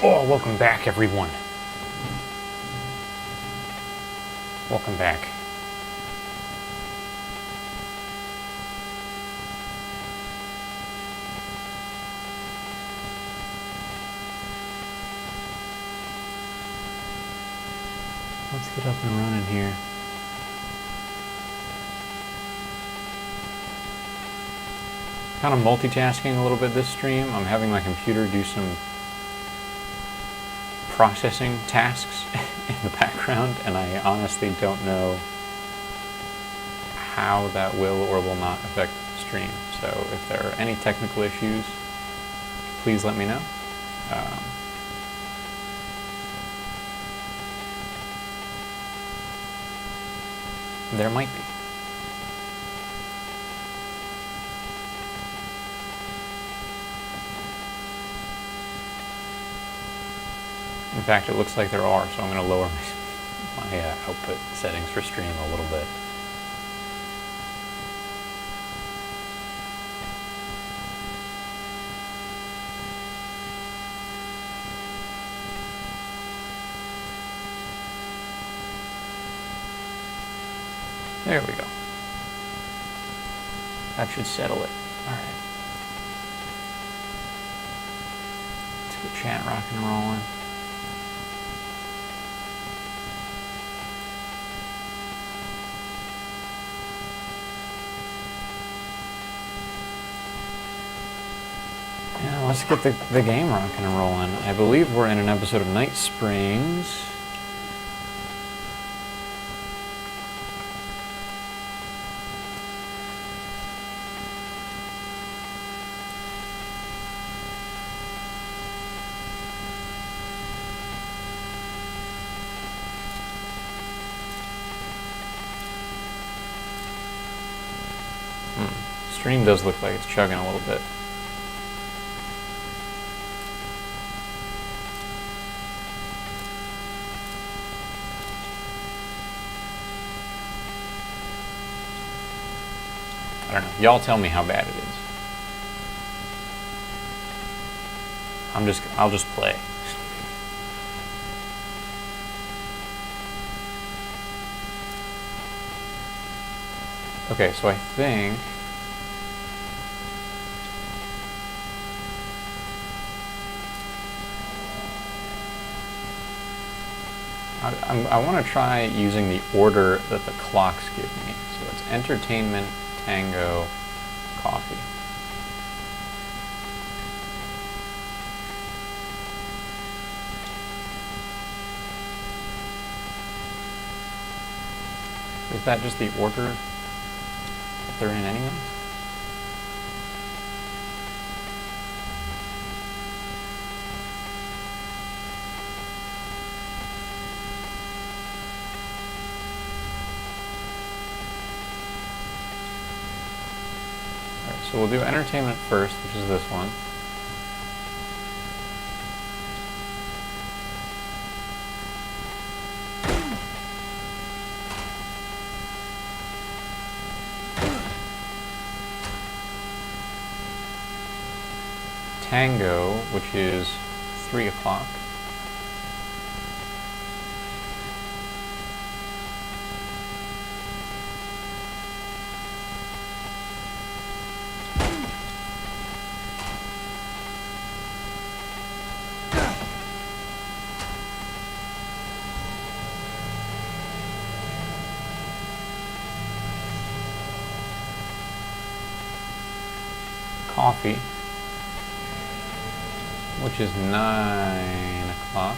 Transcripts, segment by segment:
Oh, welcome back, everyone. Welcome back. Let's get up and running here. Kind of multitasking a little bit this stream. I'm having my computer do some processing tasks in the background, and I honestly don't know how that will or will not affect the stream. So if there are any technical issues, please let me know. There might be. In fact, it looks like there are, so I'm going to lower my output settings for stream a little bit. There we go. That should settle it. All right. Let's get chat rock and rolling. Yeah, let's get the game rocking and rolling. I believe we're in an episode of Night Springs. Stream does look like it's chugging a little bit. I don't know. Y'all tell me how bad it is. I'll just play. Okay, so I think I want to try using the order that the clocks give me. So it's entertainment, tango, coffee. Is that just the order that they're in anyways? So we'll do entertainment first, which is this one. Tango, which is 3 o'clock. Coffee, which is 9 o'clock.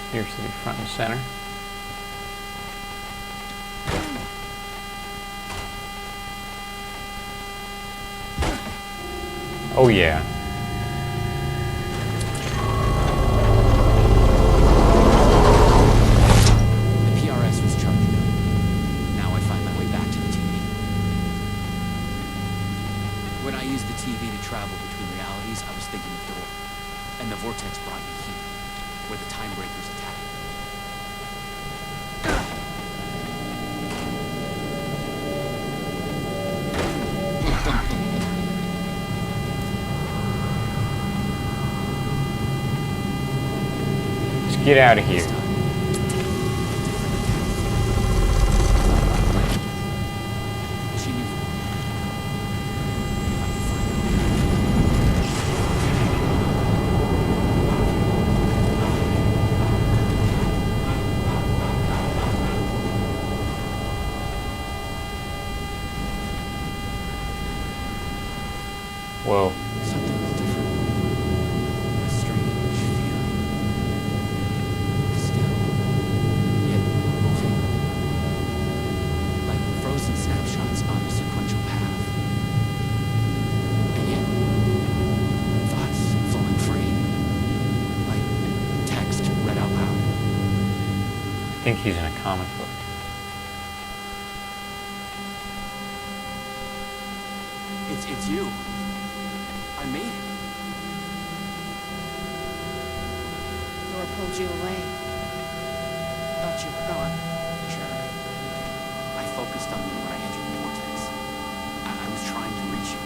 Appears to be front and center. Oh yeah. The PRS was charged up. Now I find my way back to the TV. When I used the TV to travel between realities, I was thinking of Door. And the vortex brought me here, where the Time Breakers attacked me. Get out of here. This time, different attack. Thought about it later. She knew. If I could find Whoa. something was different. A strange feeling. Still, yet moving. Like frozen snapshots on a sequential path. And yet, thoughts flowing free. Like text read out loud. I think he's in a comic book. It's you. I made it. Thor pulled you away. Thought you were gone. Sure. I focused on you when I entered the vortex. I was trying to reach you.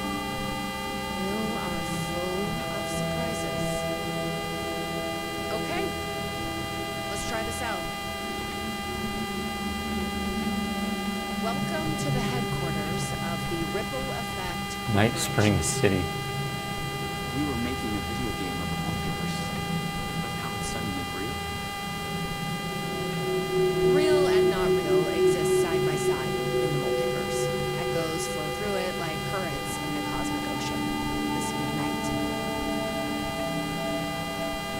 You are full of surprises. Okay. Let's try this out. Welcome to the headquarters of the Ripple Effect Night Corporation. Spring City. We were making a video game of the multiverse, but now it's suddenly real. Real and not real exist side by side in the multiverse. Echoes flow through it like currents in a cosmic ocean. This night.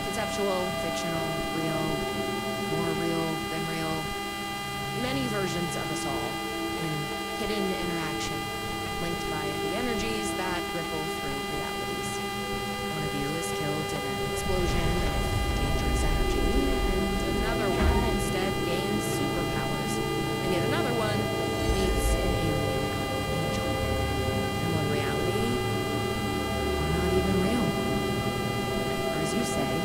Conceptual, fictional, real, more real than real. Many versions of us all, in hidden interaction, linked by the energies that ripple through realities. One of you is killed in an explosion of dangerous energy, and another one instead gains superpowers, and yet another one meets an alien angel. And one reality, or not even real. Or as you say,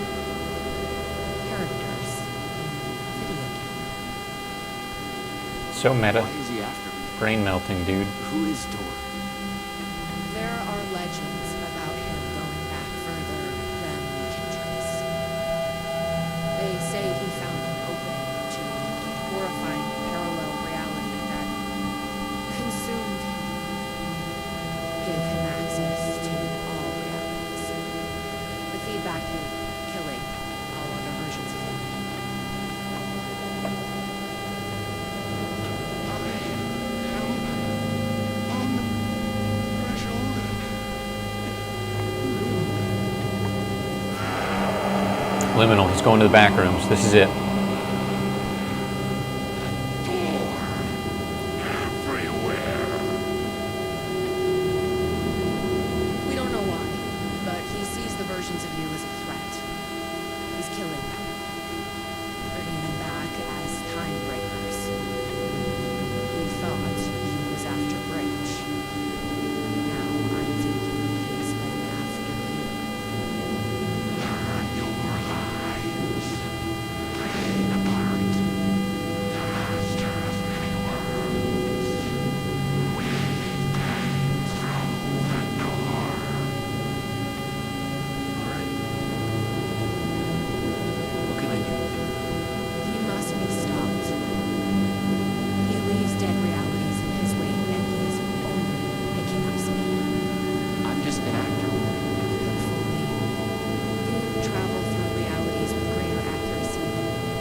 characters in a video game. So meta. Why is he after me? Brain melting, dude. Who is Thor? There are legends about him going back further than we can trace. They say he found an opening to a horrifying parallel reality that consumed him, gave him access to all realities. The feedback loop killing all other versions of him. Liminal, he's going to the back rooms. This is it. We don't know why, but he sees the versions of you as a threat. He's killing them, bringing them back as time breakers. We thought he was after Bridge. Now I'm thinking he's been after you. Alright. What can I do? He must be stopped. He leaves dead realities in his wake, and he is only picking up speed. I'm just an actor. Hopefully, you travel through realities with greater accuracy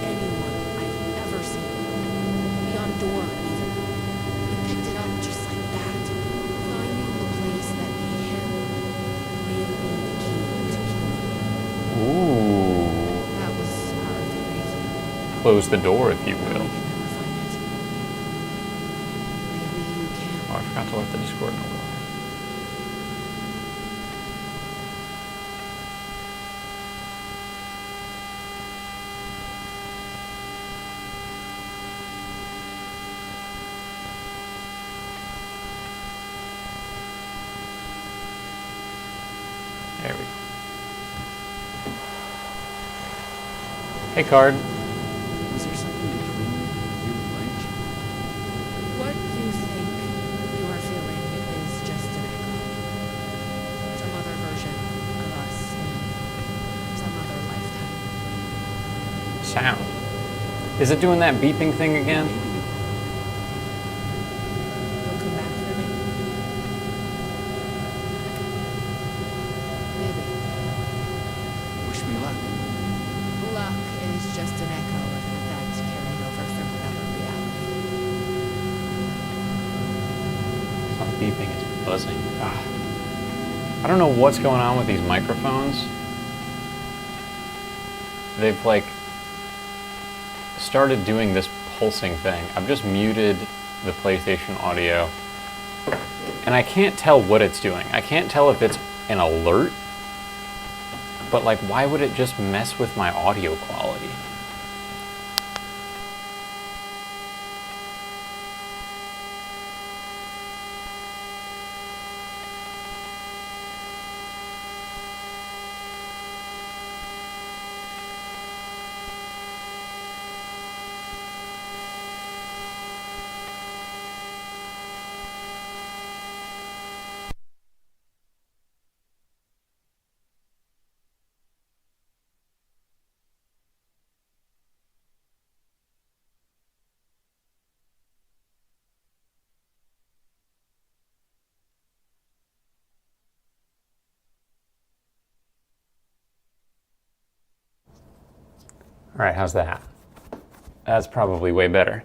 than anyone I've ever seen. Beyond Door, even. He picked it up just like that. Finding the place that made him may be the key to killing. Ooh. That was our theory. Close the door, if you We will. can never find it. Maybe you can. Oh, I forgot to let the Discord know. There we go. Hey, Card. Was there something between you and Blanche? What you think you are feeling is just an echo. Some other version of us in some other lifetime. sound. Is it doing that beeping thing again? Maybe. You'll come back for me? Maybe. Wish me luck. Luck is just an echo of an event carried over from another reality. It's not beeping, it's buzzing. Ah. I don't know what's going on with these microphones. They've like started doing this pulsing thing. I've just muted the PlayStation audio and I can't tell what it's doing. I can't tell if it's an alert, but like why would it just mess with my audio quality? All right, how's that? That's probably way better.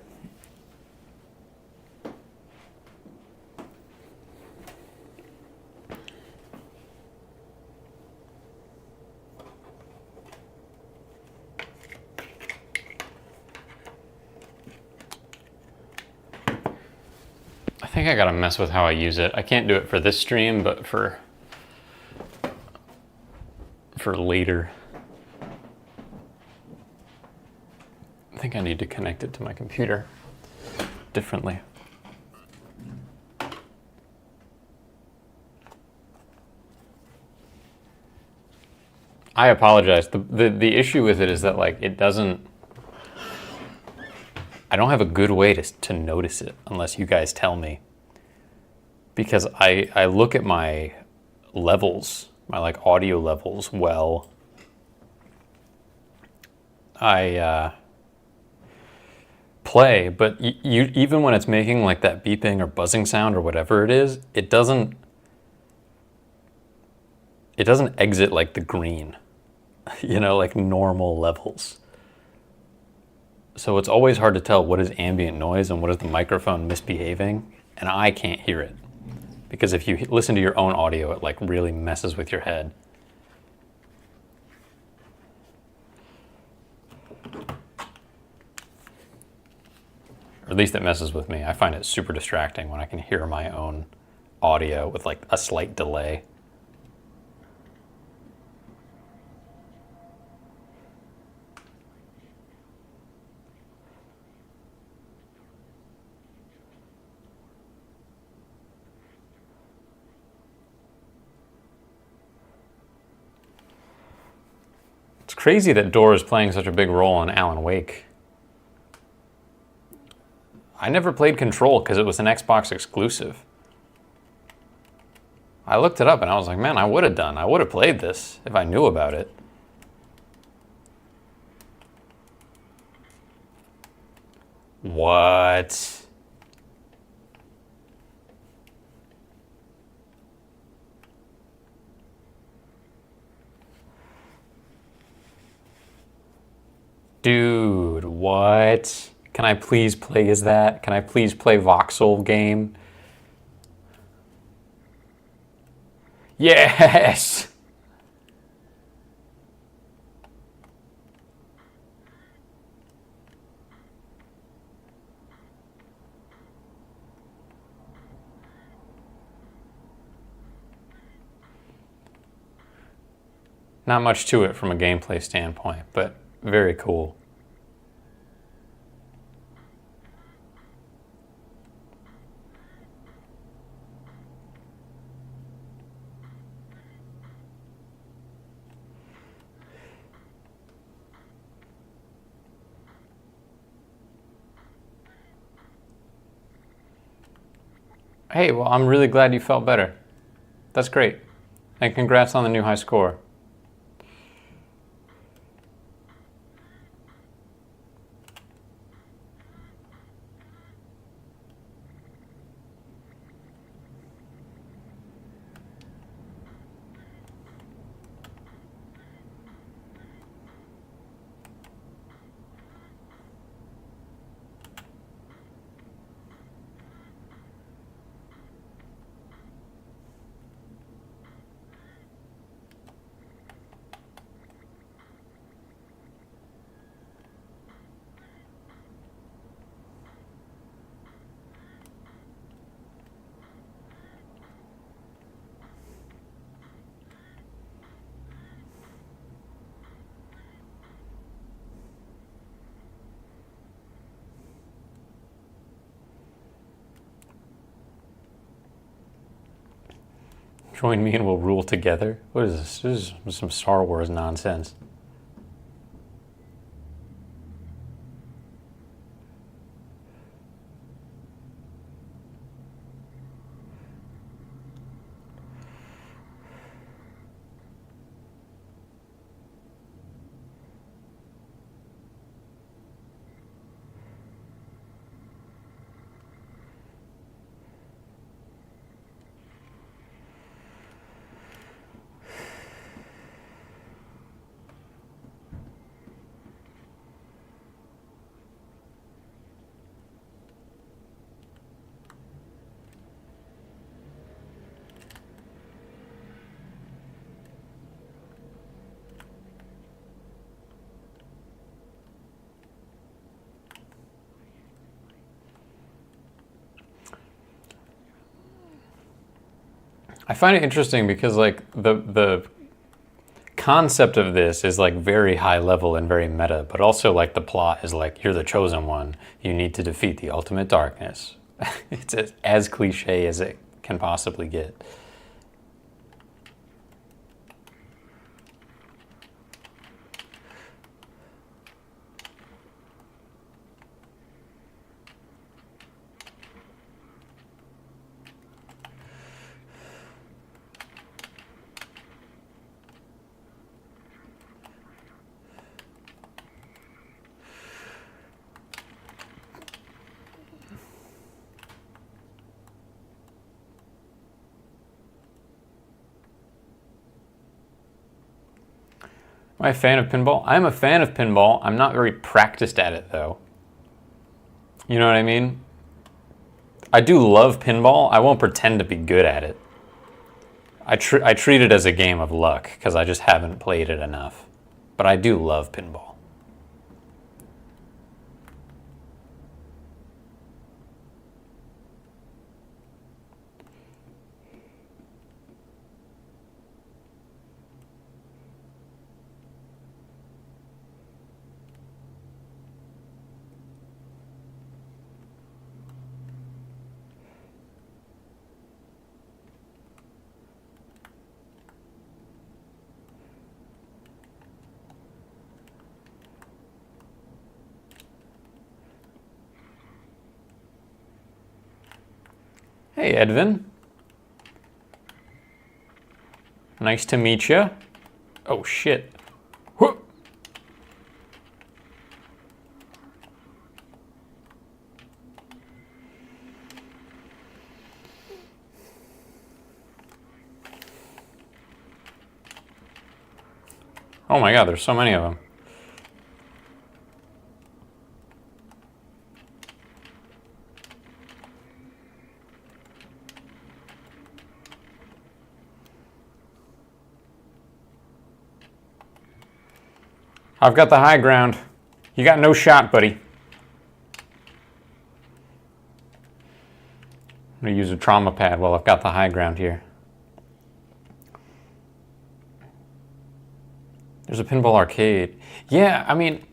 I think I gotta mess with how I use it. I can't do it for this stream, but for later. I think I need to connect it to my computer differently. I apologize. The issue with it is that like it doesn't, I don't have a good way to notice it unless you guys tell me. Because I look at my levels, my like audio levels, well, I play, but you even when it's making like that beeping or buzzing sound or whatever it is, it doesn't exit like the green, you know, like normal levels. So it's always hard to tell what is ambient noise and what is the microphone misbehaving, and I can't hear it. Because if you listen to your own audio, it like really messes with your head. Or at least it messes with me. I find it super distracting when I can hear my own audio with like a slight delay. It's crazy that Door is playing such a big role in Alan Wake. I never played Control because it was an Xbox exclusive. I looked it up and I was like, man, I would have played this if I knew about it. What? Dude, what? Can I please play as that? Can I please play Voxel game? Yes! Not much to it from a gameplay standpoint, but very cool. Hey, well, I'm really glad you felt better. That's great. And congrats on the new high score. Join me and we'll rule together. What is this? This is some Star Wars nonsense. I find it interesting because like the concept of this is like very high level and very meta, but also like the plot is like you're the chosen one. You need to defeat the ultimate darkness. It's as cliche as it can possibly get. Am I a fan of pinball? I'm a fan of pinball. I'm not very practiced at it though. You know what I mean? I do love pinball. I won't pretend to be good at it. I treat it as a game of luck because I just haven't played it enough. But I do love pinball. Hey, Edvin. Nice to meet you. Oh, shit. Whoop. Oh my god, there's so many of them. I've got the high ground. You got no shot, buddy. I'm gonna use a trauma pad while I've got the high ground here. There's a pinball arcade. Yeah, I mean,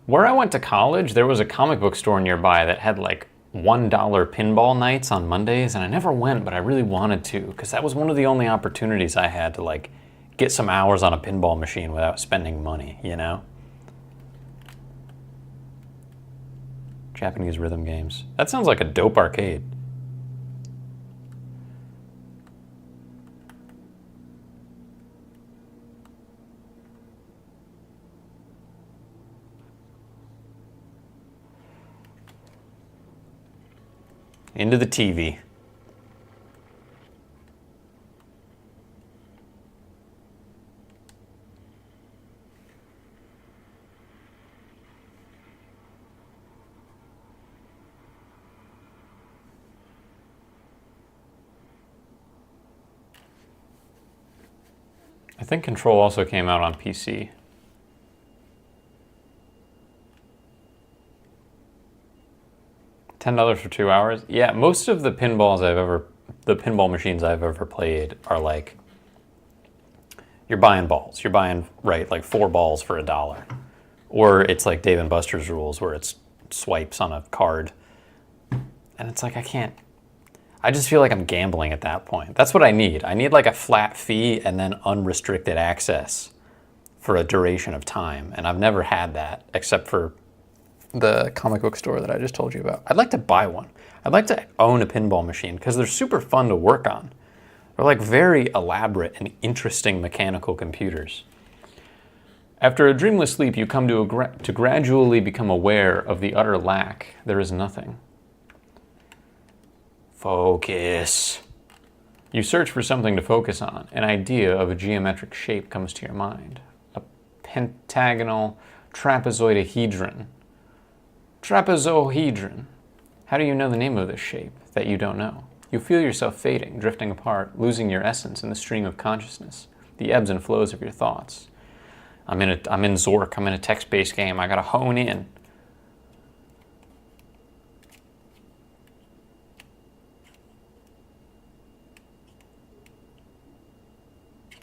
where I went to college, there was a comic book store nearby that had like $1 pinball nights on Mondays, and I never went, but I really wanted to, because that was one of the only opportunities I had to like get some hours on a pinball machine without spending money, you know? Japanese rhythm games. That sounds like a dope arcade. Into the TV. I think Control also came out on PC. $10 for 2 hours? Yeah, most of the pinball machines I've ever played are like, you're buying balls. You're buying, right, like 4 balls for $1. Or it's like Dave & Buster's rules where it's swipes on a card. And it's like, I just feel like I'm gambling at that point. That's what I need. I need like a flat fee and then unrestricted access for a duration of time. And I've never had that except for the comic book store that I just told you about. I'd like to buy one. I'd like to own a pinball machine because they're super fun to work on. They're like very elaborate and interesting mechanical computers. After a dreamless sleep, you come to gradually become aware of the utter lack. There is nothing. Focus. You search for something to focus on. An idea of a geometric shape comes to your mind. A pentagonal trapezoidahedron. Trapezohedron. How do you know the name of this shape that you don't know? You feel yourself fading, drifting apart, losing your essence in the stream of consciousness, the ebbs and flows of your thoughts. I'm in Zork. I'm in a text-based game. I gotta hone in.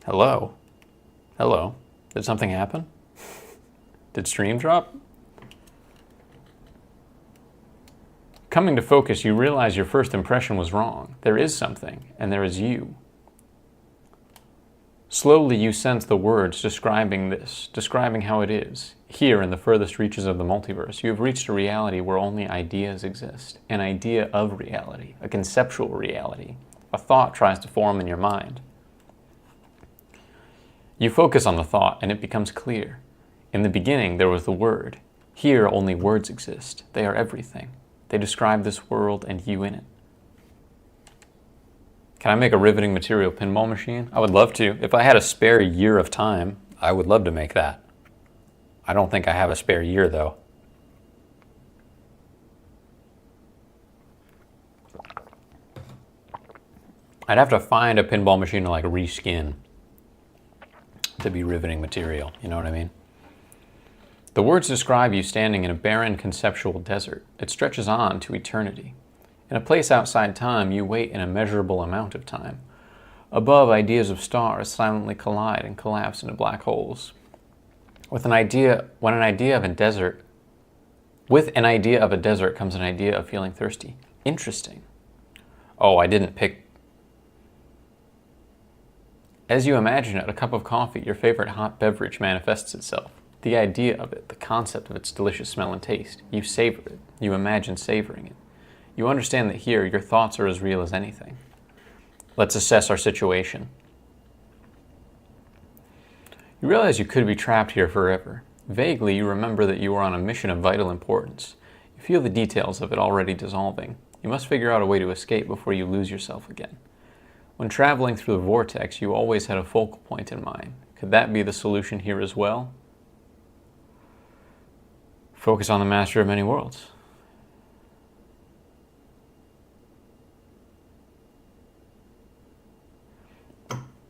Hello? Hello? Did something happen? Did stream drop? Coming to focus, you realize your first impression was wrong. There is something, and there is you. Slowly you sense the words describing this, describing how it is. Here in the furthest reaches of the multiverse, you have reached a reality where only ideas exist. An idea of reality, a conceptual reality. A thought tries to form in your mind. You focus on the thought and it becomes clear. In the beginning there was the word. Here only words exist. They are everything. They describe this world and you in it. Can I make a riveting material pinball machine? I would love to. If I had a spare year of time, I would love to make that. I don't think I have a spare year though. I'd have to find a pinball machine to like reskin to be riveting material, you know what I mean? The words describe you standing in a barren conceptual desert. It stretches on to eternity. In a place outside time, you wait an immeasurable amount of time. Above, ideas of stars silently collide and collapse into black holes. With an idea of a desert comes an idea of feeling thirsty. Interesting. Oh, I didn't pick. As you imagine it, a cup of coffee, your favorite hot beverage, manifests itself. The idea of it, the concept of its delicious smell and taste. You savor it. You imagine savoring it. You understand that here, your thoughts are as real as anything. Let's assess our situation. You realize you could be trapped here forever. Vaguely, you remember that you are on a mission of vital importance. You feel the details of it already dissolving. You must figure out a way to escape before you lose yourself again. When traveling through the vortex, you always had a focal point in mind. Could that be the solution here as well? Focus on the master of many worlds.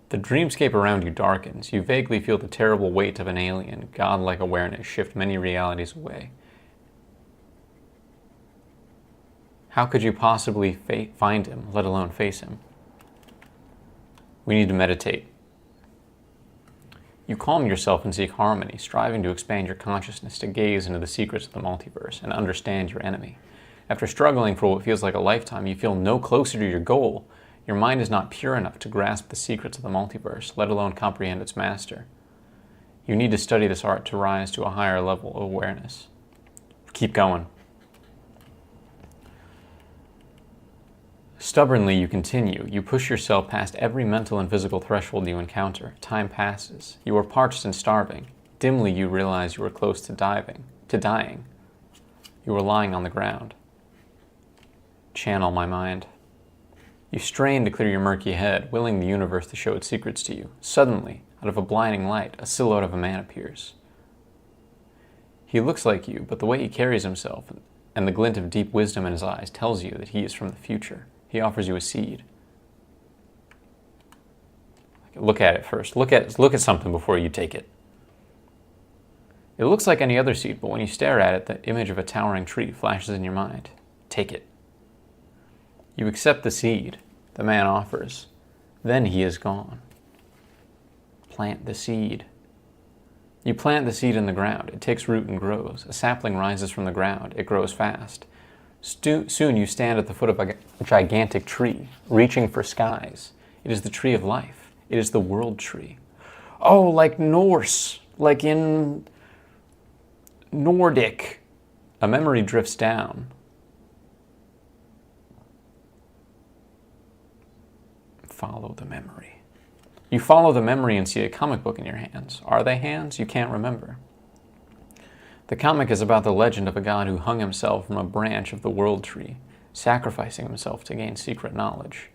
The dreamscape around you darkens. You vaguely feel the terrible weight of an alien, godlike awareness shift many realities away. How could you possibly find him, let alone face him? We need to meditate. You calm yourself and seek harmony, striving to expand your consciousness to gaze into the secrets of the multiverse and understand your enemy. After struggling for what feels like a lifetime, you feel no closer to your goal. Your mind is not pure enough to grasp the secrets of the multiverse, let alone comprehend its master. You need to study this art to rise to a higher level of awareness. Keep going. Stubbornly, you continue. You push yourself past every mental and physical threshold you encounter. Time passes. You are parched and starving. Dimly, you realize you are close to dying. You are lying on the ground. Channel my mind. You strain to clear your murky head, willing the universe to show its secrets to you. Suddenly, out of a blinding light, a silhouette of a man appears. He looks like you, but the way he carries himself and the glint of deep wisdom in his eyes tells you that he is from the future. He offers you a seed. Look at it first. Look at something before you take it. It looks like any other seed, but when you stare at it, the image of a towering tree flashes in your mind. Take it. You accept the seed the man offers. Then he is gone. Plant the seed. You plant the seed in the ground. It takes root and grows. A sapling rises from the ground. It grows fast. Soon you stand at the foot of a gigantic tree, reaching for skies. It is the tree of life. It is the world tree. Oh, like Norse, like in Nordic. A memory drifts down. Follow the memory. You follow the memory and see a comic book in your hands. Are they hands? You can't remember. The comic is about the legend of a god who hung himself from a branch of the world tree, sacrificing himself to gain secret knowledge.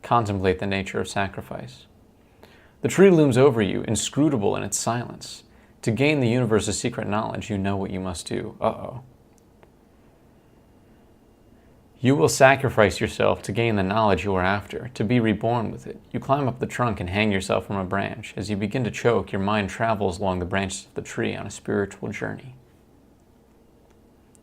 Contemplate the nature of sacrifice. The tree looms over you, inscrutable in its silence. To gain the universe's secret knowledge, you know what you must do. Uh-oh. You will sacrifice yourself to gain the knowledge you are after, to be reborn with it. You climb up the trunk and hang yourself from a branch. As you begin to choke, your mind travels along the branches of the tree on a spiritual journey.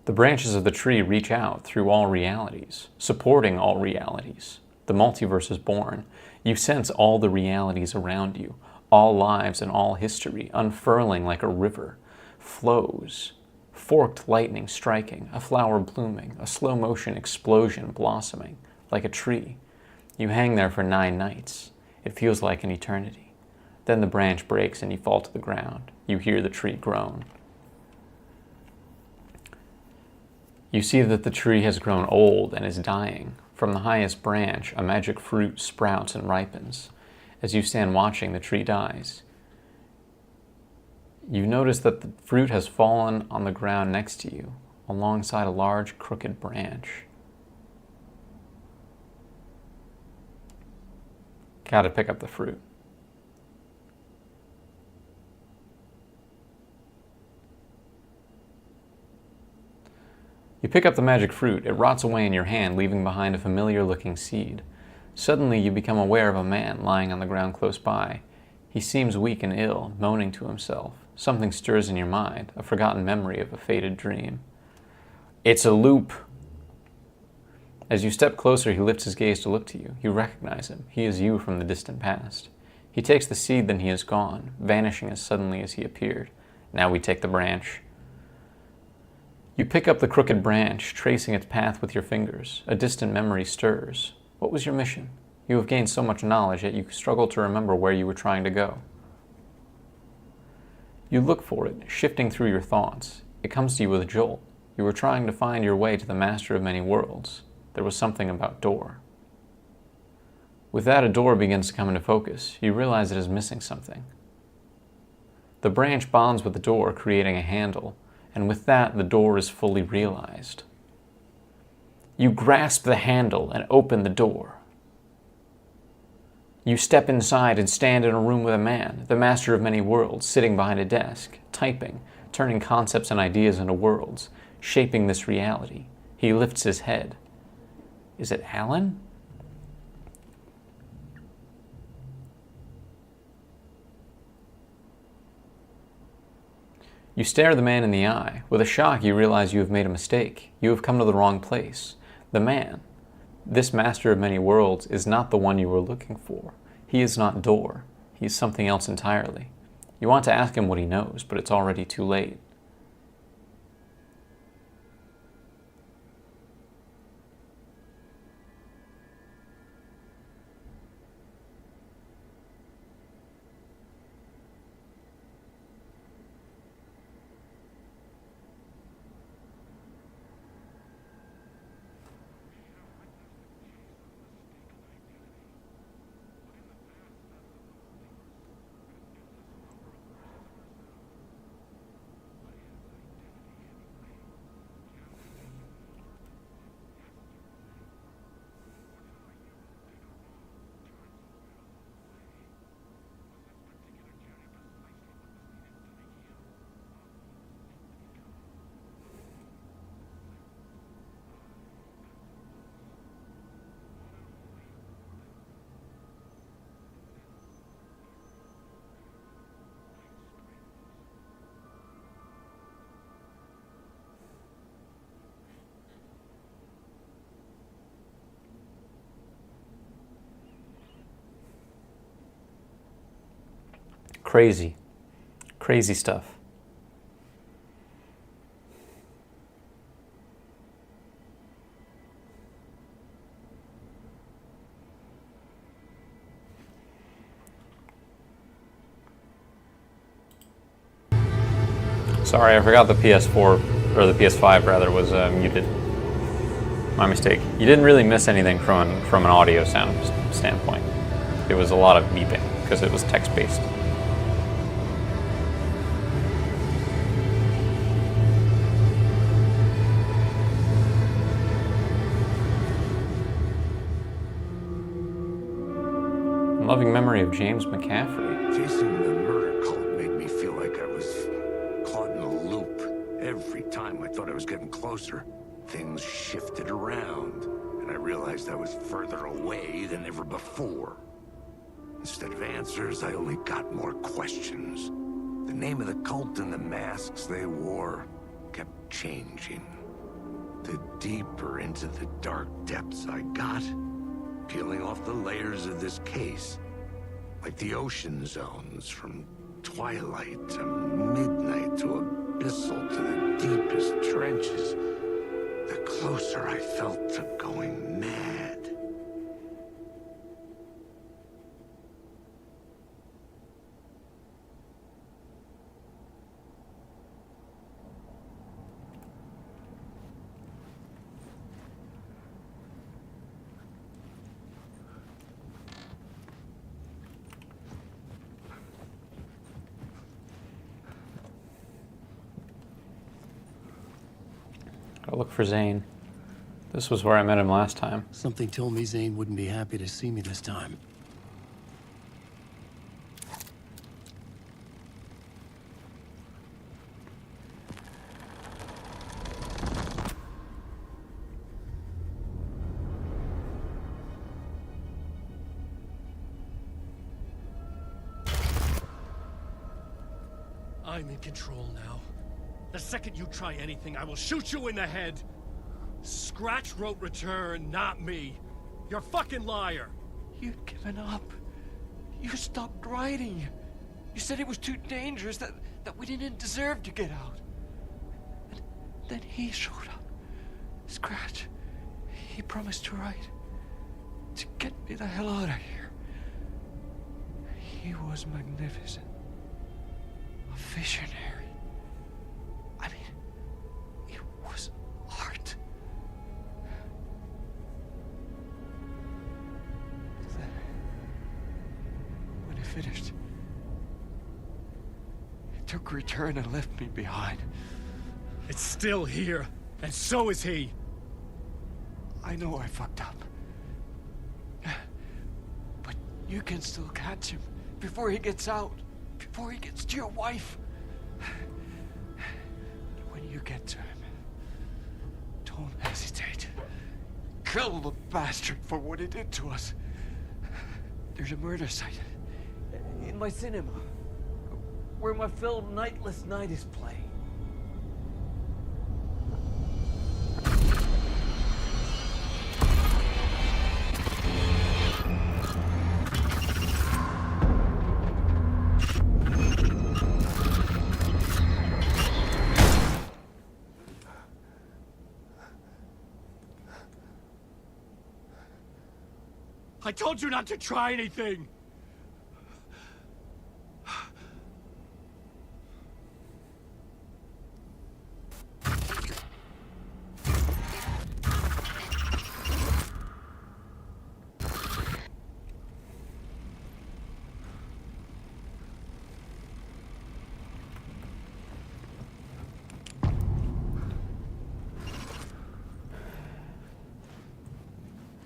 The branches of the tree reach out through all realities, supporting all realities. The multiverse is born. You sense all the realities around you, all lives and all history, unfurling like a river, flows. Forked lightning striking, a flower blooming, a slow motion explosion blossoming, like a tree. You hang there for 9 nights. It feels like an eternity. Then the branch breaks and you fall to the ground. You hear the tree groan. You see that the tree has grown old and is dying. From the highest branch, a magic fruit sprouts and ripens. As you stand watching, the tree dies. You notice that the fruit has fallen on the ground next to you, alongside a large crooked branch. Gotta pick up the fruit. You pick up the magic fruit. It rots away in your hand, leaving behind a familiar-looking seed. Suddenly, you become aware of a man lying on the ground close by. He seems weak and ill, moaning to himself. Something stirs in your mind, a forgotten memory of a faded dream. It's a loop. As you step closer, he lifts his gaze to look to you. You recognize him. He is you from the distant past. He takes the seed, then he is gone, vanishing as suddenly as he appeared. Now we take the branch. You pick up the crooked branch, tracing its path with your fingers. A distant memory stirs. What was your mission? You have gained so much knowledge, yet you struggle to remember where you were trying to go. You look for it, shifting through your thoughts. It comes to you with a jolt. You were trying to find your way to the master of many worlds. There was something about door. With that, a door begins to come into focus. You realize it is missing something. The branch bonds with the door, creating a handle, and with that, the door is fully realized. You grasp the handle and open the door. You step inside and stand in a room with a man, the master of many worlds, sitting behind a desk, typing, turning concepts and ideas into worlds, shaping this reality. He lifts his head. Is it Alan? You stare the man in the eye. With a shock, you realize you have made a mistake. You have come to the wrong place. The man, this master of many worlds, is not the one you were looking for. He is not Door. He is something else entirely. You want to ask him what he knows, but it's already too late. Crazy. Crazy stuff. Sorry, I forgot the PS4, or the PS5 rather, was muted. My mistake. You didn't really miss anything from an audio sound standpoint. It was a lot of beeping, because it was text-based. In loving memory of James McCaffrey. Chasing the murder cult made me feel like I was caught in a loop. Every time I thought I was getting closer, things shifted around, and I realized I was further away than ever before. Instead of answers, I only got more questions. The name of the cult and the masks they wore kept changing. The deeper into the dark depths I got, peeling off the layers of this case, like the ocean zones, from twilight to midnight to abyssal to the deepest trenches, the closer I felt to going mad. Gotta look for Zane. This was where I met him last time. Something told me Zane wouldn't be happy to see me this time. I'm in control now. The second you try anything, I will shoot you in the head. Scratch wrote return, not me. You're a fucking liar. You'd given up. You stopped writing. You said it was too dangerous, that we didn't deserve to get out. And then he showed up. Scratch. He promised to write. To get me the hell out of here. He was magnificent. A visionary. I mean, it was art. Then, when he finished, he took return and left me behind. It's still here, and so is he. I know I fucked up. But you can still catch him before he gets out, before he gets to your wife. When you get to him, don't hesitate. Kill the bastard for what he did to us. There's a murder site in my cinema where my film Nightless Night is playing. I told you not to try anything!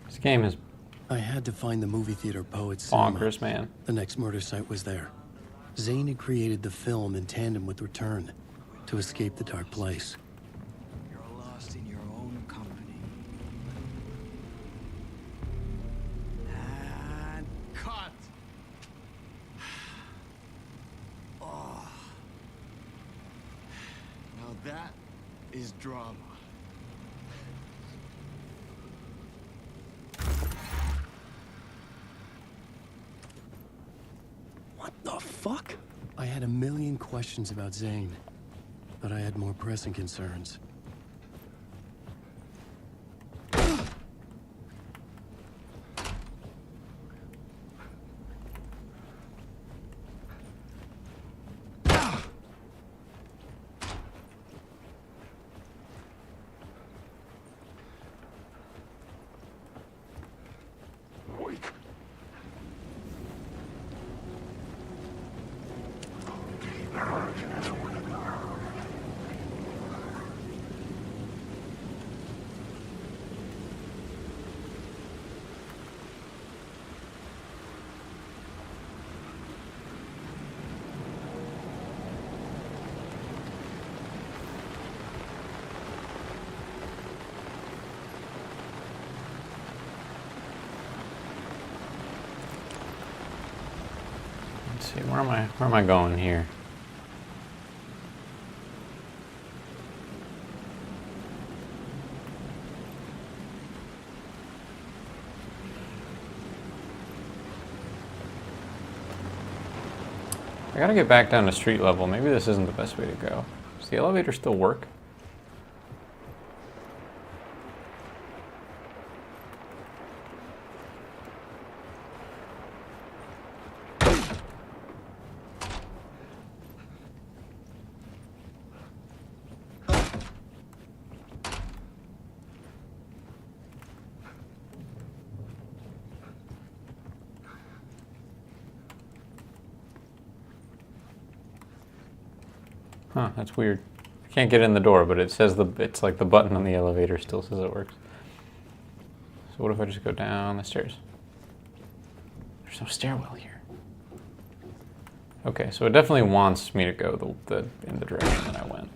This game is I had to find the movie theater Poets Cinema. bonkers, man. The next murder site was there. Zane had created the film in tandem with Return to escape the dark place. You're lost in your own company. And cut! Oh. Now that is drama. What the fuck? I had a million questions about Zane, but I had more pressing concerns. see, where am I going here? I gotta get back down to street level. Maybe this isn't the best way to go. Does the elevator still work? Huh, that's weird. I can't get in the door, but it says it's like the button on the elevator still says it works. So what if I just go down the stairs? There's no stairwell here. Okay, so it definitely wants me to go in the direction that I went.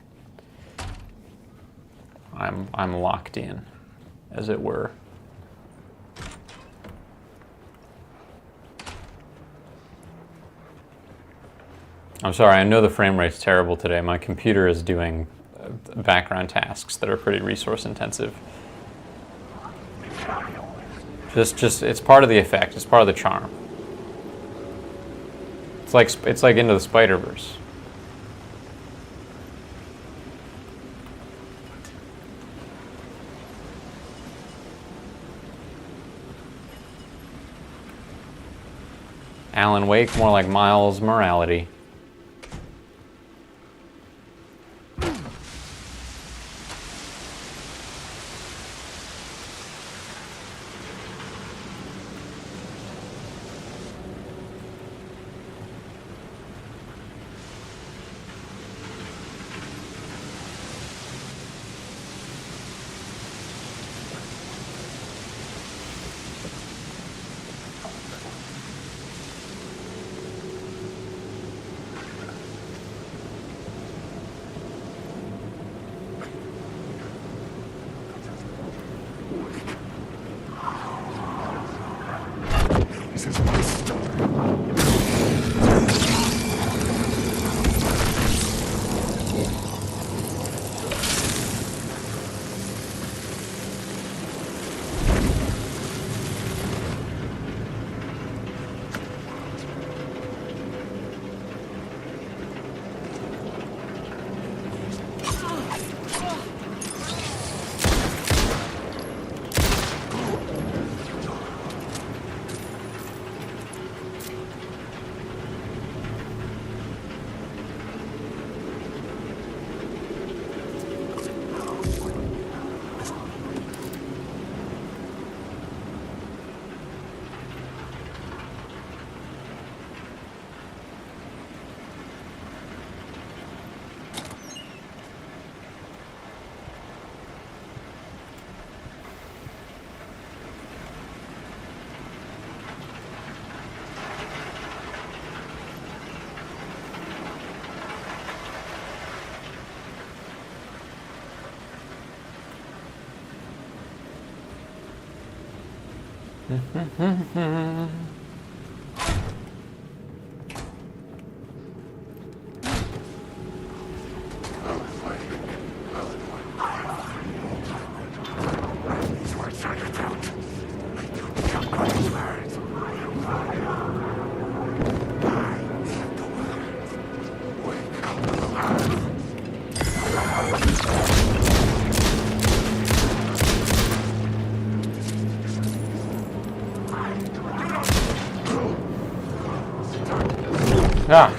I'm locked in, as it were. I'm sorry, I know the frame rate's terrible today. My computer is doing background tasks that are pretty resource intensive. Just it's part of the effect, it's part of the charm. It's like Into the Spider-Verse. Alan Wake, more like Miles Morality. Ah.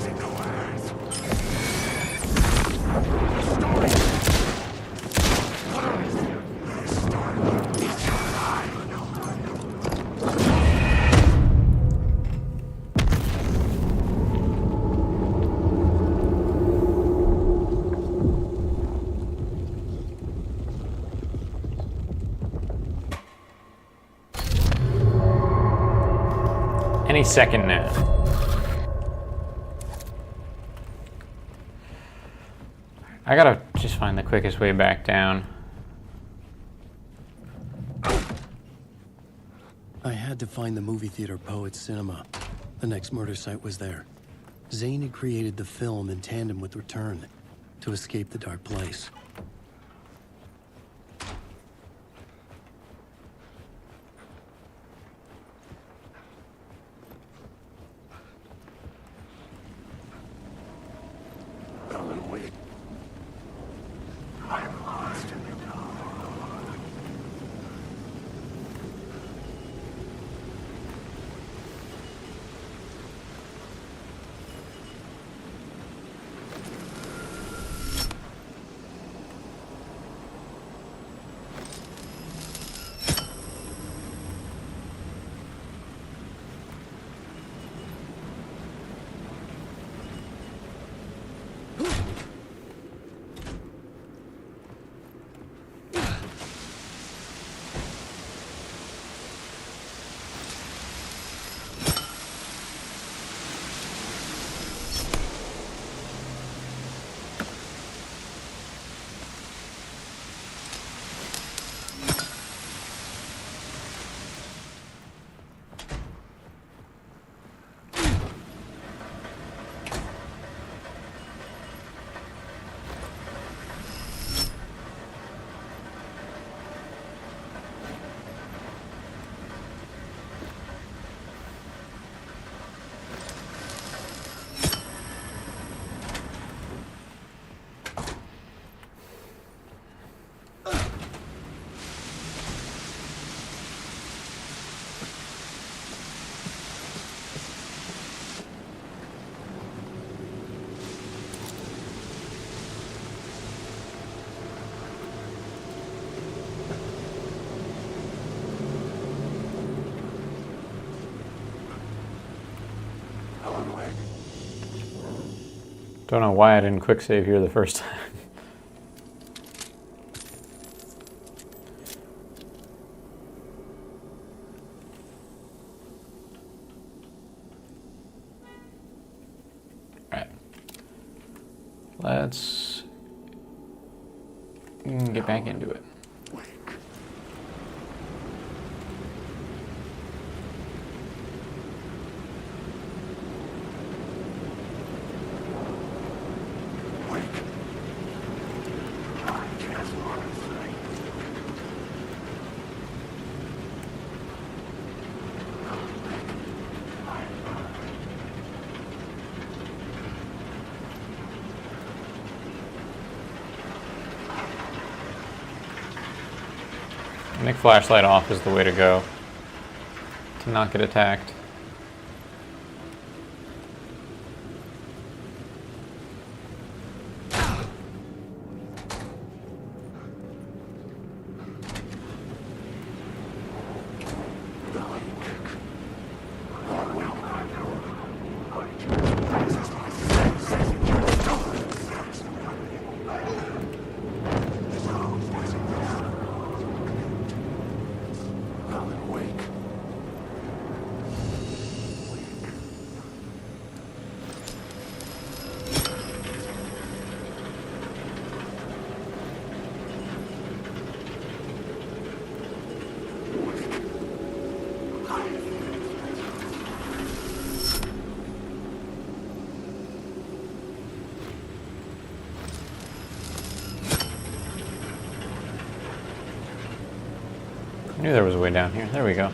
Any second now. I gotta just find the quickest way back down. I had to find the movie theater Poets Cinema. The next murder site was there. Zane had created the film in tandem with Return to escape the dark place. Alan Wake. I'm lost in the dark. Alan Wake. Don't know why I didn't quick save here the first time. Alright. Let's get back into it. Make flashlight off is the way to go to not get attacked. I knew there was a way down here. There we go.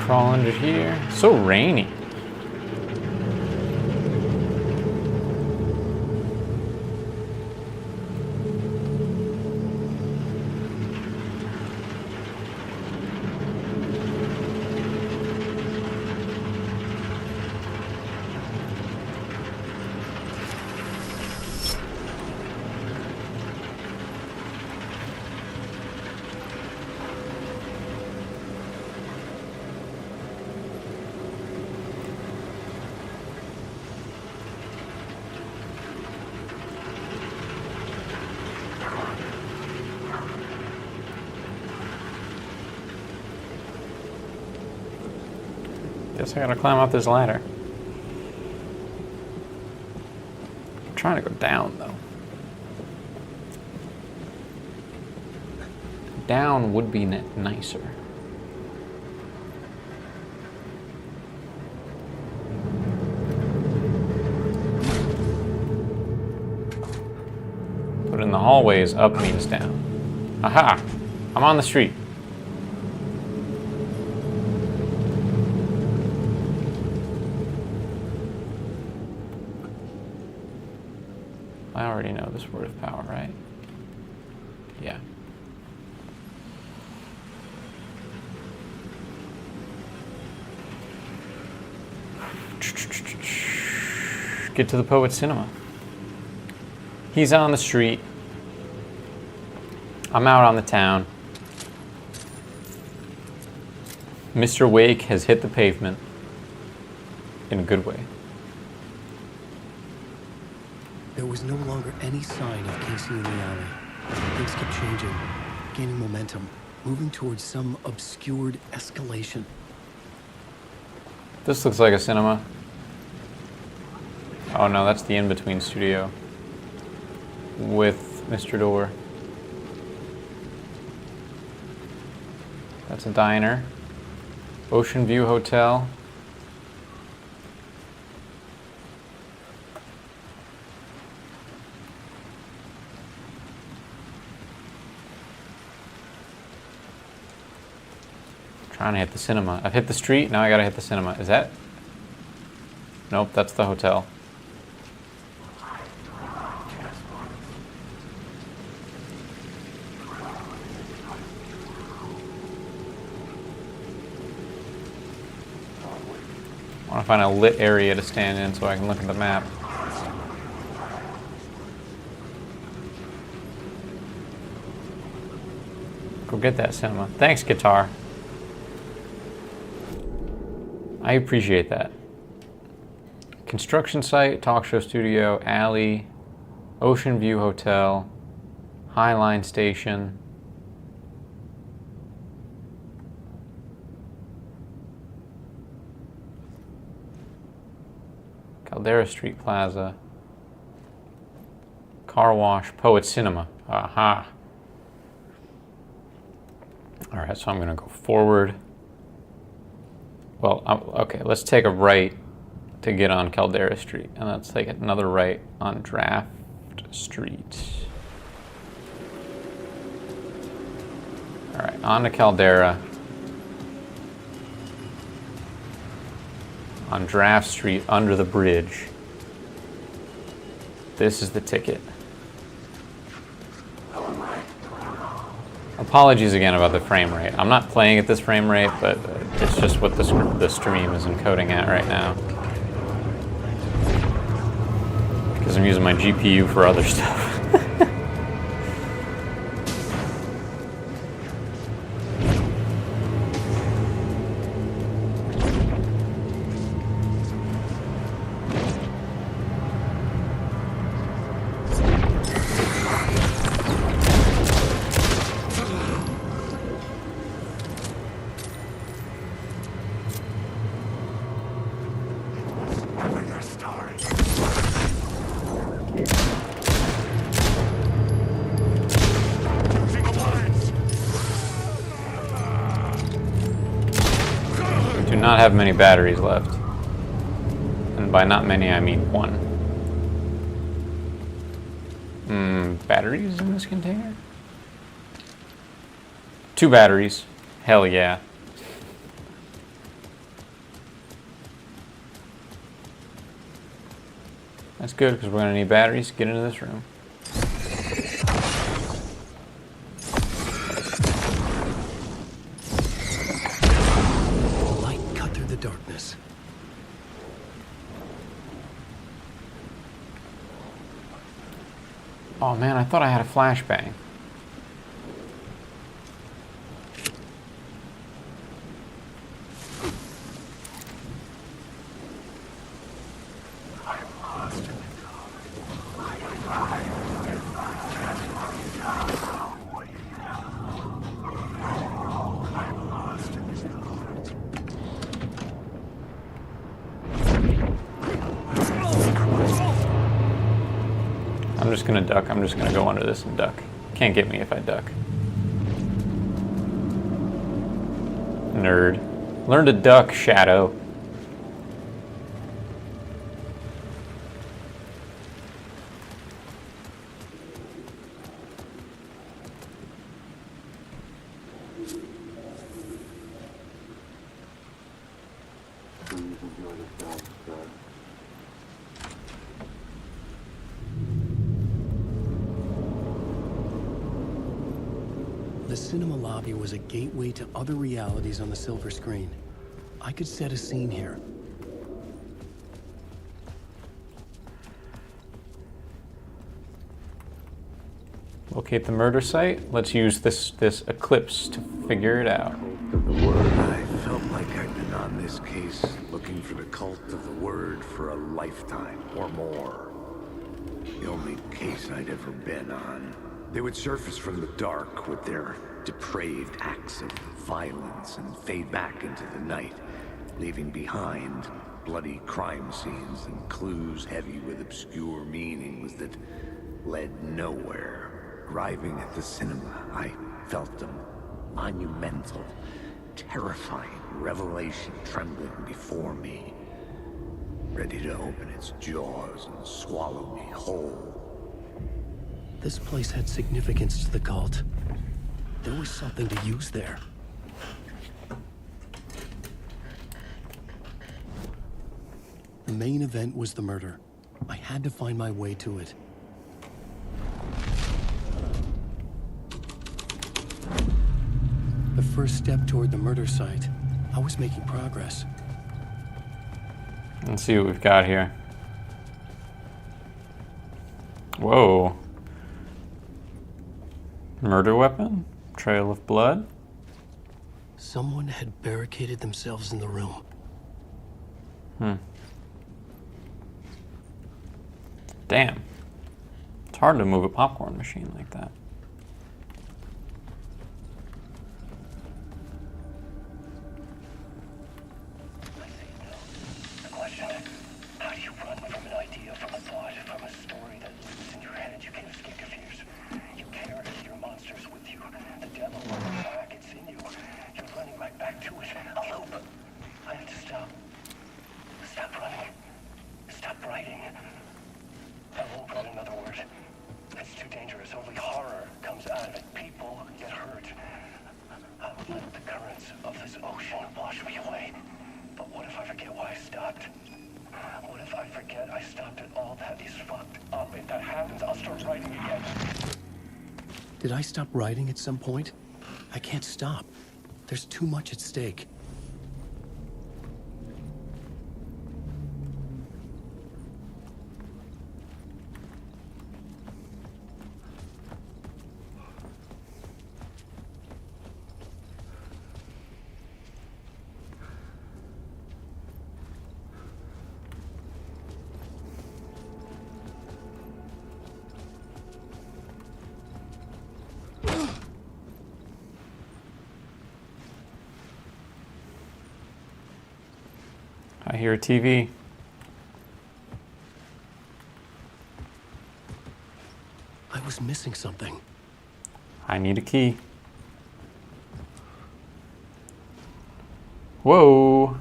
Crawl under here. It's so rainy. Guess I gotta climb up this ladder. I'm trying to go down, though. Down would be nicer. But in the hallways, up means down. Aha! I'm on the street. I already know this word of power, right? Yeah. Get to the Poet Cinema. He's on the street. I'm out on the town. Mr. Wake has hit the pavement in a good way. There was no longer any sign of Casey in the alley. Things kept changing, gaining momentum, moving towards some obscured escalation. This looks like a cinema. Oh no, that's the in-between studio with Mr. Door. That's a diner. Ocean View Hotel. Trying to hit the cinema. I've hit the street, now I gotta hit the cinema. Is that? Nope, that's the hotel. I want to find a lit area to stand in so I can look at the map. Go get that cinema. Thanks, guitar. I appreciate that. Construction site, talk show studio, alley, Ocean View Hotel, Highline Station. Caldera Street Plaza, Car Wash, Poet Cinema. Aha. All right, so I'm going to go forward. Well, okay, let's take a right to get on Caldera Street, and let's take another right on Draft Street. All right, on to Caldera. On Draft Street, under the bridge. This is the ticket. Apologies again about the frame rate. I'm not playing at this frame rate, but it's just what the stream is encoding at right now. Because I'm using my GPU for other stuff. Not have many batteries left, and by not many I mean one. Batteries in this container? 2 batteries. Hell yeah. That's good because we're going to need batteries to get into this room. Darkness. Oh man, I thought I had a flashbang. just gonna duck. I'm just gonna go under this and duck. Can't get me if I duck. Nerd. Learn to duck, Shadow. The cinema lobby was a gateway to other realities on the silver screen. I could set a scene here. Locate the murder site. Let's use this eclipse to figure it out. The word. I felt like I'd been on this case looking for the cult of the word for a lifetime or more. The only case I'd ever been on. They would surface from the dark with their depraved acts of violence and fade back into the night, leaving behind bloody crime scenes and clues heavy with obscure meanings that led nowhere. Arriving at the cinema, I felt a monumental, terrifying revelation trembling before me, ready to open its jaws and swallow me whole. This place had significance to the cult. There was something to use there. The main event was the murder. I had to find my way to it. The first step toward the murder site. I was making progress. Let's see what we've got here. Whoa. Murder weapon? Trail of blood? Someone had barricaded themselves in the room. Damn. It's hard to move a popcorn machine like that. The question, how do you run from an idea, from a thought, from a story that lives in your head? You can't escape confused. You carry your monsters with you. The devil on the back, it's in you. You're running right back to it. A loop. I have to stop. Stop running. Stop writing. I won't write another word. It's too dangerous. Only horror comes out of it. People get hurt. I will let the currents of this ocean wash me away. But what if I forget why I stopped? What if I forget I stopped at all that is fucked up? If that happens, I'll start writing again. Did I stop writing at some point? I can't stop. There's too much at stake. I hear a TV. I was missing something. I need a key. Whoa!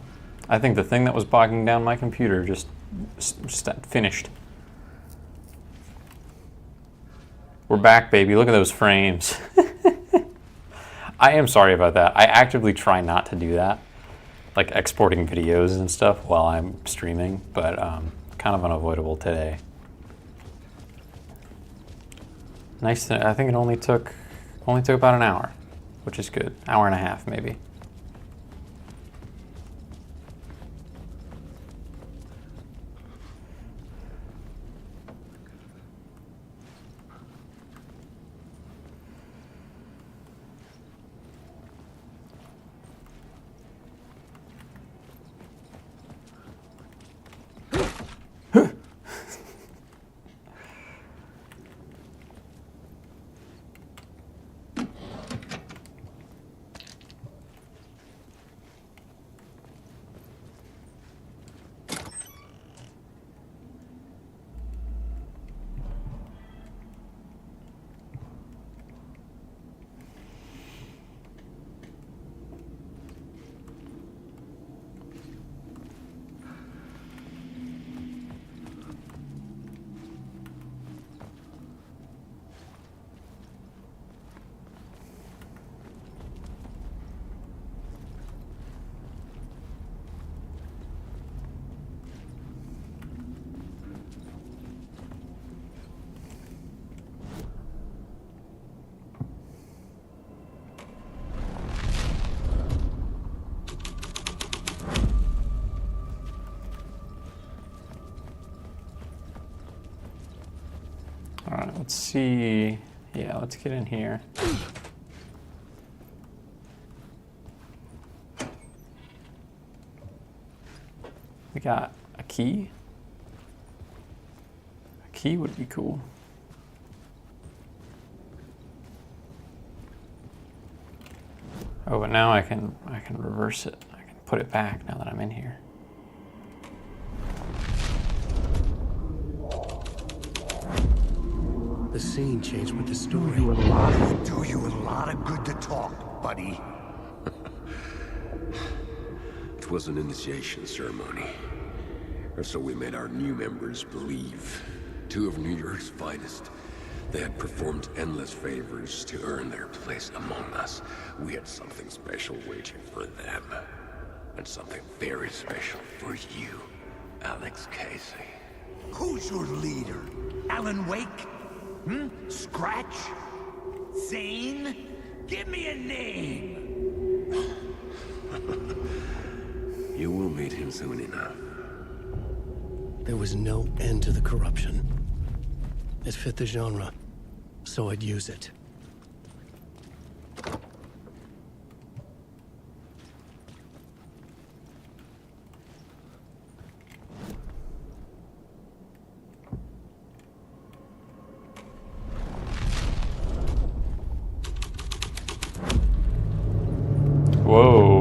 I think the thing that was bogging down my computer just finished. We're back, baby. Look at those frames. I am sorry about that. I actively try not to do that, like exporting videos and stuff while I'm streaming, but kind of unavoidable today. Nice. I think it only took about an hour, which is good. Hour and a half, maybe. see. Yeah, let's get in here. We got a key. A key would be cool. Oh, but now I can reverse it. I can put it back now that I'm in here. The scene changed with the story. Do you a lot of good to talk, buddy. It was an initiation ceremony. Or so we made our new members believe. 2 of New York's finest. They had performed endless favors to earn their place among us. We had something special waiting for them. And something very special for you, Alex Casey. Who's your leader? Alan Wake? Scratch? Zane? Give me a name! You will meet him soon enough. There was no end to the corruption. It fit the genre, so I'd use it. Whoa.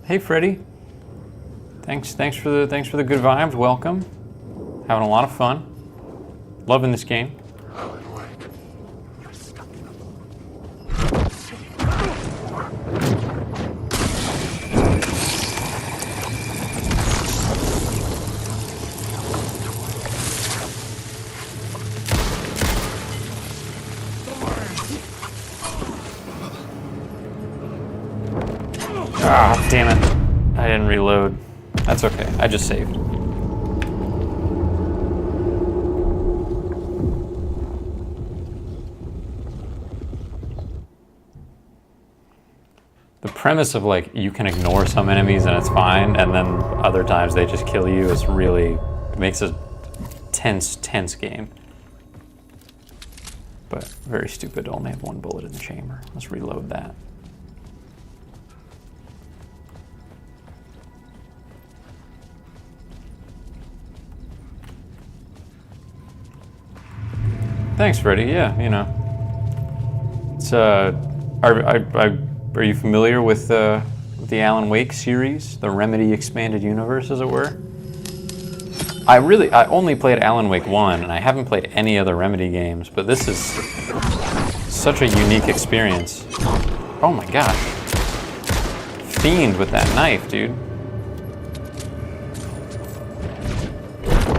Hey, Freddy. Thanks for the good vibes. Welcome. Having a lot of fun. Loving this game. Ah, damn it. I didn't reload. That's okay. I just saved. The premise of like you can ignore some enemies and it's fine, and then other times they just kill you is really, it makes a tense game. But very stupid to only have 1 bullet in the chamber. Let's reload that. Thanks, Freddy. Yeah, you know. It's are you familiar with the Alan Wake series, the Remedy expanded universe, as it were? I only played Alan Wake 1, and I haven't played any other Remedy games, but this is such a unique experience. Oh my gosh. Fiend with that knife, dude.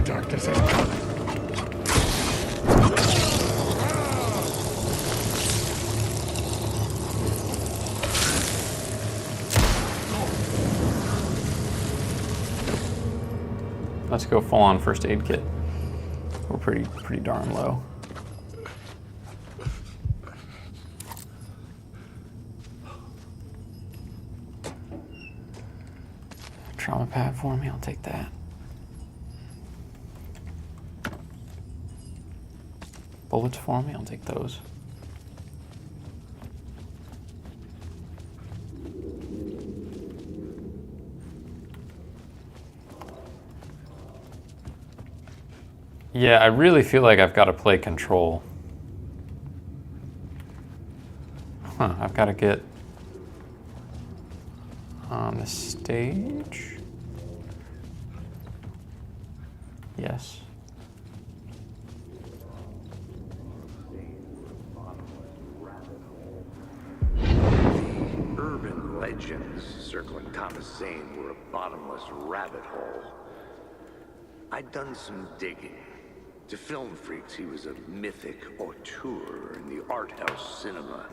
Darkness is coming. Let's go full on first aid kit. We're pretty darn low. Trauma pad for me, I'll take that. Bullets for me, I'll take those. Yeah, I really feel like I've got to play Control. I've got to get on the stage. Yes. The urban legends circling Thomas Zane were a bottomless rabbit hole. I'd done some digging. To film freaks, he was a mythic auteur in the art house cinema.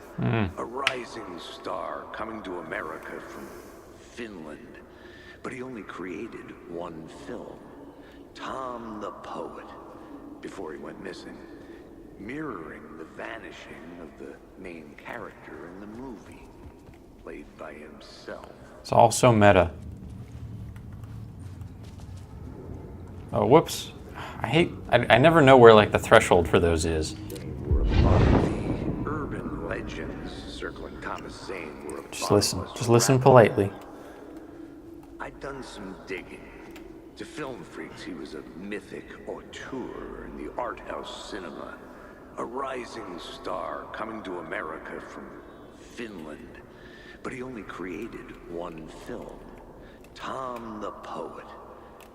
A rising star coming to America from Finland. But he only created one film, Tom the Poet, before he went missing, mirroring the vanishing of the main character in the movie, played by himself. It's all so meta. Oh, whoops. I never know where like the threshold for those is. The urban legends circling Thomas Zane were a Just listen politely. I'd done some digging. To film freaks, he was a mythic auteur in the art house cinema. A rising star coming to America from Finland. But he only created one film, Tom the Poet,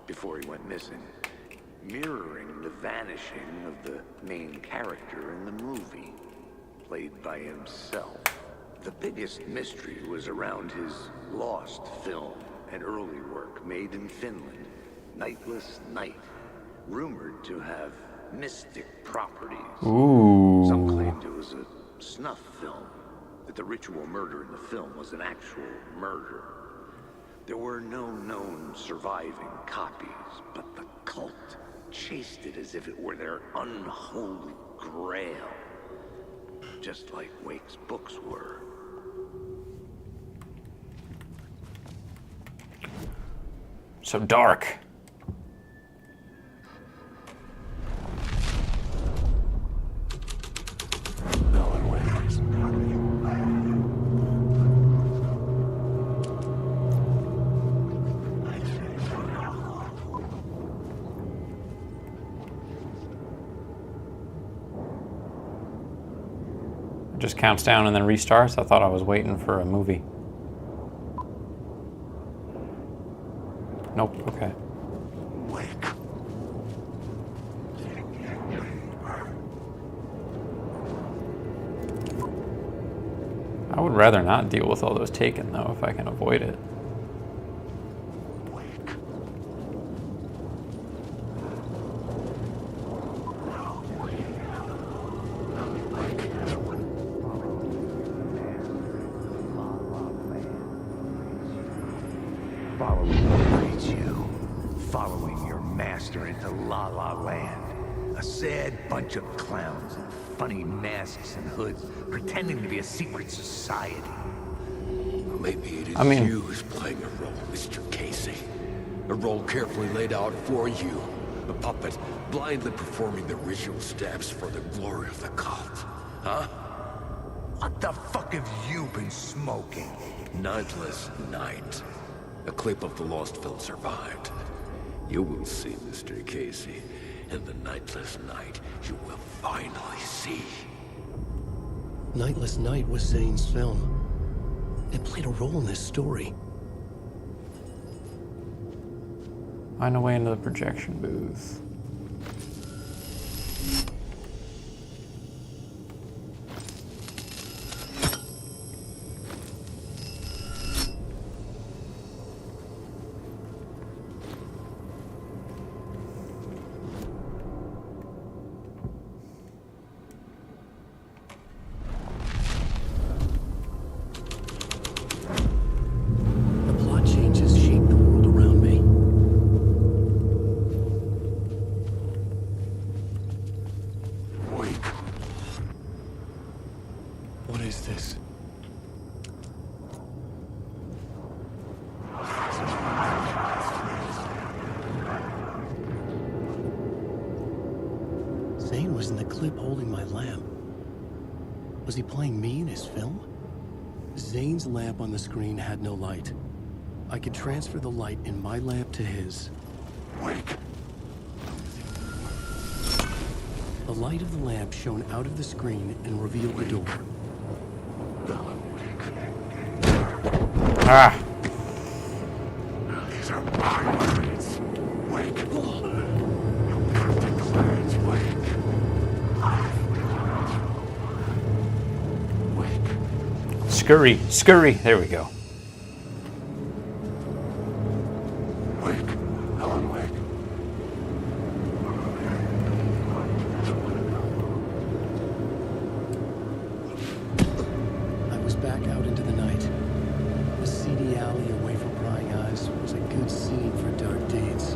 before he went missing, mirroring the vanishing of the main character in the movie, played by himself. The biggest mystery was around his lost film, an early work made in Finland, Nightless Night, rumored to have mystic properties. Ooh. Some claimed it was a snuff film, that the ritual murder in the film was an actual murder. There were no known surviving copies, but the cult chased it as if it were their unholy grail, just like Wake's books were. So dark. It just counts down and then restarts. I thought I was waiting for a movie. Nope, okay. I would rather not deal with all those taken, though, if I can avoid it. Following your master into La La Land. A sad bunch of clowns in funny masks and hoods, pretending to be a secret society. Maybe it is I mean- you who's playing a role, Mr. Casey. A role carefully laid out for you. A puppet blindly performing the ritual steps for the glory of the cult. Huh? What the fuck have you been smoking? Nightless Night. A clip of the lost film survived. You will see, Mr. Casey. In the Nightless Night, you will finally see. Nightless Night was Zane's film. It played a role in this story. Find a way into the projection booth. The plot changes shape the world around me. What is this? Zane was in the clip holding my lamp. Was he playing me in his film? Zane's lamp on the screen had no light. I could transfer the light in my lamp to his. The light of the lamp shone out of the screen and revealed the door. Ah! These are my words. Wake. Scurry, scurry. There we go. Wake. Alan, wake. I was back out into the night. A seedy alley away from prying eyes was a good scene for dark deeds.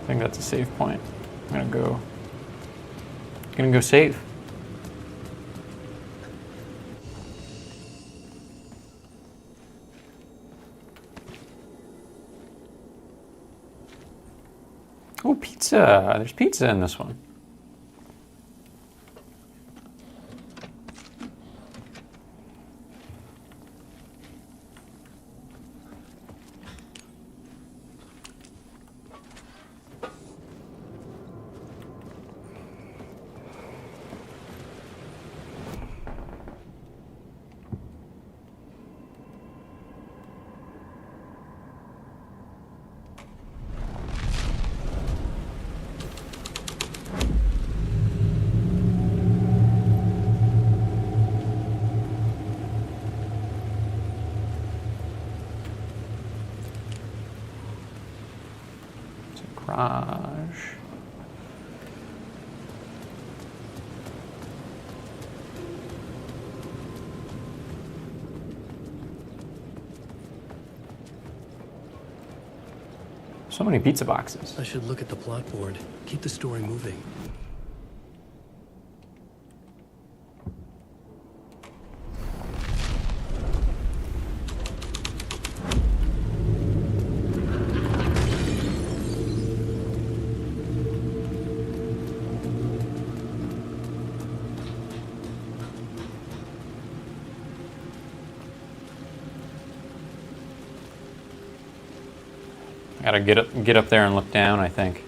I think that's a save point. I'm gonna go save. Oh, pizza. There's pizza in this one. Garage. So many pizza boxes. I should look at the plot board. Keep the story moving. Gotta get up there and look down, I think.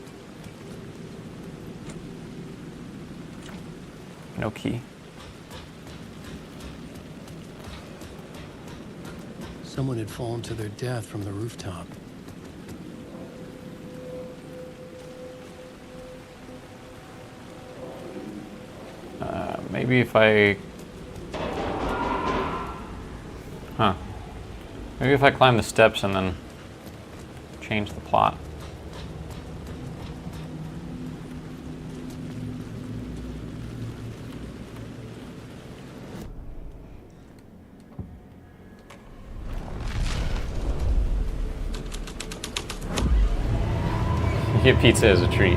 No key. Someone had fallen to their death from the rooftop. Maybe if I... Huh. Maybe if I climb the steps and then change the plot. You get pizza as a treat.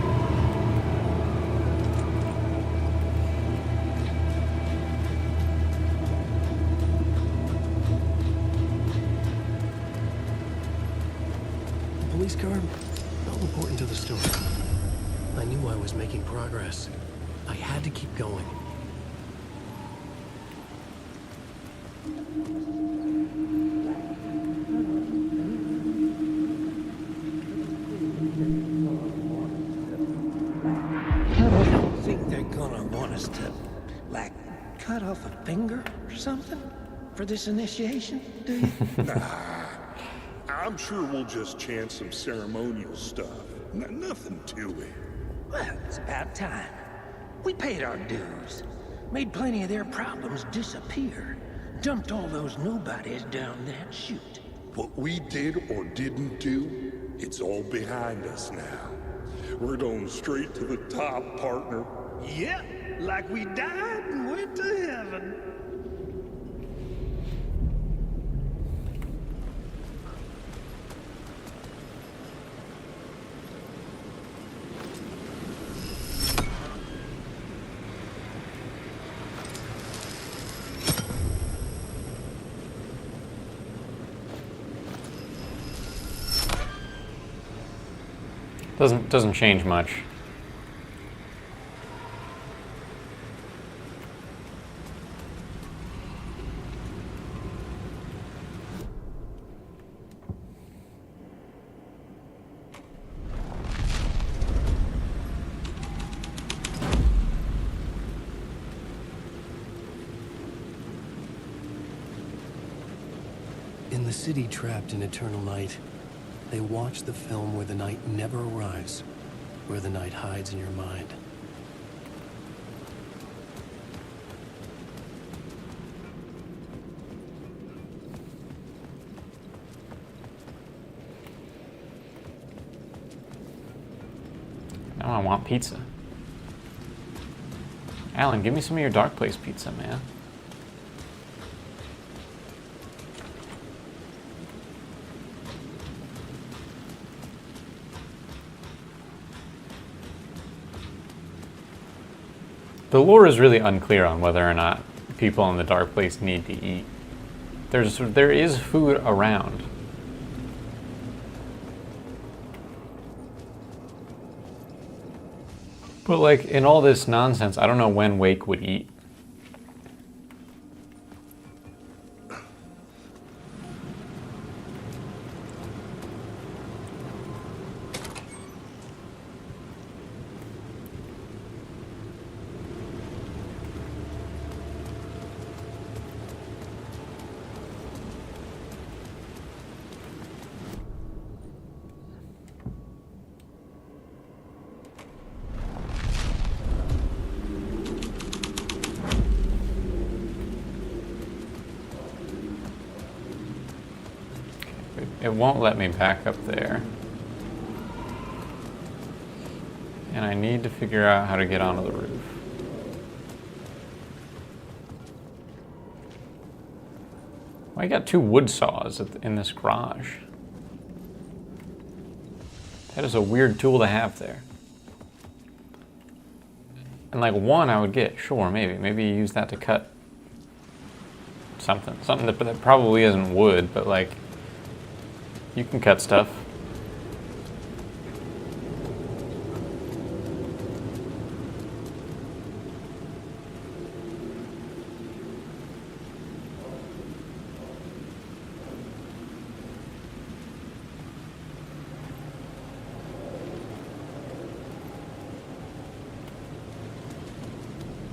Police car, not important to the story. I knew I was making progress. I had to keep going. I don't think they're gonna want us to, like, cut off a finger or something for this initiation, do you? I'm sure we'll just chant some ceremonial stuff. Nothing to it. Well, it's about time. We paid our dues, made plenty of their problems disappear, dumped all those nobodies down that chute. What we did or didn't do, it's all behind us now. We're going straight to the top, partner. Yep, like we died and went to heaven. Doesn't change much. In the city trapped in eternal night, they watch the film where the night never arrives, where the night hides in your mind. Now I want pizza. Alan, give me some of your Dark Place pizza, man. The lore is really unclear on whether or not people in the Dark Place need to eat. There is food around. But like in all this nonsense, I don't know when Wake would eat. It won't let me back up there. And I need to figure out how to get onto the roof. Well, I got 2 wood saws in this garage. That is a weird tool to have there. And like 1 I would get, sure, maybe you use that to cut something that probably isn't wood, but like you can cut stuff.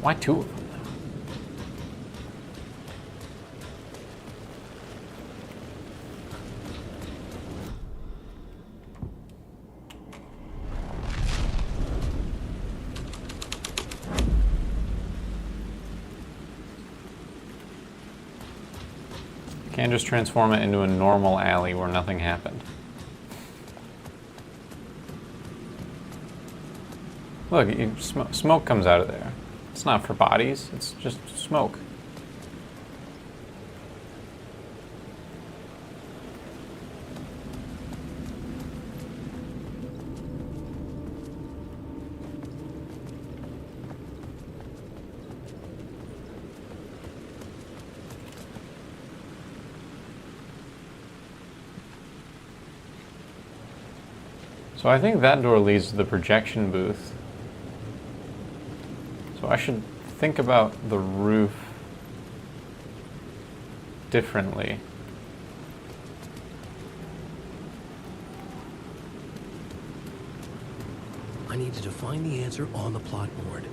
Why 2 of them? Can't just transform it into a normal alley where nothing happened. Look, smoke comes out of there. It's not for bodies, it's just smoke. So I think that door leads to the projection booth. So I should think about the roof differently. I needed to find the answer on the plot board.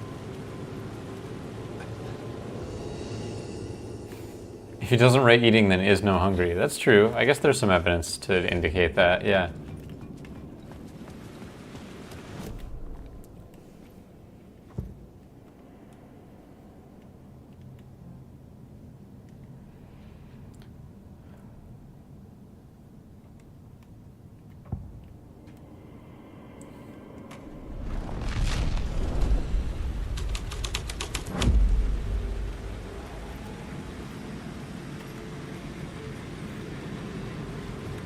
If he doesn't rate eating, then is no hungry. That's true. I guess there's some evidence to indicate that, yeah.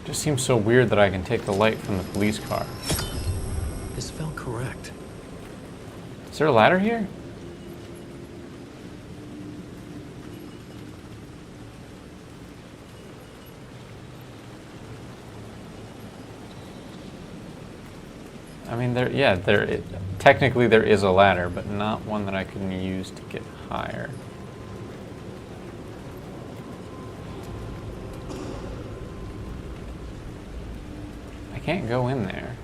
Just seems so weird that I can take the light from the police car. This felt correct. Is there a ladder here? I mean, technically there is a ladder, but not one that I can use to get higher. I can't go in there.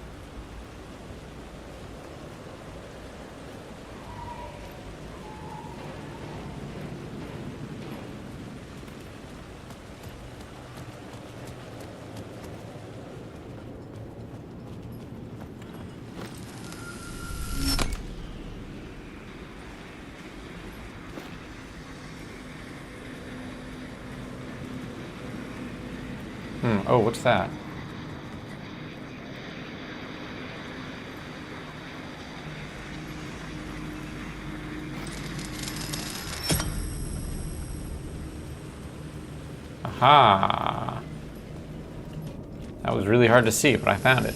Oh, what's that? Aha! That was really hard to see, but I found it.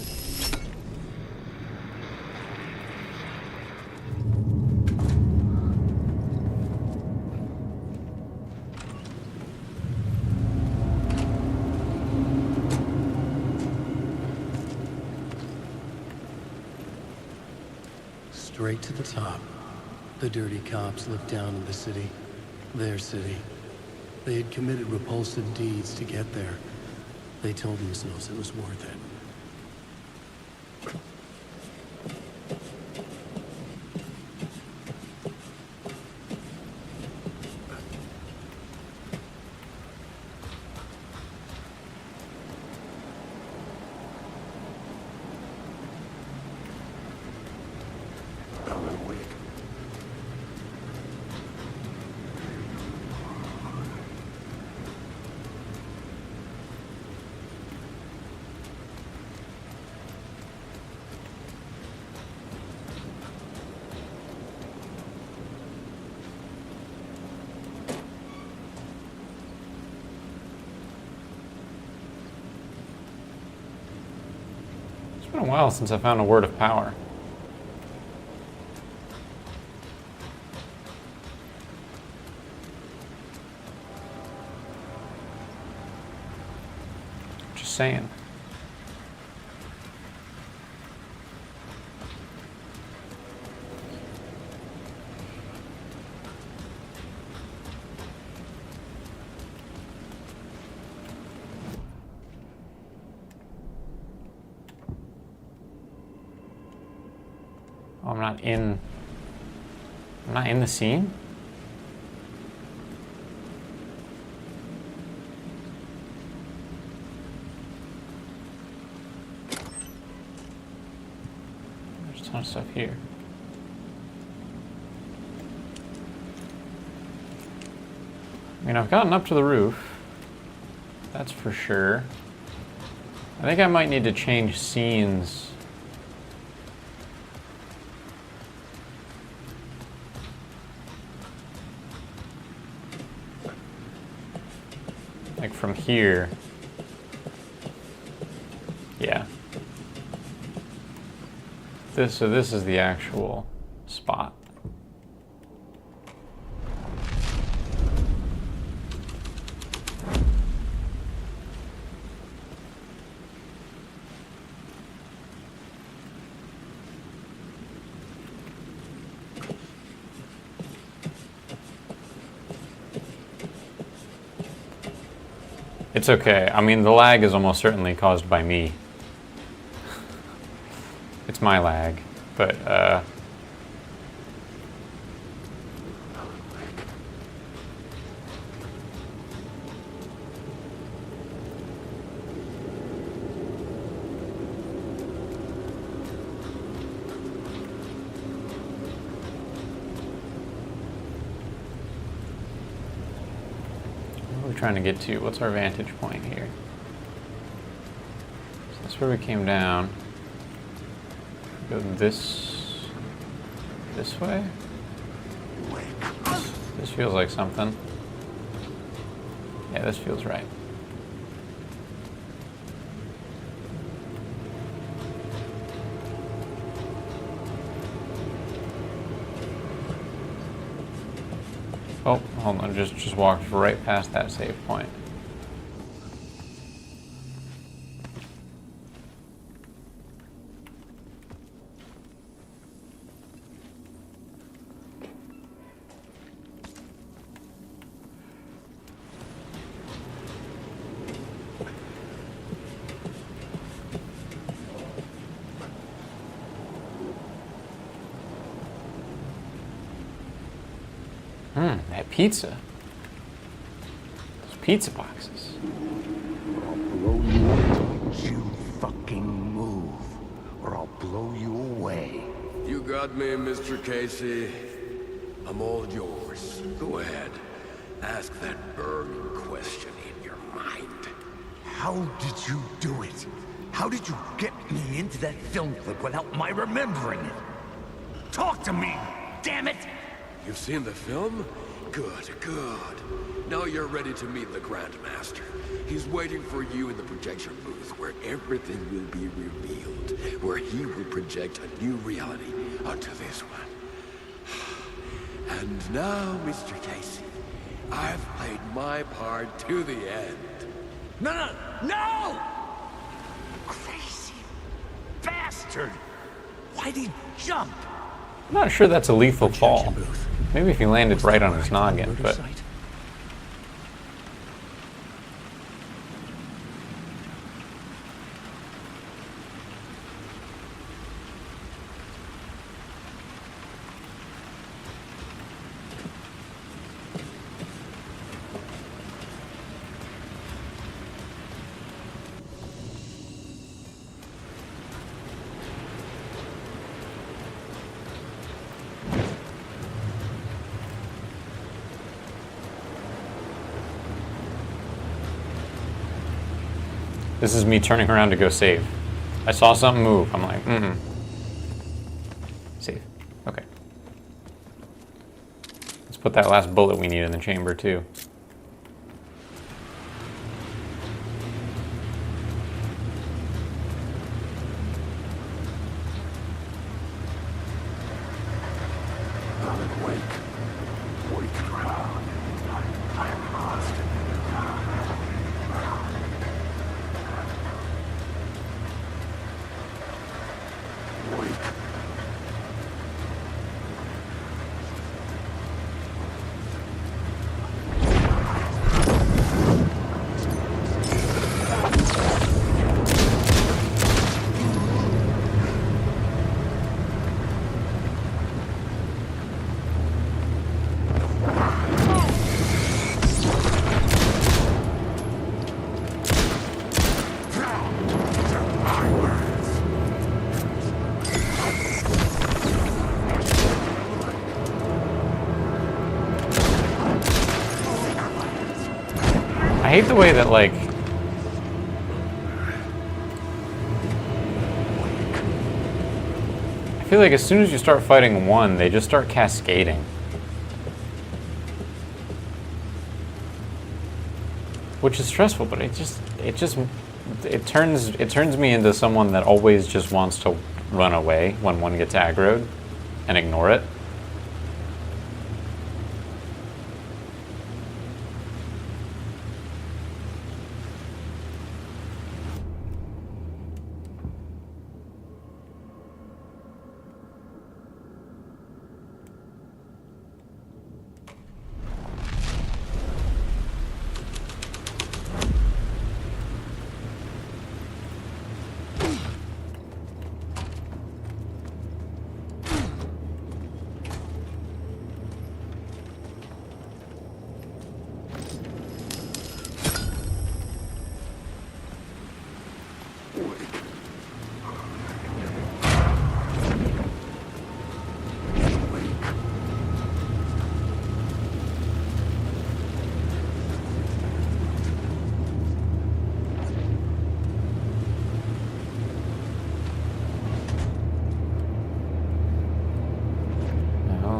Straight to the top. The dirty cops looked down on the city. Their city. They had committed repulsive deeds to get there. They told themselves it was worth it. It's been a while since I found a word of power. Just saying. Oh, I'm not in the scene? There's a ton of stuff here. I mean, I've gotten up to the roof. That's for sure. I think I might need to change scenes. Like from here. Yeah. So this is the actual spot. It's okay. I mean, the lag is almost certainly caused by me. It's my lag, but trying to get to. What's our vantage point here? So that's where we came down. Go this way? This feels like something. Yeah, this feels right. Oh, hold on, just walked right past that save point. That pizza. Those pizza boxes. I'll blow you up. Don't you fucking move, or I'll blow you away. You got me, Mr. Casey. I'm all yours. Go ahead. Ask that burning question in your mind. How did you do it? How did you get me into that film clip without my remembering it? Talk to me, damn it! You've seen the film? Good, good. Now you're ready to meet the Grandmaster. He's waiting for you in the projection booth where everything will be revealed, where he will project a new reality onto this one. And now, Mr. Casey, I've played my part to the end. No! Crazy bastard! Why'd he jump? I'm not sure that's a lethal fall. Projection booth. Maybe if he landed right on his noggin, Murder but site? this is me turning around to go save. I saw something move. I'm like, Save. Okay. Let's put that last bullet we need in the chamber too. I hate the way that, like, I feel like as soon as you start fighting one, they just start cascading. Which is stressful, but it turns me into someone that always just wants to run away when one gets aggroed and ignore it.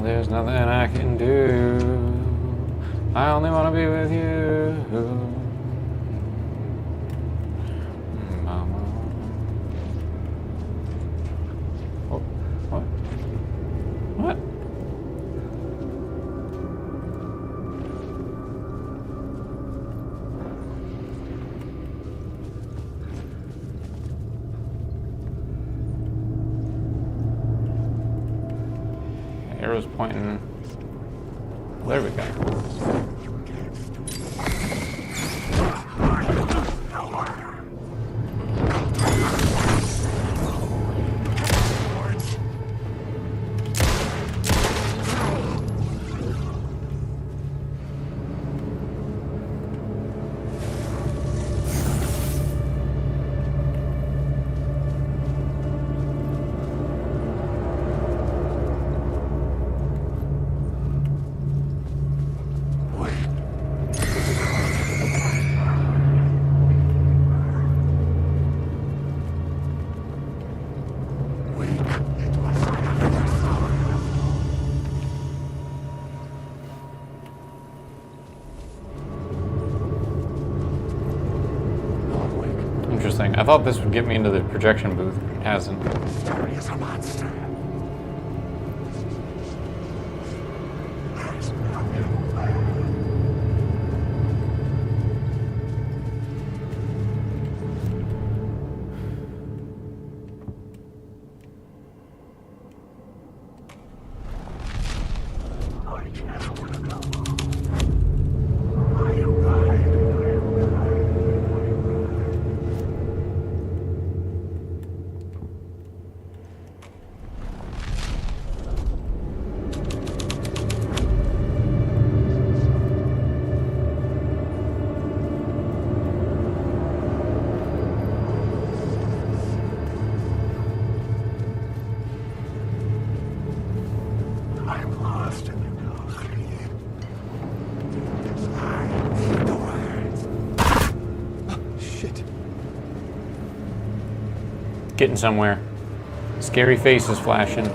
There's nothing I can do. I only want to be with you, Mama. Oh, what? What? Arrow's pointing. There we go. Wait. interesting. I thought this would get me into the projection booth, but it hasn't. There is a monster. Getting somewhere. Scary faces flashing.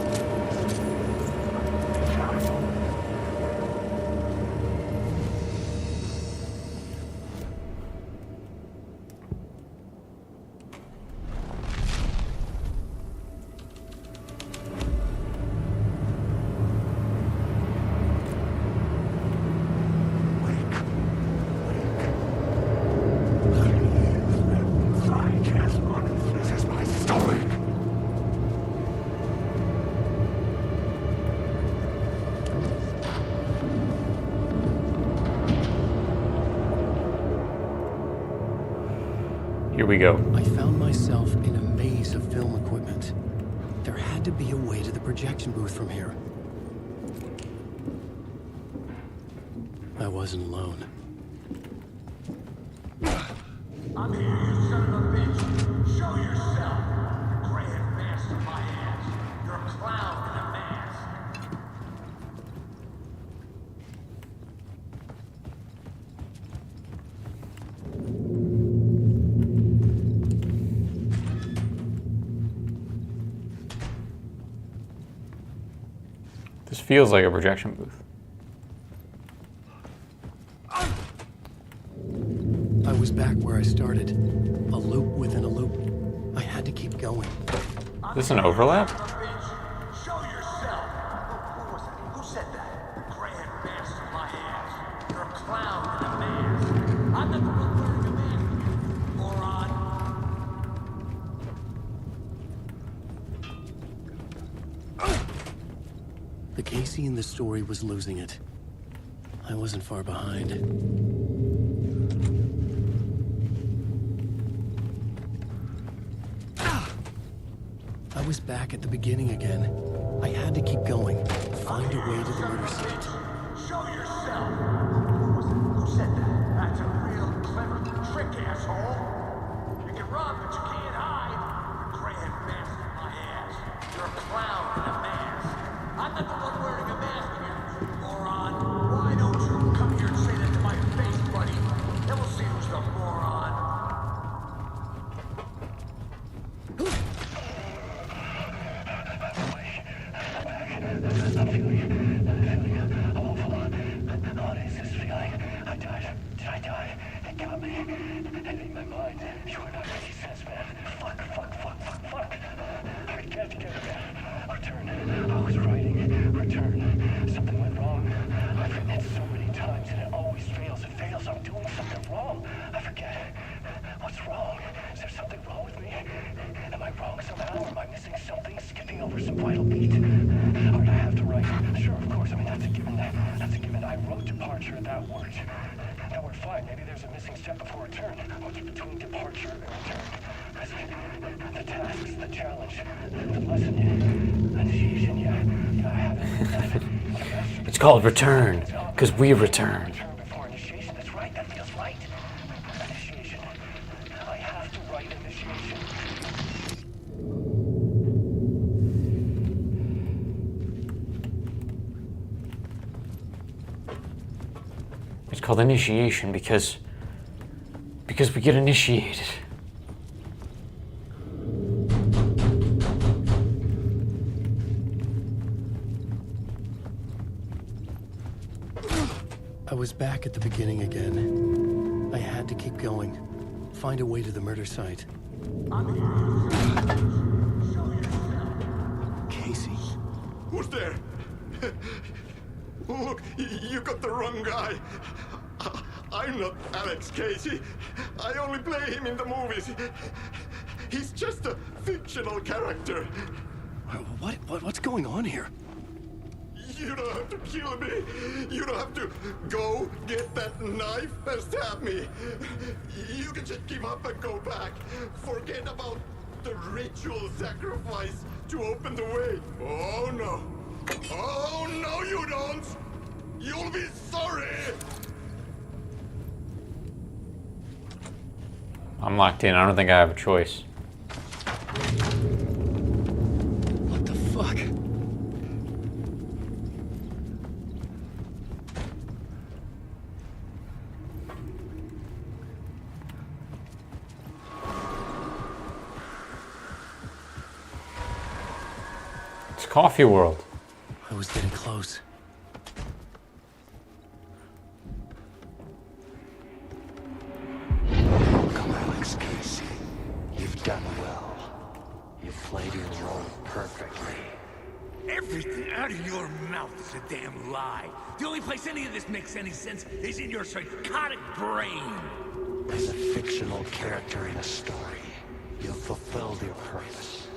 Here we go. I found myself in a maze of film equipment. There had to be a way to the projection booth from here. I wasn't alone. I'm here, you son of a bitch. Show yourself. Grand master my ass. You're a clown in a mask. This feels like a projection booth. I was back where I started. A loop within a loop. I had to keep going. Is this an overlap? Show yourself. Who was it? Who said that? Grand master my ass. You're a clown in a mask. I'm not the one wearing a mask, moron. The Casey in the story was losing it. I wasn't far behind. I was back at the beginning again. I had to keep going. Find a way to the murder site. Show yourself. Who was it? Who said that? That's a real clever trick, asshole. You can run, but you can't hide. Grand master my ass. You're a clown in a mask. I'm not the one wearing a mask here, moron. Why don't you come here and say that to my face, buddy? Then we'll see who's the moron. What is this feeling? I died. Did I die? It got me. And in my mind, you are not making sense, man. Fuck. I can't get it back. Return. I was writing. Return. Something went wrong. I've written it so many times and it always fails. It fails. I'm doing something wrong. I forget. What's wrong? Is there something wrong with me? Am I wrong somehow? Am I missing something? Skipping over some vital beat? Or do I have to write? Sure, of course. I mean, that's a given. That's a given. I wrote departure. That worked. That worked fine. Maybe there's a missing step before return. What's between departure and return? The tasks, the challenge, the lesson, initiation. Yeah, I have it. It's called Return, because we return. Before initiation. That's right. That feels right. Initiation. I have to write initiation. It's called initiation because we get initiated. I was back at the beginning again. I had to keep going. Find a way to the murder site. Casey. Who's there? Look, you got the wrong guy. I'm not Alex Casey. I only play him in the movies. He's just a fictional character. What's going on here? You don't have to kill me. You don't have to go get that knife and stab me. You can just give up and go back. Forget about the ritual sacrifice to open the way. Oh no. Oh no, you don't. You'll be sorry. I'm locked in. I don't think I have a choice. What the fuck? It's Coffee World. I was getting close. Welcome, Alex Casey. You've done well. You've played your role perfectly. Everything out of your mouth is a damn lie. The only place any of this makes any sense is in your psychotic brain. As a fictional character in a story, you've fulfilled your purpose.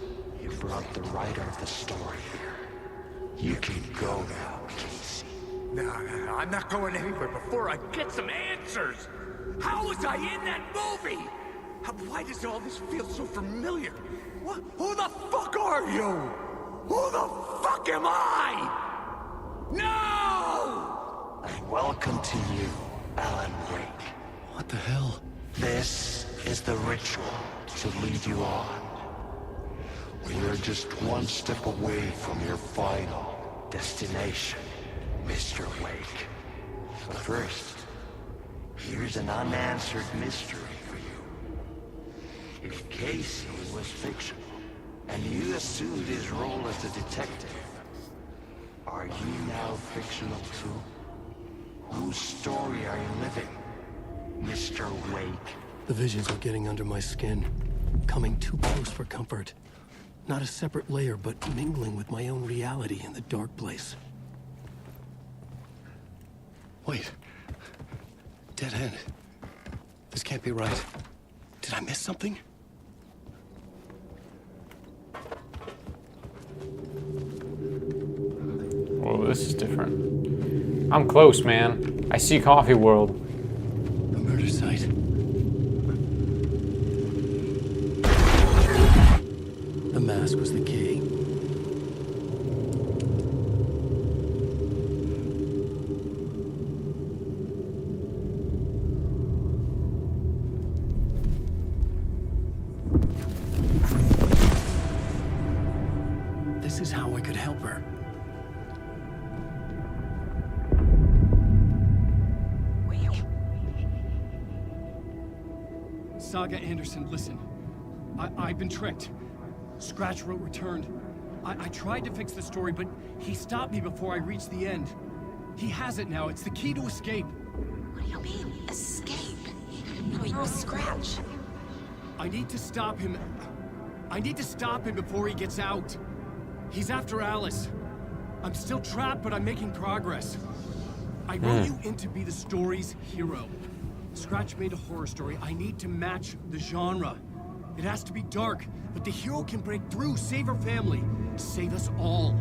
You brought the writer of the story here. You can go now, Casey. No, I'm not going anywhere before I get some answers. How was I in that movie? Why does all this feel so familiar? What? Who the fuck are you? Who the fuck am I? No! And welcome to you, Alan Wake. What the hell? This is the ritual to lead you on. We're just one step away from your final destination, Mr. Wake. But first, here's an unanswered mystery for you. If Casey was fictional, and you assumed his role as a detective, are you now fictional too? Whose story are you living, Mr. Wake? The visions are getting under my skin, coming too close for comfort. Not a separate layer, but mingling with my own reality in the dark place. Wait. Dead end. This can't be right. Did I miss something? Oh, this is different. I'm close, man. I see Coffee World. The murder site. The mask was the key. This is how I could help her. Saga Anderson, listen. I've been tricked. Scratch Wrote returned. I tried to fix the story, but he stopped me before I reached the end. He has it now. It's the key to escape. What do you mean, escape? No, you're a Scratch. I need to stop him. I need to stop him before he gets out. He's after Alice. I'm still trapped, but I'm making progress. I wrote you in to be the story's hero. Scratch made a horror story. I need to match the genre. It has to be dark, but the hero can break through, save her family, save us all.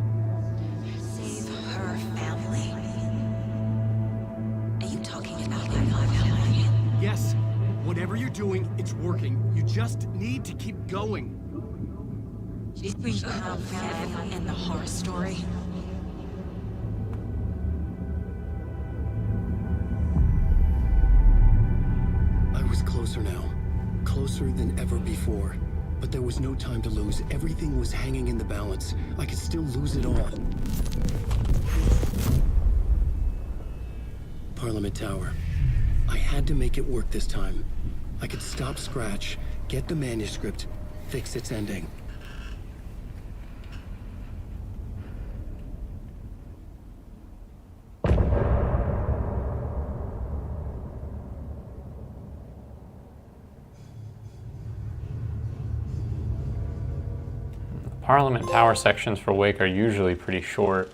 Save her family? Are you talking about my family? Yes, whatever you're doing, it's working. You just need to keep going. You have family in the horror story? I was closer now. Closer than ever before. But there was no time to lose. Everything was hanging in the balance. I could still lose it all. Parliament Tower. I had to make it work this time. I could stop Scratch, get the manuscript, fix its ending. Parliament Tower sections for Wake are usually pretty short.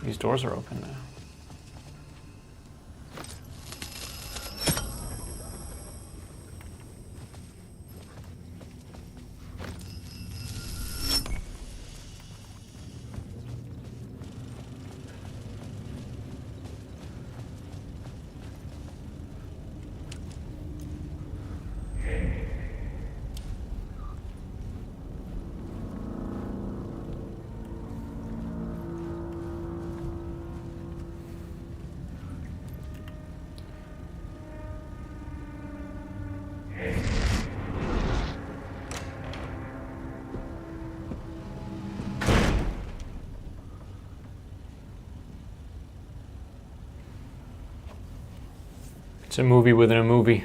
These doors are open now. It's a movie within a movie.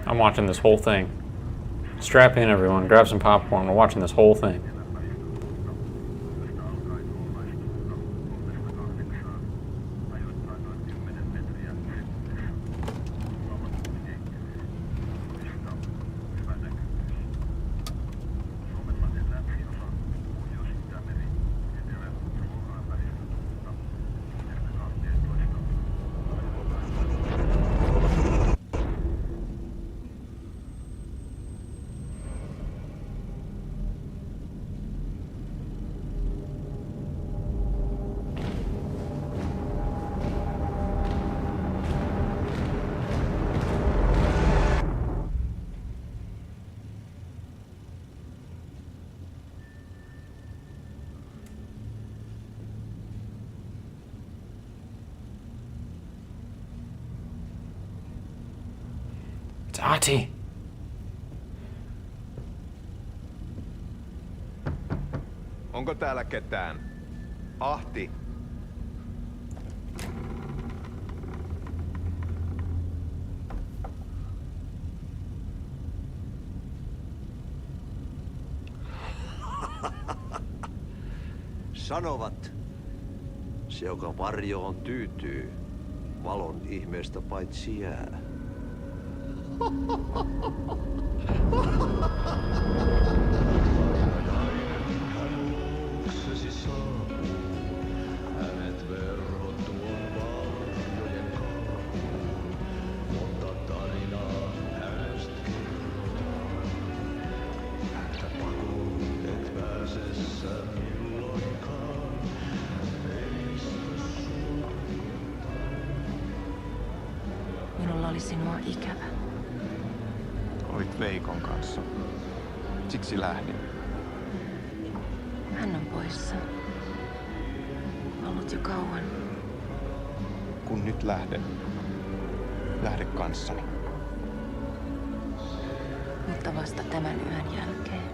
I'm watching this whole thing. Strap in, everyone. Grab some popcorn. We're watching this whole thing. It's Ahti. Onko täällä ketään? Ahti. Sanovat, se joka varjoon tyytyy, valon ihmeestä paitsi jää. Minulla oli sinua ikävä. Olit Veikon kanssa. Siksi lähdin. Hän on poissa. Ollut jo kauan. Kun nyt lähden, lähde kanssani. Mutta vasta tämän yön jälkeen.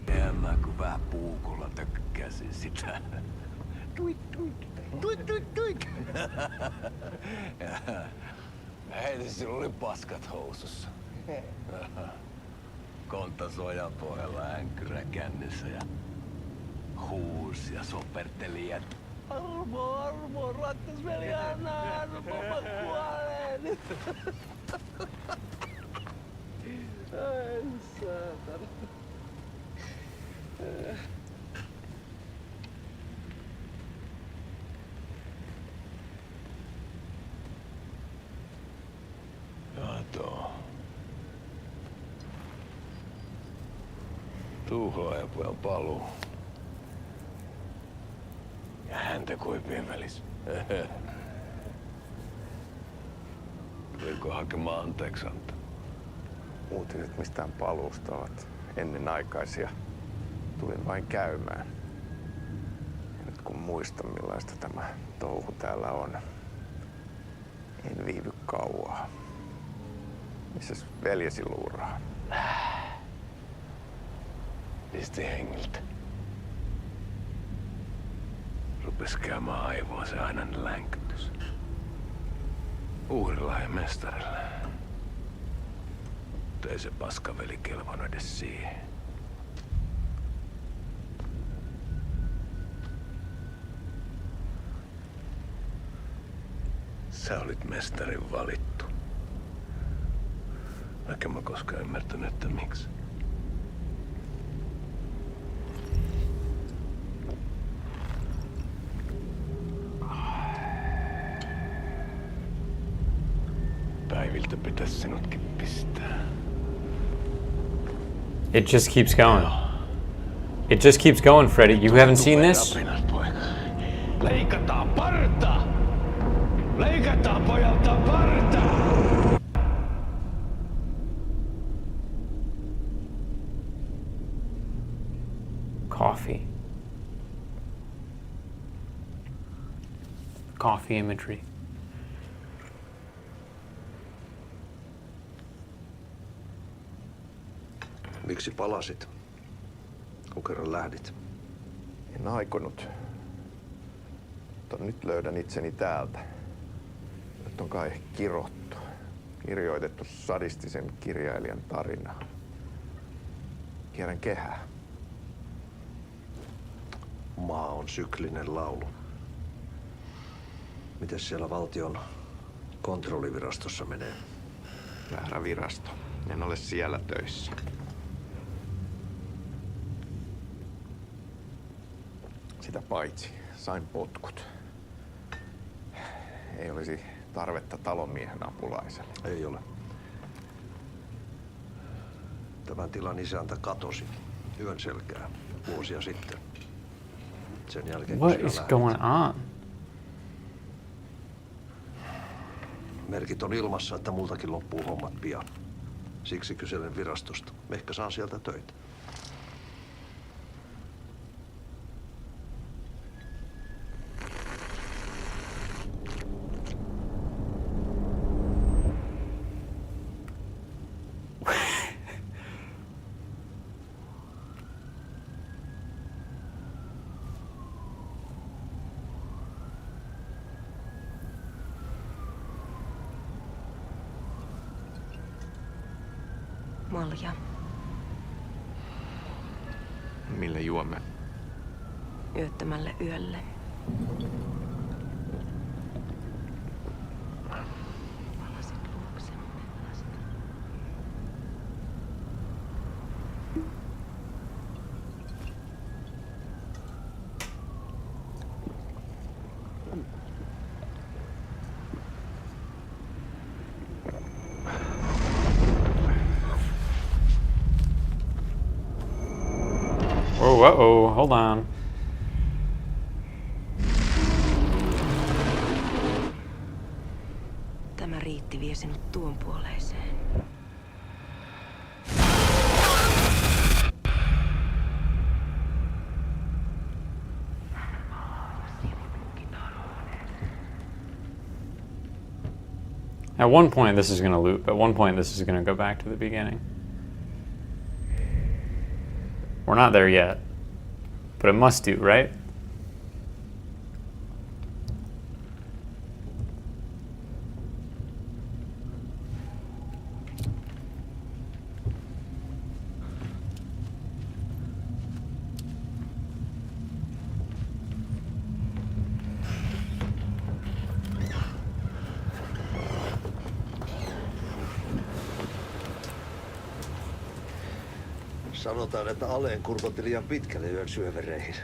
En mä kun vähän puukolla tökkäsin sitä. Tuik, tuik, tuik, tuik, tuik. Hei, sillä oli paskat housussa. Kontas ojan pohjalla änkyrä kännissä ja huusi ja soperteli, että Armo, rattasveli, anna Armo, mä kuolen. Ai saatana. Kato. Tuhlaajapojan paluu. Ja häntä koipien välissä. Tuliko hakemaan anteeksi antaa? Uutiset mistään paluusta ovat ennenaikaisia. Tulin vain käymään. Ja nyt kun muistan millaista tämä touhu täällä on, en viivy kauaa. Missäs veljesi luuraa? Pisti hengiltä. Rupes käymään aivoon se ainainen länkytys. Uhrilla ja mestarilla. Mutta ei se paskaveli kelvannut edes siihen. Sä olit mestarin valittu. Vaikka mä koskaan ymmärtänyt, että miksi. Päiviltä pitäisi sinutkin pistää. It just keeps going. It just keeps going, Freddy. You haven't seen this? Leikataan parta! Leikataan pojalta parta! Coffee. Coffee imagery. Miksi palasit? Kun kerran lähdit? En aikonut. Mutta nyt löydän itseni täältä. Nyt on kai kirottu. Kirjoitettu sadistisen kirjailijan tarina. Kierrän kehää. Maa on syklinen laulu. Mites siellä valtion kontrollivirastossa menee? Väärä virasto. En ole siellä töissä. Sitä paitsi sain potkut. Ei olisi tarvetta talonmiehen apulaiselle. Ei ole. Tämän tilan isäntä katosi yön selkää vuosia sitten. Sen jälkeen What is going on? Merkit on ilmassa, että multakin loppuu hommat pian. Siksi kyselen virastosta. Ehkä saan sieltä töitä. Malja. Millä juomme? Yöttömälle yölle. Palasit luoksemme. uh-oh, hold on. Tämä riitti vie sinut tuon puoleiseen. At one point this is going to loop. At one point this is going to go back to the beginning. We're not there yet. But it must do, right? Sanotaan, että Aleen kurkotti liian pitkälle yön syövereihin.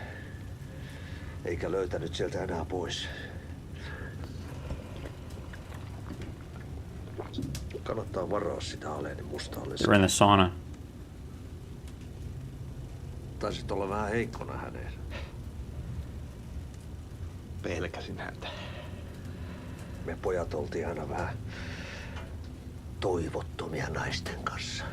Eikä löytänyt sieltä enää pois. Kannattaa varaa sitä Aleenin mustaalle. You're in the sauna. Taisit olla vähän heikkona häneen. Pelkäsin häntä. Me pojat oltiin aina vähän toivottomia naisten kanssa.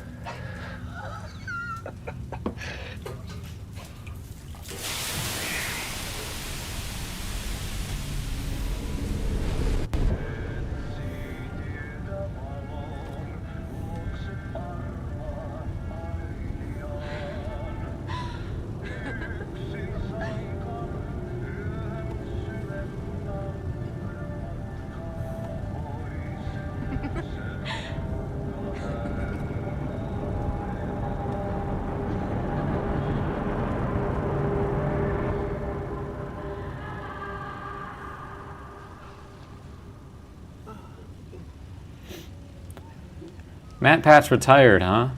Matt Pat's retired, huh?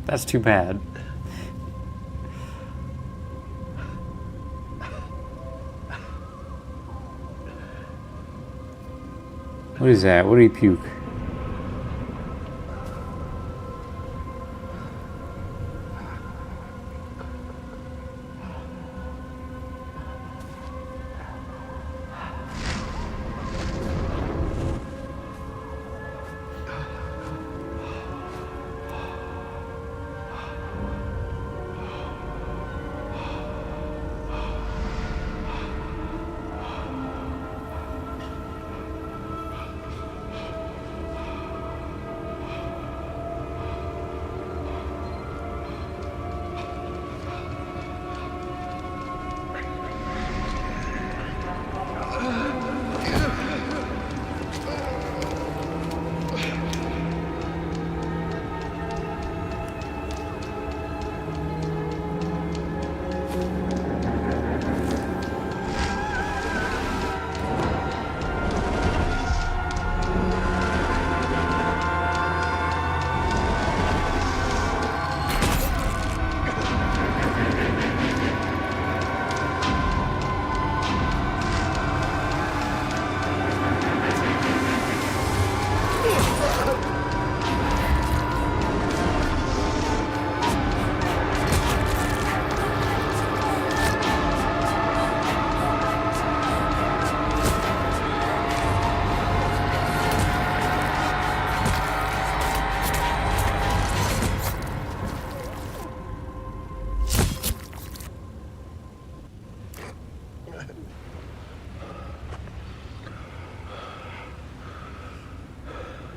That's too bad. What is that? What did he puke?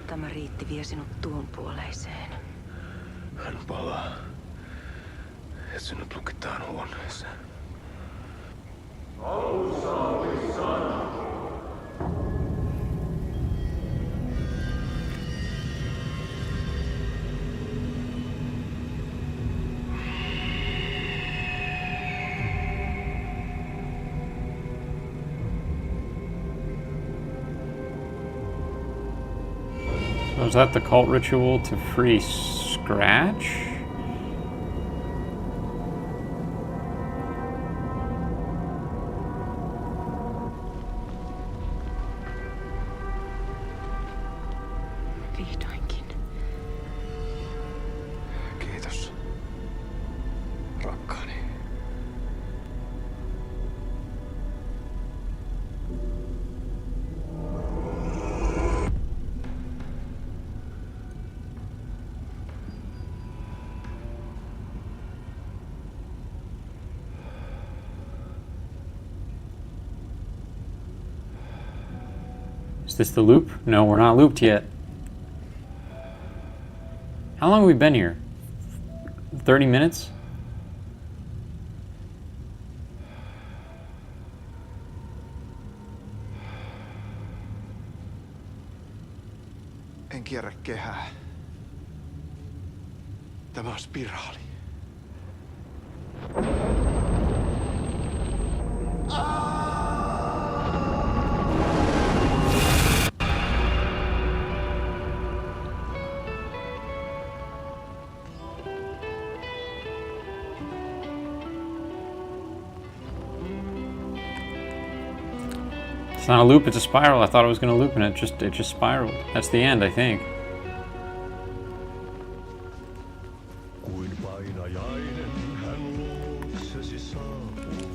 Tämä riitti vie sinut tuon puoleiseen. Hän palaa. Ja sinut lukitaan huoneeseen. Alussa oli sana. So is that the cult ritual to free Scratch? this the loop? No, we're not looped yet. How long have we been here? 30 minutes? En kierrä kehää. Tämä on spiraali. It's not a loop, it's a spiral. I thought it was going to loop and it just spiraled. That's the end, I think. Kuin painajainen hän luoksesi saapuu.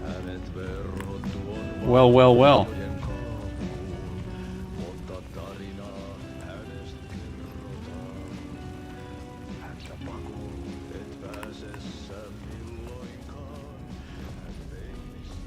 Hänet verhottu on Well, well, well. valtojen kaapuun. Monta tarinaa hänestä kerrotaan. Häntä pakoon et pääsessä milloinkaan. Hän peilistä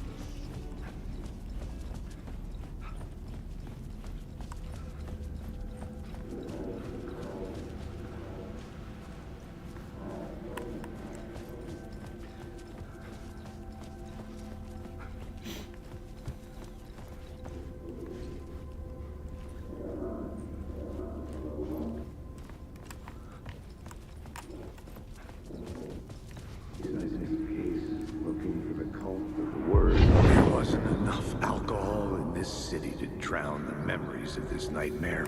There wasn't enough alcohol in this city to drown the memories of this nightmare,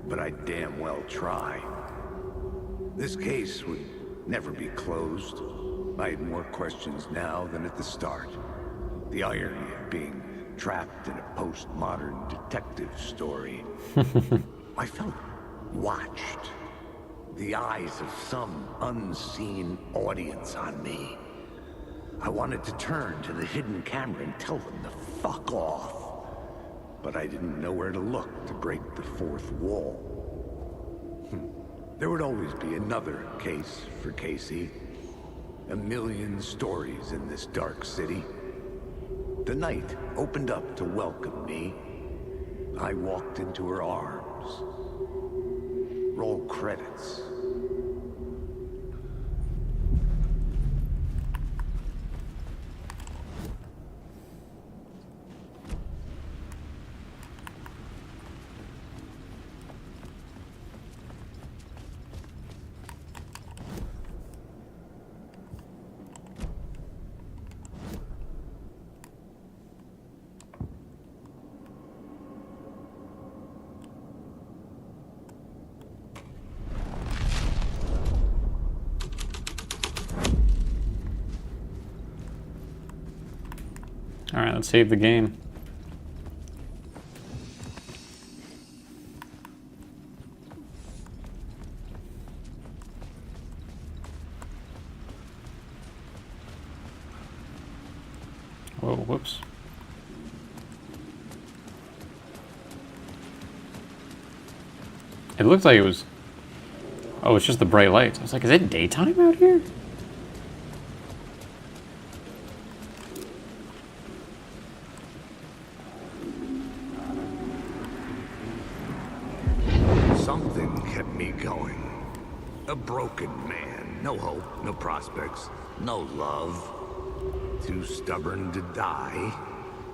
but I damn well try. This case would never be closed. I had more questions now than at the start. The irony of being trapped in a postmodern detective story. I felt watched. The eyes of some unseen audience on me. I wanted to turn to the hidden camera and tell them to fuck off. But I didn't know where to look to break the fourth wall. There would always be another case for Casey. A million stories in this dark city. The night opened up to welcome me. I walked into her arms. Roll credits. All right, let's save the game. Whoa, whoops. It looked like it was... Oh, it's just the bright lights. I was like, is it daytime out here? Something kept me going. A broken man. No hope, no prospects, no love. Too stubborn to die.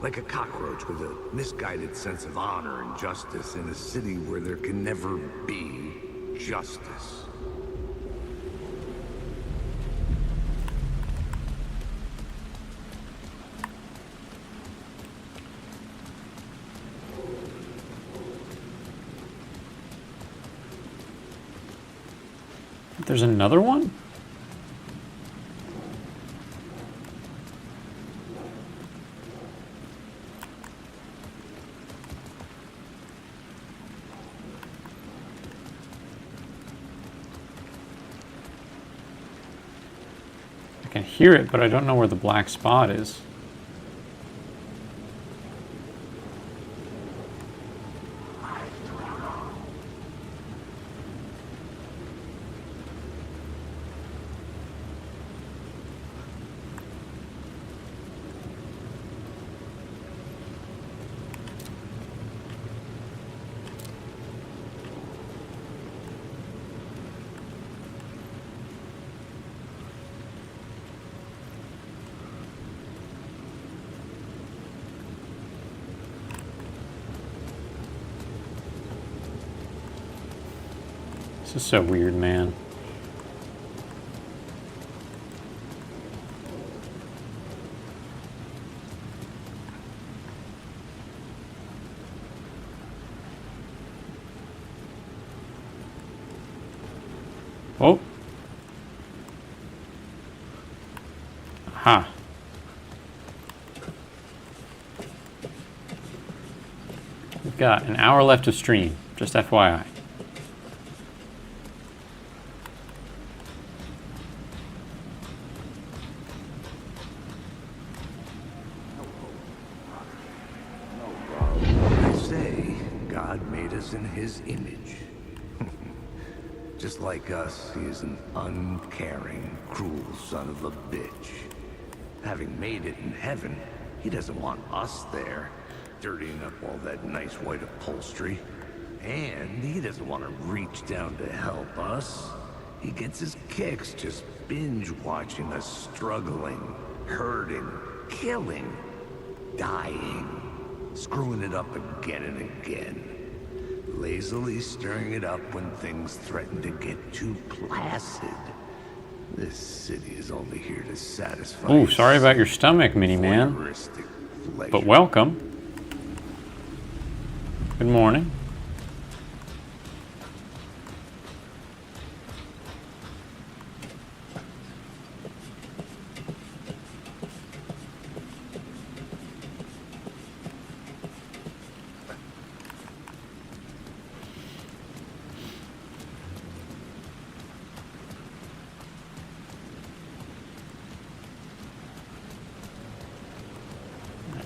Like a cockroach with a misguided sense of honor and justice in a city where there can never be justice. There's another one? I can hear it, but I don't know where the black spot is. This is so weird, man. Oh. Aha. We've got an hour left of stream, just FYI. They say God made us in his image. Just like us, he is an uncaring, cruel son of a bitch. Having made it in heaven, he doesn't want us there, dirtying up all that nice white upholstery. And he doesn't want to reach down to help us. He gets his kicks just binge-watching us struggling, hurting, killing, dying, screwing it up again and again. Lazily stirring it up when things threaten to get too placid. This city is only here to satisfy. Oh, sorry about your stomach, mini-man. But welcome. Good morning.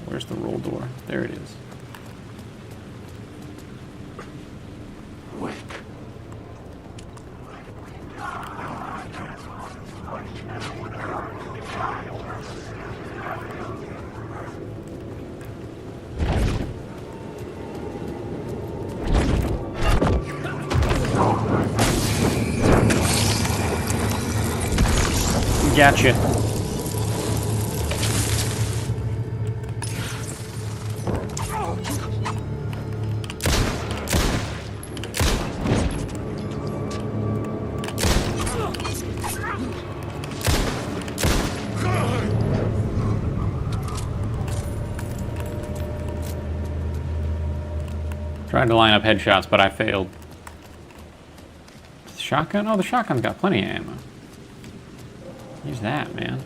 Where's the roll door? There it is. Gotcha. Tried to line up headshots, but I failed. The shotgun? Oh, the shotgun's got plenty of ammo. Use that, man.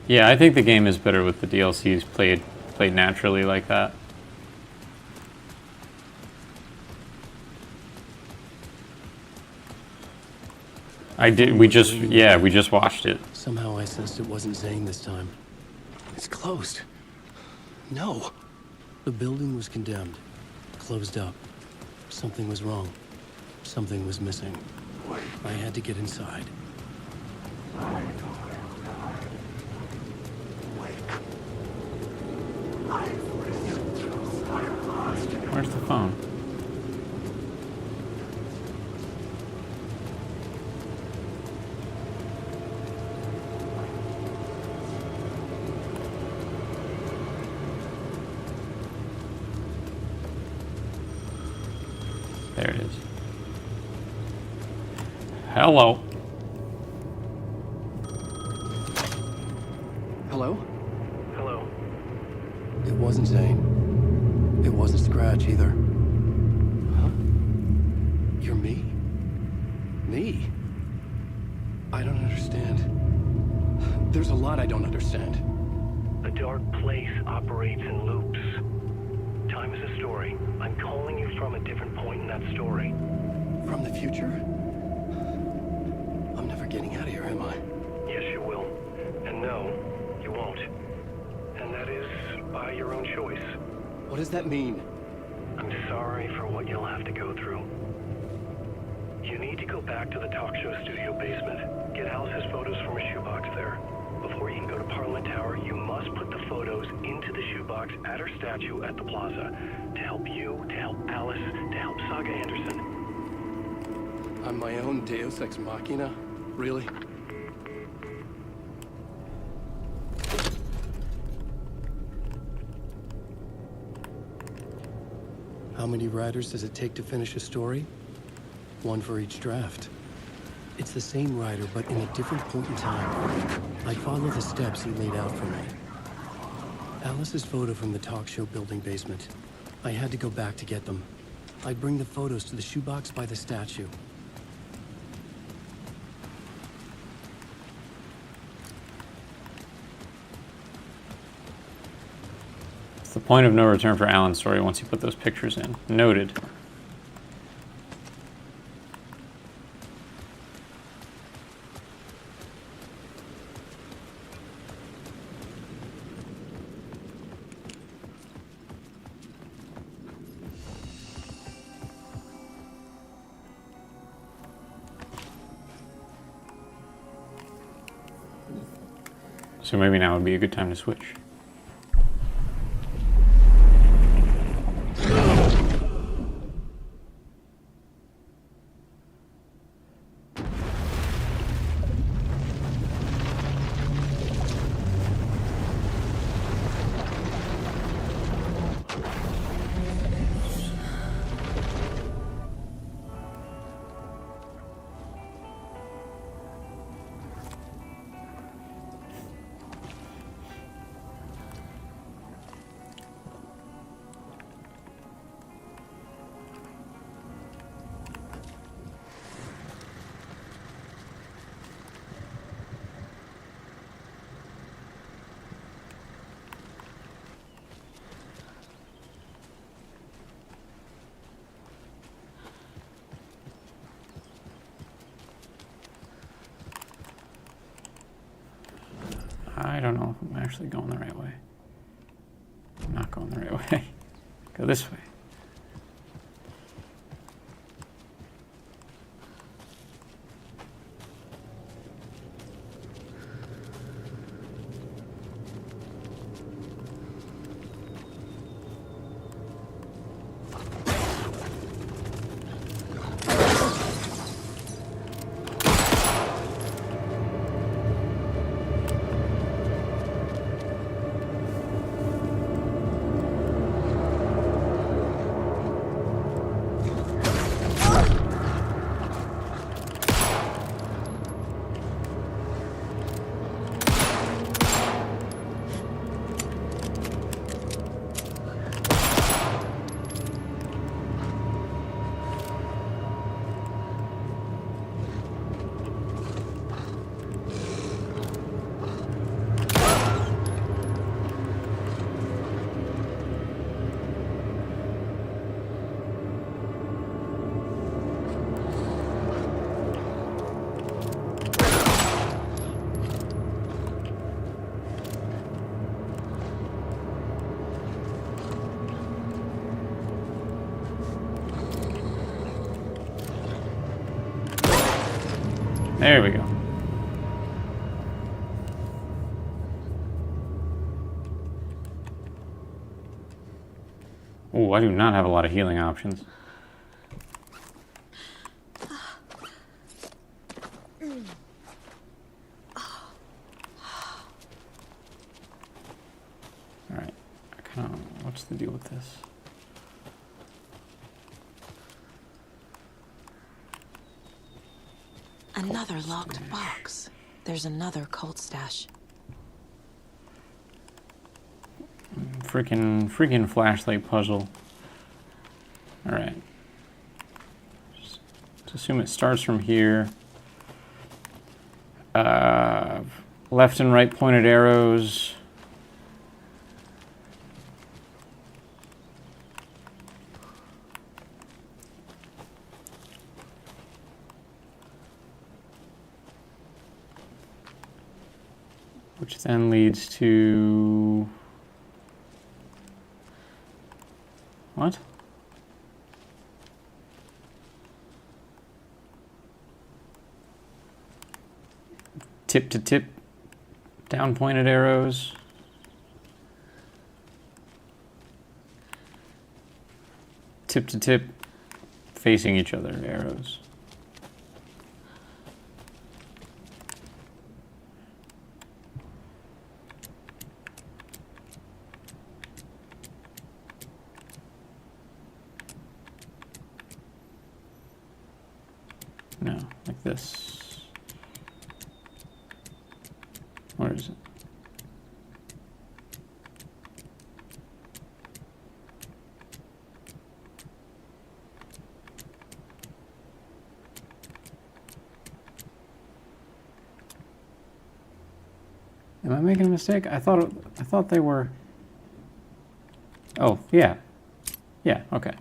Yeah, I think the game is better with the DLCs played naturally like that. We just watched it. Somehow I sensed it wasn't Zane this time. It's closed. No. The building was condemned. Closed up. Something was wrong. Something was missing. I had to get inside. Where's the phone? There it is. Hello. Hello? Hello. It wasn't Zane. It wasn't Scratch either. Huh? You're me? Me? I don't understand. There's a lot I don't understand. A dark place operates in loops. Time is a story. I'm calling you from a different point in that story. From the future? I'm never getting out of here, am I? Yes, you will. And no, you won't. And that is by your own choice. What does that mean? I'm sorry for what you'll have to go through. You need to go back to the talk show studio basement. Get Alice's photos from a shoebox there. Before you can go to Parliament Tower, you must put the photos into the shoebox at her statue at the plaza. To help you, to help Alice, to help Saga Anderson. I'm my own Deus Ex Machina? Really? How many writers does it take to finish a story? One for each draft. It's the same writer, but in a different point in time. I follow the steps he laid out for me. Alice's photo from the talk show building basement. I had to go back to get them. I'd bring the photos to the shoebox by the statue. It's the point of no return for Alan's story once you put those pictures in. Noted. So maybe now would be a good time to switch. I don't know if I'm actually going the right way. I'm not going the right way. Go this way. There we go. Oh, I do not have a lot of healing options. Alright, what's the deal with this? Another locked box. There's another cult stash. Freaking flashlight puzzle. Alright. Just assume it starts from here. Left and right pointed arrows. Which then leads to... What? Tip to tip, down pointed arrows. Tip to tip, facing each other arrows. like this. Where is it? Am I making a mistake? I thought they were. Oh, yeah. Yeah, okay.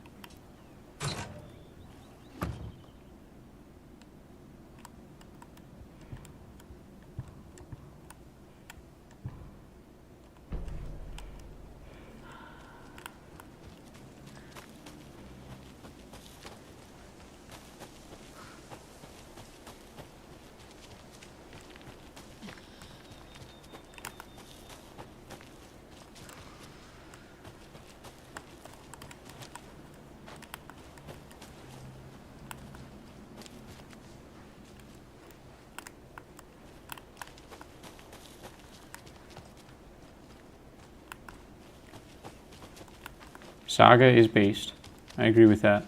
Saga is based. I agree with that.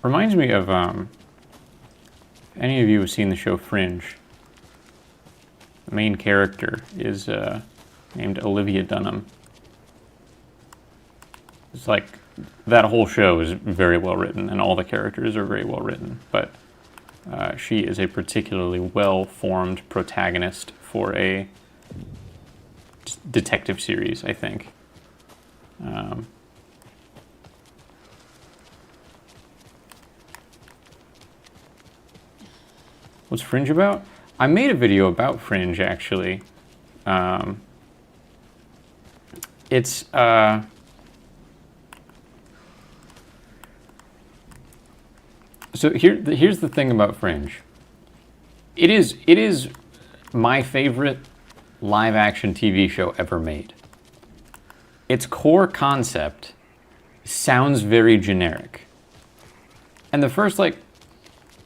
Reminds me of, any of you have seen the show Fringe. The main character is named Olivia Dunham. It's like, that whole show is very well written, and all the characters are very well written, but she is a particularly well-formed protagonist for a detective series, I think. What's Fringe about? I made a video about Fringe, actually. It's so here's the thing about Fringe. It is my favorite live-action TV show ever made. Its core concept sounds very generic. And the first, like,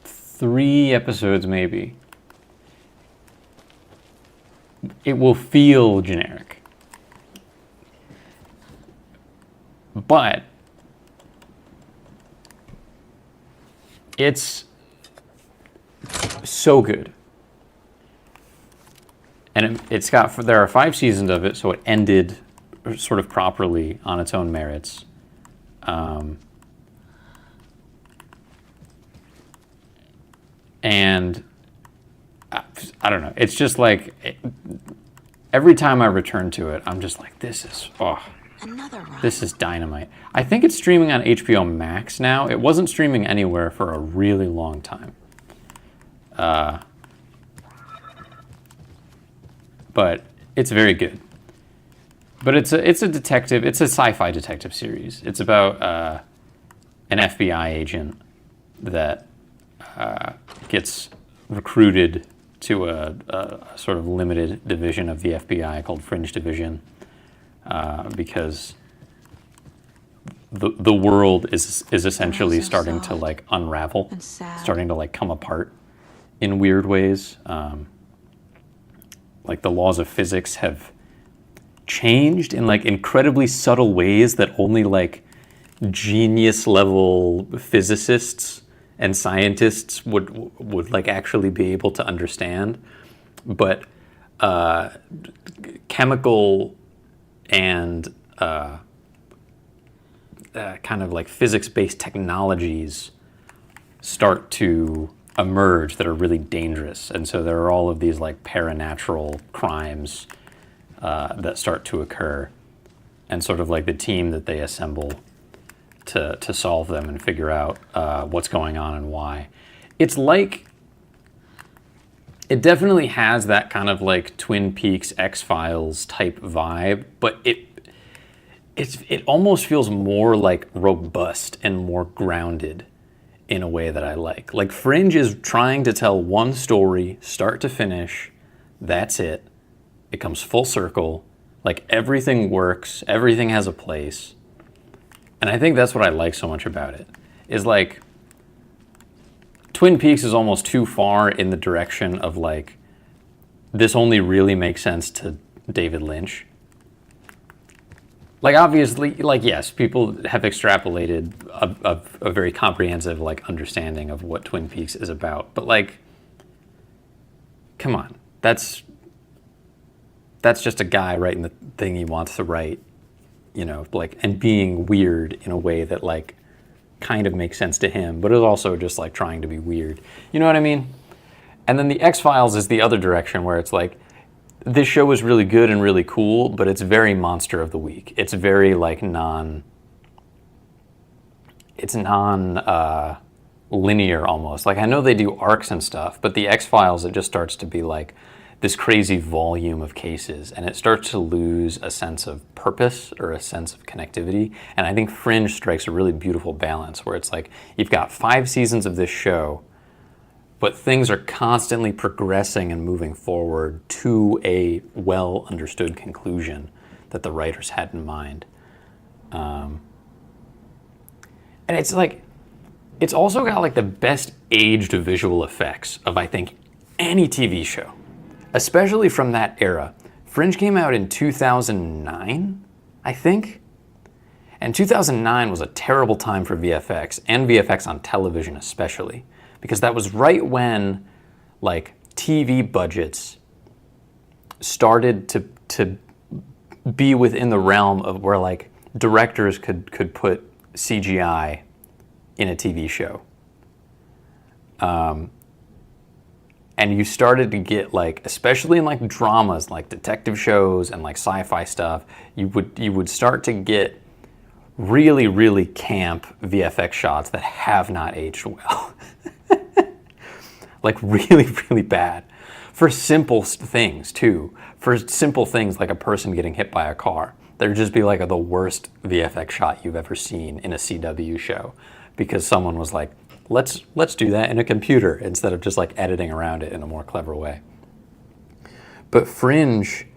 3 episodes, maybe, it will feel generic. But it's so good. And it's got, there are 5 seasons of it, so it ended sort of properly on its own merits. And I don't know, it's just like, every time I return to it, I'm just like, this is, this is dynamite. I think it's streaming on HBO Max now. It wasn't streaming anywhere for a really long time. But it's very good. But it's a detective, it's a sci-fi detective series. It's about an FBI agent that gets recruited to a sort of limited division of the FBI called Fringe Division, because the world is essentially starting to like unravel, starting to like come apart in weird ways. Like the laws of physics have changed in like incredibly subtle ways that only like genius level physicists and scientists would like actually be able to understand. But chemical and kind of like physics-based technologies start to emerge that are really dangerous. And so there are all of these like paranatural crimes that start to occur, and sort of like the team that they assemble to solve them and figure out what's going on and why. It's like, it definitely has that kind of like Twin Peaks, X-Files type vibe, but it almost feels more like robust and more grounded in a way that I like. Like Fringe is trying to tell one story, start to finish, that's it. It comes full circle, like everything works, everything has a place. And I think that's what I like so much about it, is like, Twin Peaks is almost too far in the direction of like, this only really makes sense to David Lynch. Like, obviously, like, yes, people have extrapolated a very comprehensive, like, understanding of what Twin Peaks is about. But, like, come on. That's just a guy writing the thing he wants to write, you know, like, and being weird in a way that, like, kind of makes sense to him, but is also just, like, trying to be weird. You know what I mean? And then the X-Files is the other direction, where it's like, this show is really good and really cool, but it's very monster of the week. It's very, like, linear almost. Like, I know they do arcs and stuff, but the X-Files, it just starts to be like this crazy volume of cases, and it starts to lose a sense of purpose or a sense of connectivity. And I think Fringe strikes a really beautiful balance, where it's like, you've got 5 seasons of this show, but things are constantly progressing and moving forward to a well-understood conclusion that the writers had in mind. And it's like, it's also got like the best aged visual effects of, I think, any TV show, especially from that era. Fringe came out in 2009, I think. And 2009 was a terrible time for VFX, and VFX on television especially, because that was right when, like, TV budgets started to be within the realm of where, like, directors could put CGI in a TV show. And you started to get, like, especially in, like, dramas, like detective shows and, like, sci-fi stuff, you would start to get really, really camp VFX shots that have not aged well. Like, really, really bad. For simple things, too. For simple things like a person getting hit by a car. There'd just be, like, the worst VFX shot you've ever seen in a CW show, because someone was like, let's do that in a computer instead of just, like, editing around it in a more clever way. But Fringe,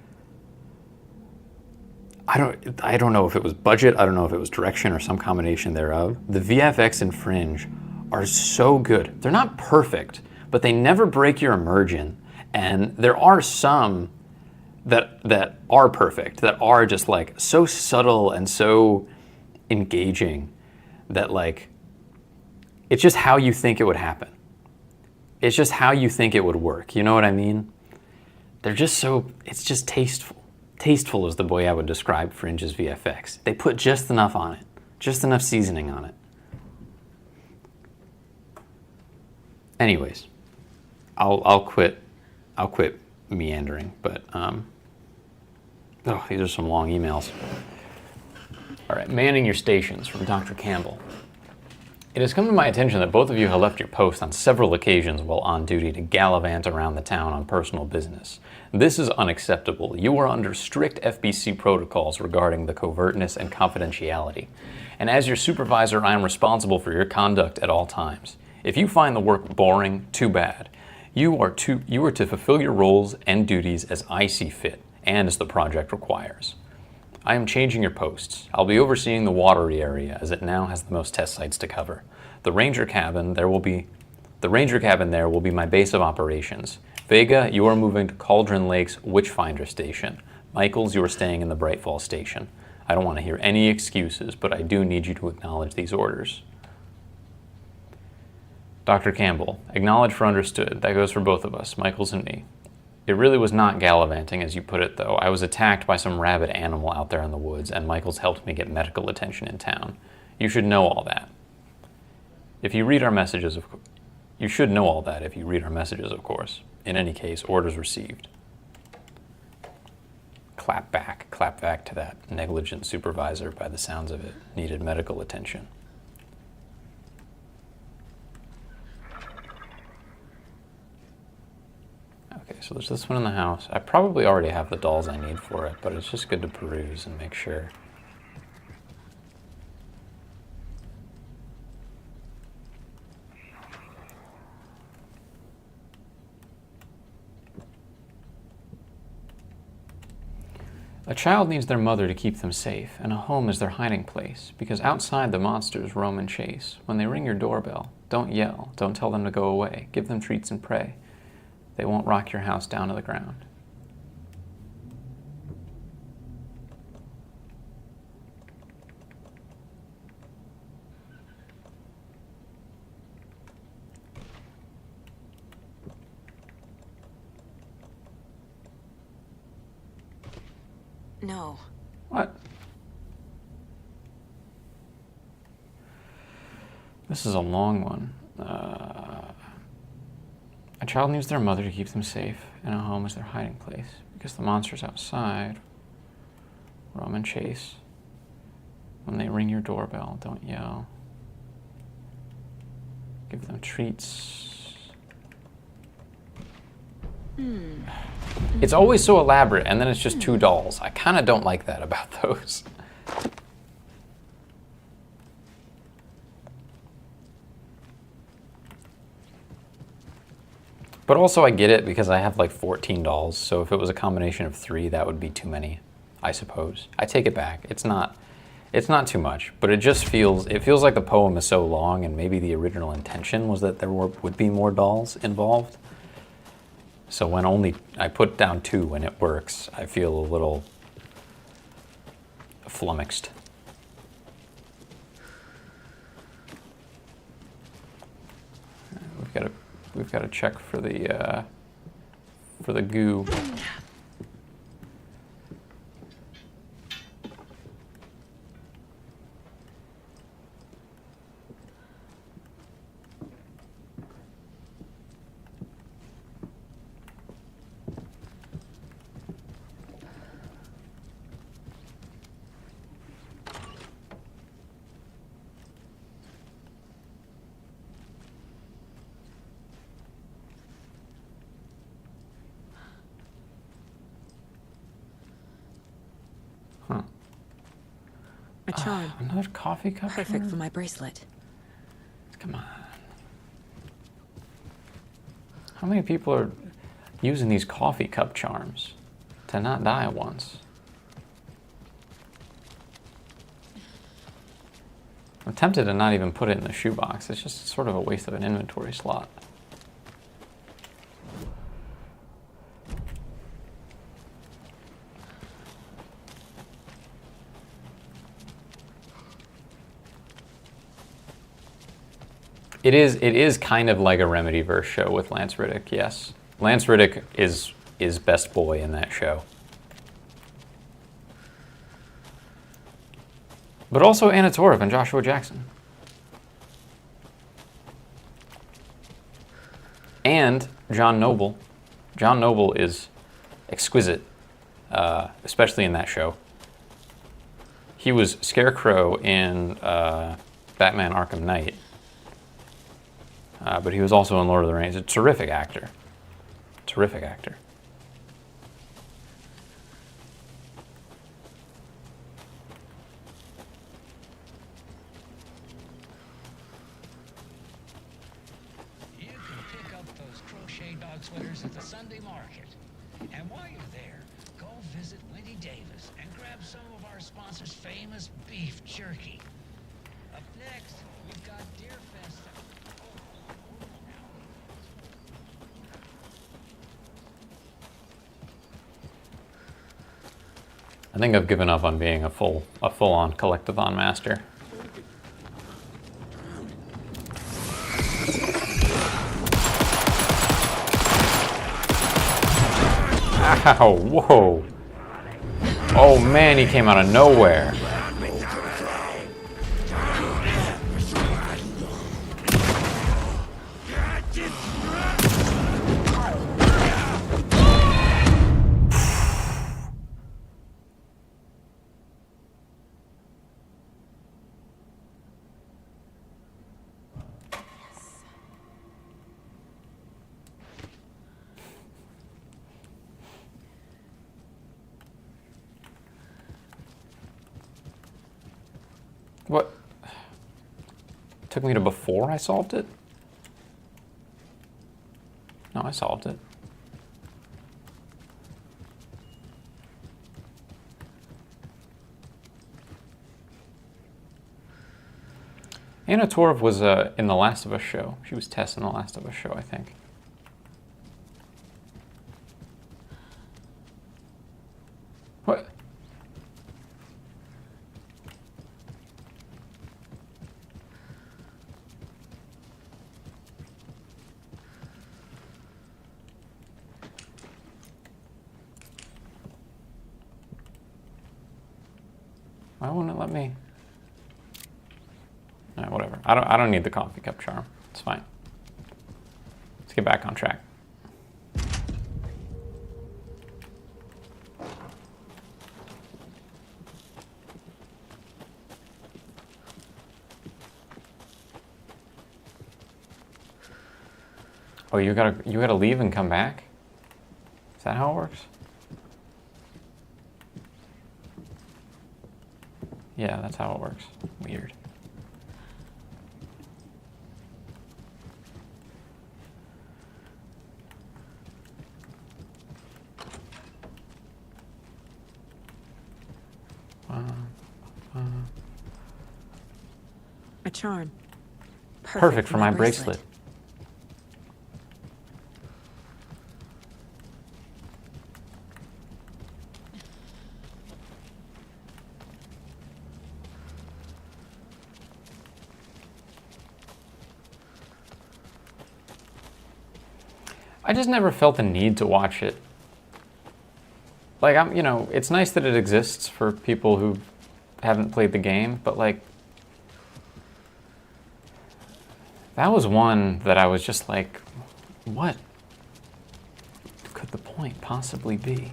I don't know if it was budget, I don't know if it was direction or some combination thereof. The VFX in Fringe are so good. They're not perfect, but they never break your immersion. And there are some that are perfect, that are just, like, so subtle and so engaging that, like, it's just how you think it would happen. It's just how you think it would work. You know what I mean? They're just so, it's just tasteful. Tasteful is the way I would describe Fringe's VFX. They put just enough on it, just enough seasoning on it. Anyways, I'll quit meandering, but these are some long emails. All right, manning your stations from Dr. Campbell. It has come to my attention that both of you have left your post on several occasions while on duty to gallivant around the town on personal business. This is unacceptable. You are under strict FBC protocols regarding the covertness and confidentiality. And as your supervisor, I am responsible for your conduct at all times. If you find the work boring, too bad. You are to fulfill your roles and duties as I see fit and as the project requires. I am changing your posts. I'll be overseeing the watery area, as it now has the most test sites to cover. The Ranger cabin there will be my base of operations. Vega, you are moving to Cauldron Lake's Witchfinder Station. Michaels, you are staying in the Brightfall Station. I don't want to hear any excuses, but I do need you to acknowledge these orders. Dr. Campbell, acknowledge for understood. That goes for both of us, Michaels and me. It really was not gallivanting, as you put it, though. I was attacked by some rabid animal out there in the woods, and Michaels helped me get medical attention in town. You should know all that. If you read our messages, you should know all that if you read our messages, of course. In any case, orders received. Clap back to that negligent supervisor, by the sounds of it, needed medical attention. Okay, so there's this one in the house. I probably already have the dolls I need for it, but it's just good to peruse and make sure. A child needs their mother to keep them safe, and a home is their hiding place, because outside the monsters roam and chase. When they ring your doorbell, don't yell, don't tell them to go away, give them treats and pray. They won't rock your house down to the ground. No. What? This is a long one. A child needs their mother to keep them safe, and a home is their hiding place. Because the monsters outside roam and chase. When they ring your doorbell, don't yell. Give them treats. It's always so elaborate, and then it's just two dolls. I kind of don't like that about those. But also I get it because I have like 14 dolls, so if it was a combination of 3, that would be too many, I suppose. I take it back. It's not too much, but it just feels like the poem is so long, and maybe the original intention was that there would be more dolls involved. So when I put down 2 when it works, I feel a little flummoxed. We've got to check for the goo. A charm. Another coffee cup? Perfect for my bracelet. Come on. How many people are using these coffee cup charms to not die once? I'm tempted to not even put it in the shoebox. It's just sort of a waste of an inventory slot. It is kind of like a Remedyverse show with Lance Reddick, yes. Lance Reddick is best boy in that show. But also Anna Torv and Joshua Jackson. And John Noble. John Noble is exquisite, especially in that show. He was Scarecrow in Batman Arkham Knight. But he was also in Lord of the Rings. A terrific actor. Terrific actor. You can pick up those crochet dog sweaters at the Sunday market. And while you're there, go visit Winnie Davis and grab some of our sponsor's famous beef jerky. Up next, we've got Deer Fest. I think I've given up on being a full-on collectathon master. Ow, whoa. Oh man, he came out of nowhere. What? Took me to before I solved it? No, I solved it. Anna Torv was in The Last of Us show. She was Tess in The Last of Us show, I think. What? Why won't it let me? Whatever. I don't need the coffee cup charm. It's fine. Let's get back on track. Oh, you gotta leave and come back? Is that how it works? Yeah, that's how it works. Weird. A charm. Perfect for my bracelet. I just never felt the need to watch it. Like, it's nice that it exists for people who haven't played the game, but like, that was one that I was just like, what could the point possibly be?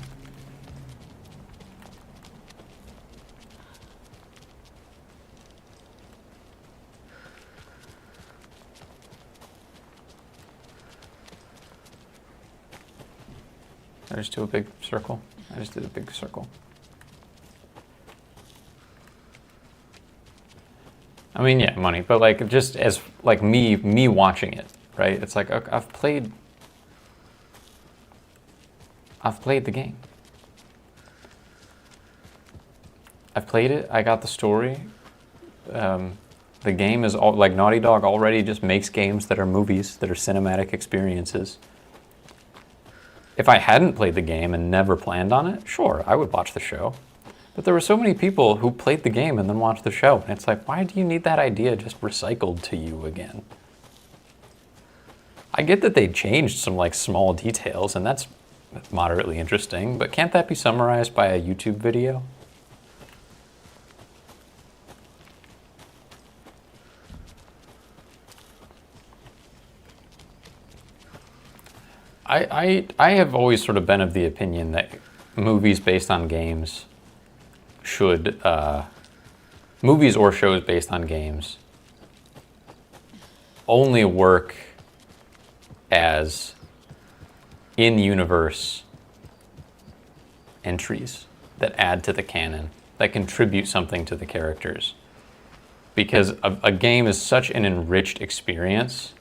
I just do a big circle. I just did a big circle. I mean, yeah, money, but like just as like me watching it, right? It's like I've played the game. I've played it. I got the story. The game is all like Naughty Dog already just makes games that are movies, that are cinematic experiences. If I hadn't played the game and never planned on it, sure, I would watch the show. But there were so many people who played the game and then watched the show. And it's like, why do you need that idea just recycled to you again? I get that they changed some like small details, and that's moderately interesting, but can't that be summarized by a YouTube video? I have always sort of been of the opinion that movies based on games should, movies or shows based on games only work as in-universe entries that add to the canon, that contribute something to the characters. Because a game is such an enriched experience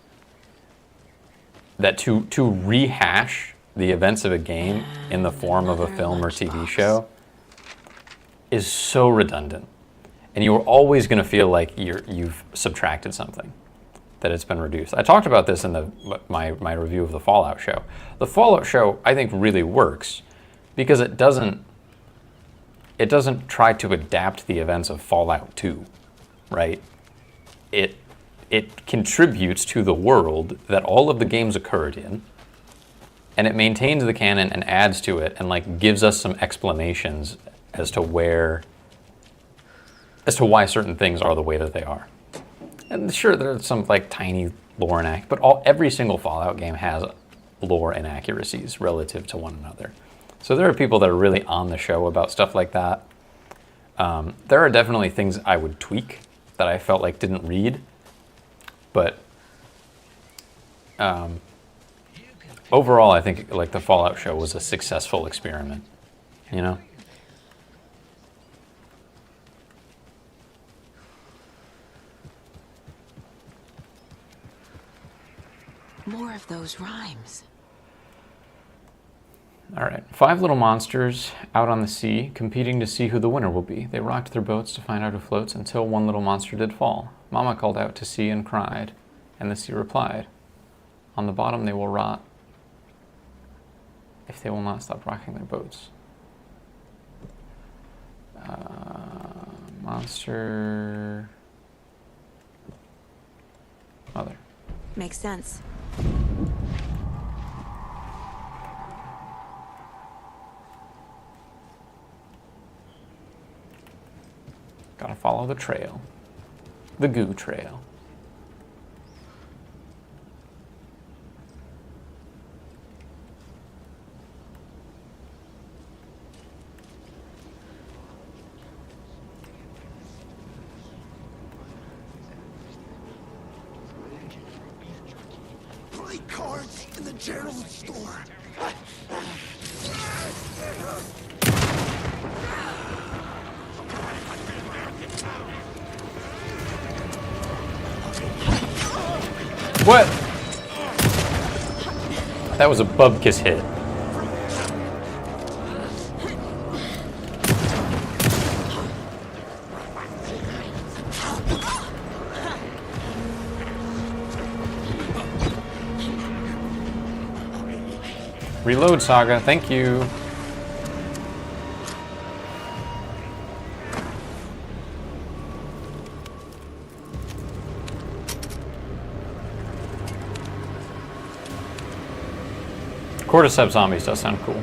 that to rehash the events of a game in the form of a film or TV show is so redundant. And you're always going to feel like you've subtracted something, that it's been reduced. I talked about this in my review of the Fallout show. The Fallout show, I think, really works because it doesn't try to adapt the events of Fallout 2, right? It contributes to the world that all of the games occurred in, and it maintains the canon and adds to it and like gives us some explanations as to why certain things are the way that they are. And sure, there's some like tiny lore but every single Fallout game has lore inaccuracies relative to one another. So there are people that are really on the show about stuff like that. There are definitely things I would tweak that I felt like didn't read. But overall, I think like the Fallout show was a successful experiment, you know? More of those rhymes. All right, 5 little monsters out on the sea, competing to see who the winner will be. They rocked their boats to find out who floats until one little monster did fall. Mama called out to sea and cried, and the sea replied, "On the bottom they will rot if they will not stop rocking their boats." Monster... Mother. Makes sense. follow the trail. The goo trail. Play cards in the general store. What? That was a Bubkiss hit. Reload, Saga. Thank you. Cordyceps zombies does sound cool.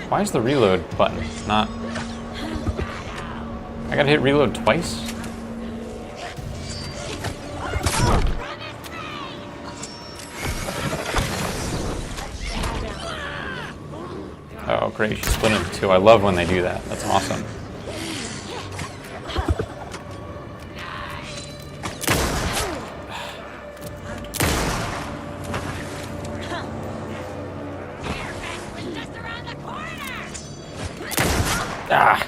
Why is the reload button not... I gotta hit reload twice? Oh great, she split into two. I love when they do that. That's awesome. Ah!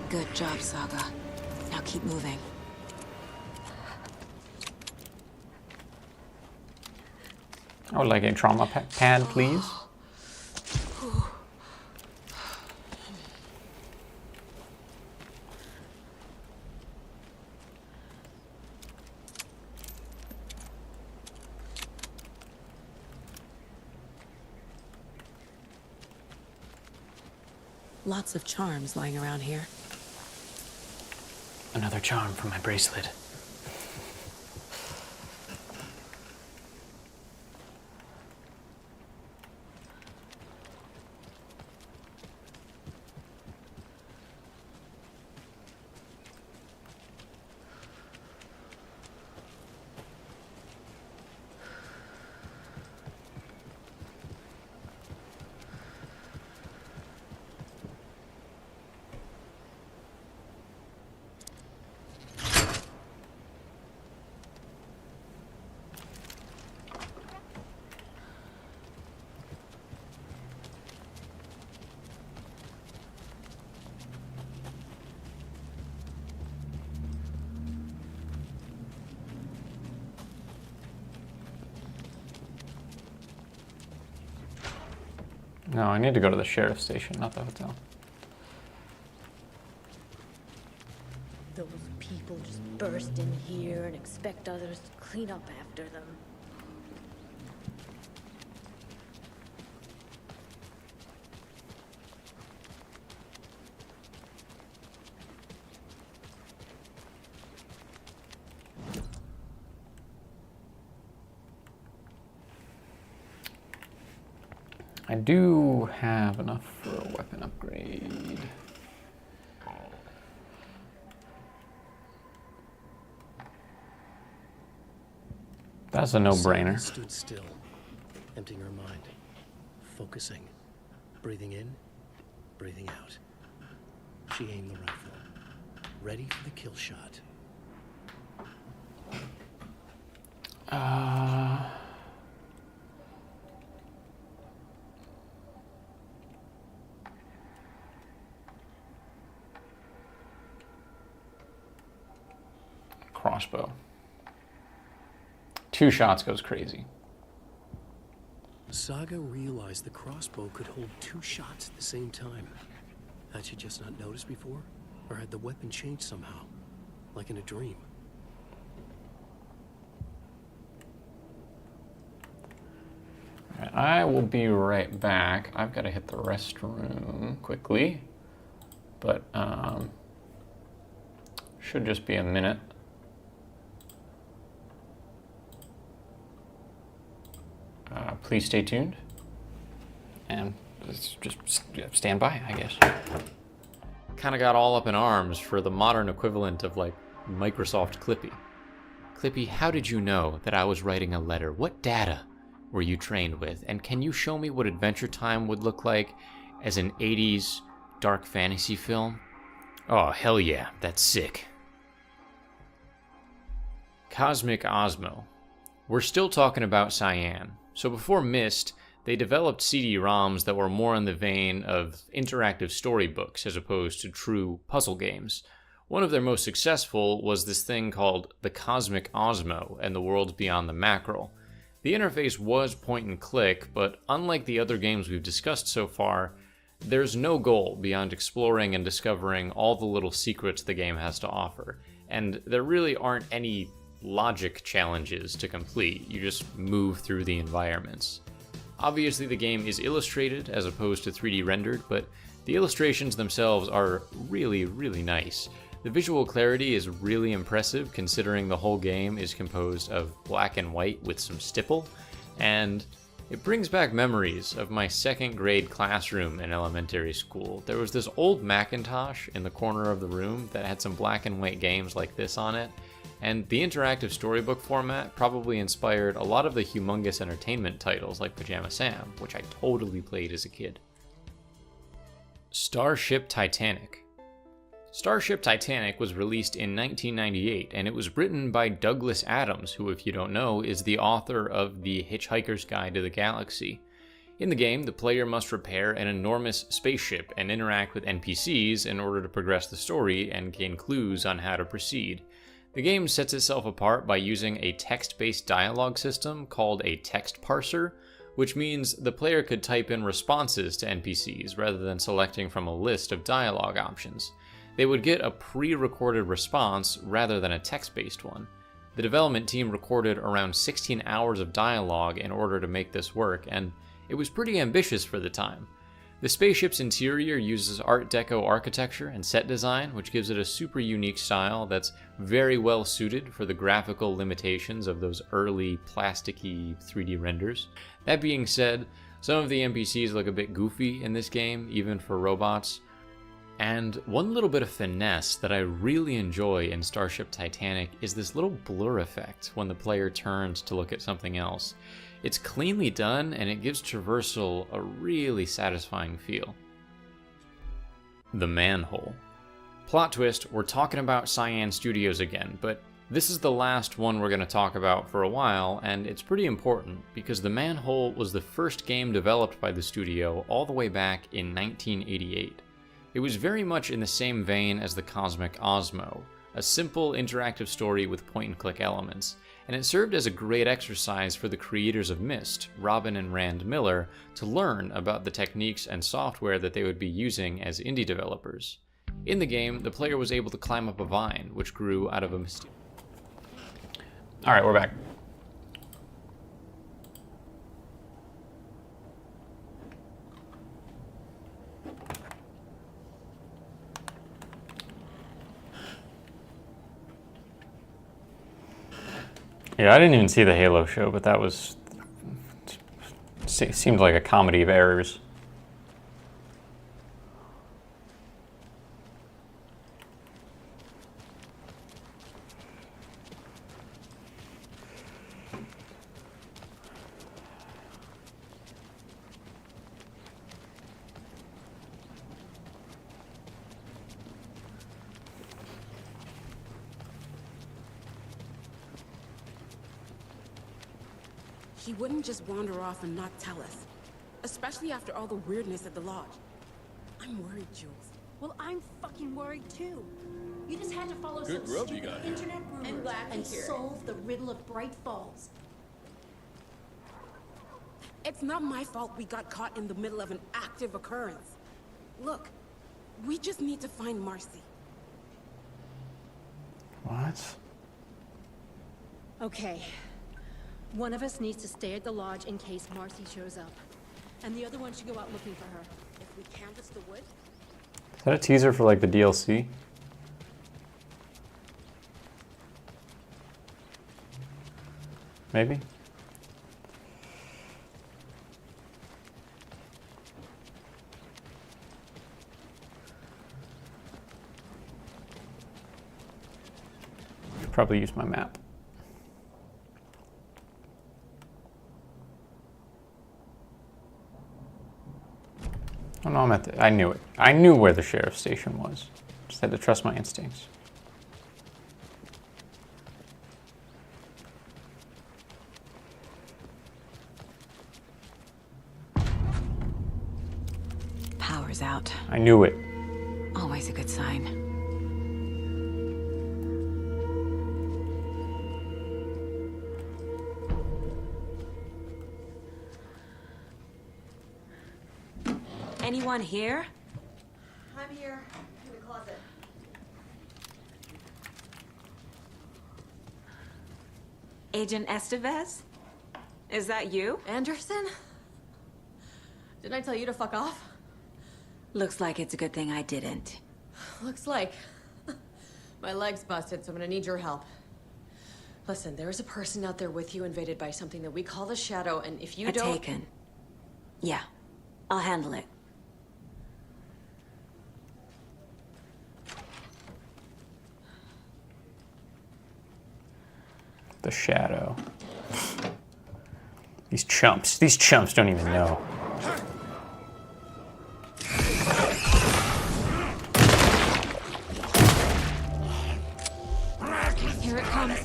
Good job, Saga. Now keep moving. I would like a trauma pad, please. Lots of charms lying around here. Another charm for my bracelet. No, I need to go to the sheriff's station, not the hotel. Those people just burst in here and expect others to clean up after them. I do have enough for a weapon upgrade. That's a no-brainer. Stood still, emptying her mind, focusing, breathing in, breathing out. She aimed the rifle, ready for the kill shot. Crossbow. 2 shots goes crazy. Saga realized the crossbow could hold 2 shots at the same time. Had she just not noticed before? Or had the weapon changed somehow? Like in a dream? Alright, I will be right back. I've got to hit the restroom quickly, but should just be a minute. Please stay tuned, and just stand by, I guess. Kind of got all up in arms for the modern equivalent of like Microsoft Clippy. Clippy, how did you know that I was writing a letter? What data were you trained with? And can you show me what Adventure Time would look like as an 80s dark fantasy film? Oh, hell yeah, that's sick. Cosmic Osmo. We're still talking about Cyan. So before Myst, they developed CD-ROMs that were more in the vein of interactive storybooks as opposed to true puzzle games. One of their most successful was this thing called the Cosmic Osmo and the Worlds Beyond the Mackerel. The interface was point and click, but unlike the other games we've discussed so far, there's no goal beyond exploring and discovering all the little secrets the game has to offer, and there really aren't any logic challenges to complete. You just move through the environments. Obviously the game is illustrated as opposed to 3D rendered, but the illustrations themselves are really, really nice. The visual clarity is really impressive considering the whole game is composed of black and white with some stipple, and it brings back memories of my second grade classroom in elementary school. There was this old Macintosh in the corner of the room that had some black and white games like this on it, and the interactive storybook format probably inspired a lot of the humongous entertainment titles like Pajama Sam, which I totally played as a kid. Starship Titanic. Starship Titanic was released in 1998, and it was written by Douglas Adams, who, if you don't know, is the author of The Hitchhiker's Guide to the Galaxy. In the game, the player must repair an enormous spaceship and interact with NPCs in order to progress the story and gain clues on how to proceed. The game sets itself apart by using a text-based dialogue system called a text parser, which means the player could type in responses to NPCs rather than selecting from a list of dialogue options. They would get a pre-recorded response rather than a text-based one. The development team recorded around 16 hours of dialogue in order to make this work, and it was pretty ambitious for the time. The spaceship's interior uses Art Deco architecture and set design, which gives it a super unique style that's very well suited for the graphical limitations of those early plasticky 3D renders. That being said, some of the NPCs look a bit goofy in this game, even for robots. And one little bit of finesse that I really enjoy in Starship Titanic is this little blur effect when the player turns to look at something else. It's cleanly done, and it gives traversal a really satisfying feel. The Manhole. Plot twist, we're talking about Cyan Studios again, but this is the last one we're going to talk about for a while, and it's pretty important because The Manhole was the first game developed by the studio all the way back in 1988. It was very much in the same vein as the Cosmic Osmo, a simple interactive story with point-and-click elements, and it served as a great exercise for the creators of Myst, Robin and Rand Miller, to learn about the techniques and software that they would be using as indie developers. In the game, the player was able to climb up a vine, which grew out of a mysterious... Alright, we're back. Yeah, I didn't even see the Halo show, but that was... seemed like a comedy of errors. He wouldn't just wander off and not tell us. Especially after all the weirdness at the lodge. I'm worried, Jules. Well, I'm fucking worried too. You just had to follow Good some grub you stupid got here. internet rumors and solve the riddle of Bright Falls. It's not my fault we got caught in the middle of an active occurrence. Look, we just need to find Marcy. What? Okay. One of us needs to stay at the lodge in case Marcy shows up. And the other one should go out looking for her. If we canvass the woods... Is that a teaser for like the DLC? Maybe? Should probably use my map. Oh no, I'm at the, I knew it. I knew where the sheriff's station was. Just had to trust my instincts. Power's out. I knew it. Always a good sign. Anyone here? I'm here, in the closet. Agent Estevez? Is that you? Anderson? Didn't I tell you to fuck off? Looks like it's a good thing I didn't. Looks like. My leg's busted, so I'm gonna need your help. Listen, there is a person out there with you invaded by something that we call the Shadow, and if you don't... Taken. Yeah, I'll handle it. The Shadow. These chumps don't even know. Here it comes.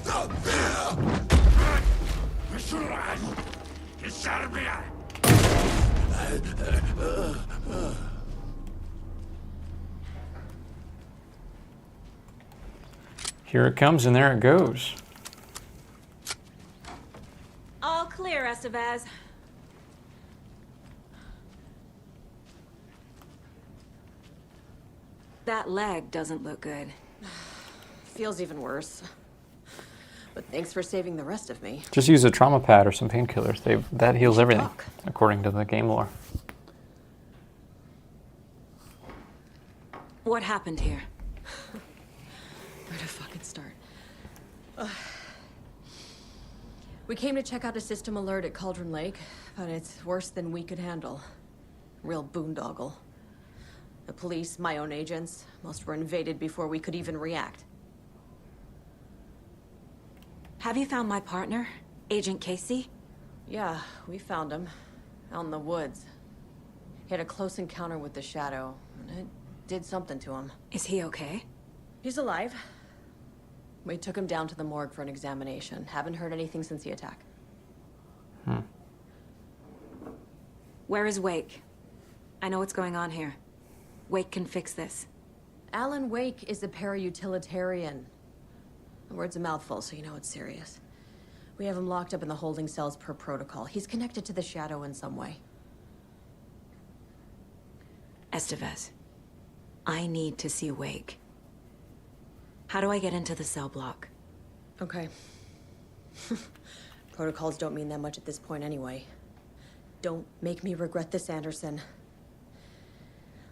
Here it comes and there it goes. All clear, Estevez. That leg doesn't look good. Feels even worse. But thanks for saving the rest of me. Just use a trauma pad or some painkillers. That heals everything, according to the game lore. What happened here? Where to fucking start? We came to check out a system alert at Cauldron Lake, but it's worse than we could handle. Real boondoggle. The police, my own agents, most were invaded before we could even react. Have you found my partner, Agent Casey? Yeah, we found him. Out in the woods. He had a close encounter with the Shadow, and it did something to him. Is he okay? He's alive. We took him down to the morgue for an examination. Haven't heard anything since the attack. Where is Wake? I know what's going on here. Wake can fix this. Alan Wake is a para-utilitarian. The word's a mouthful, so you know it's serious. We have him locked up in the holding cells per protocol. He's connected to the Shadow in some way. Estevez, I need to see Wake. How do I get into the cell block? Okay. Protocols don't mean that much at this point anyway. Don't make me regret this, Anderson.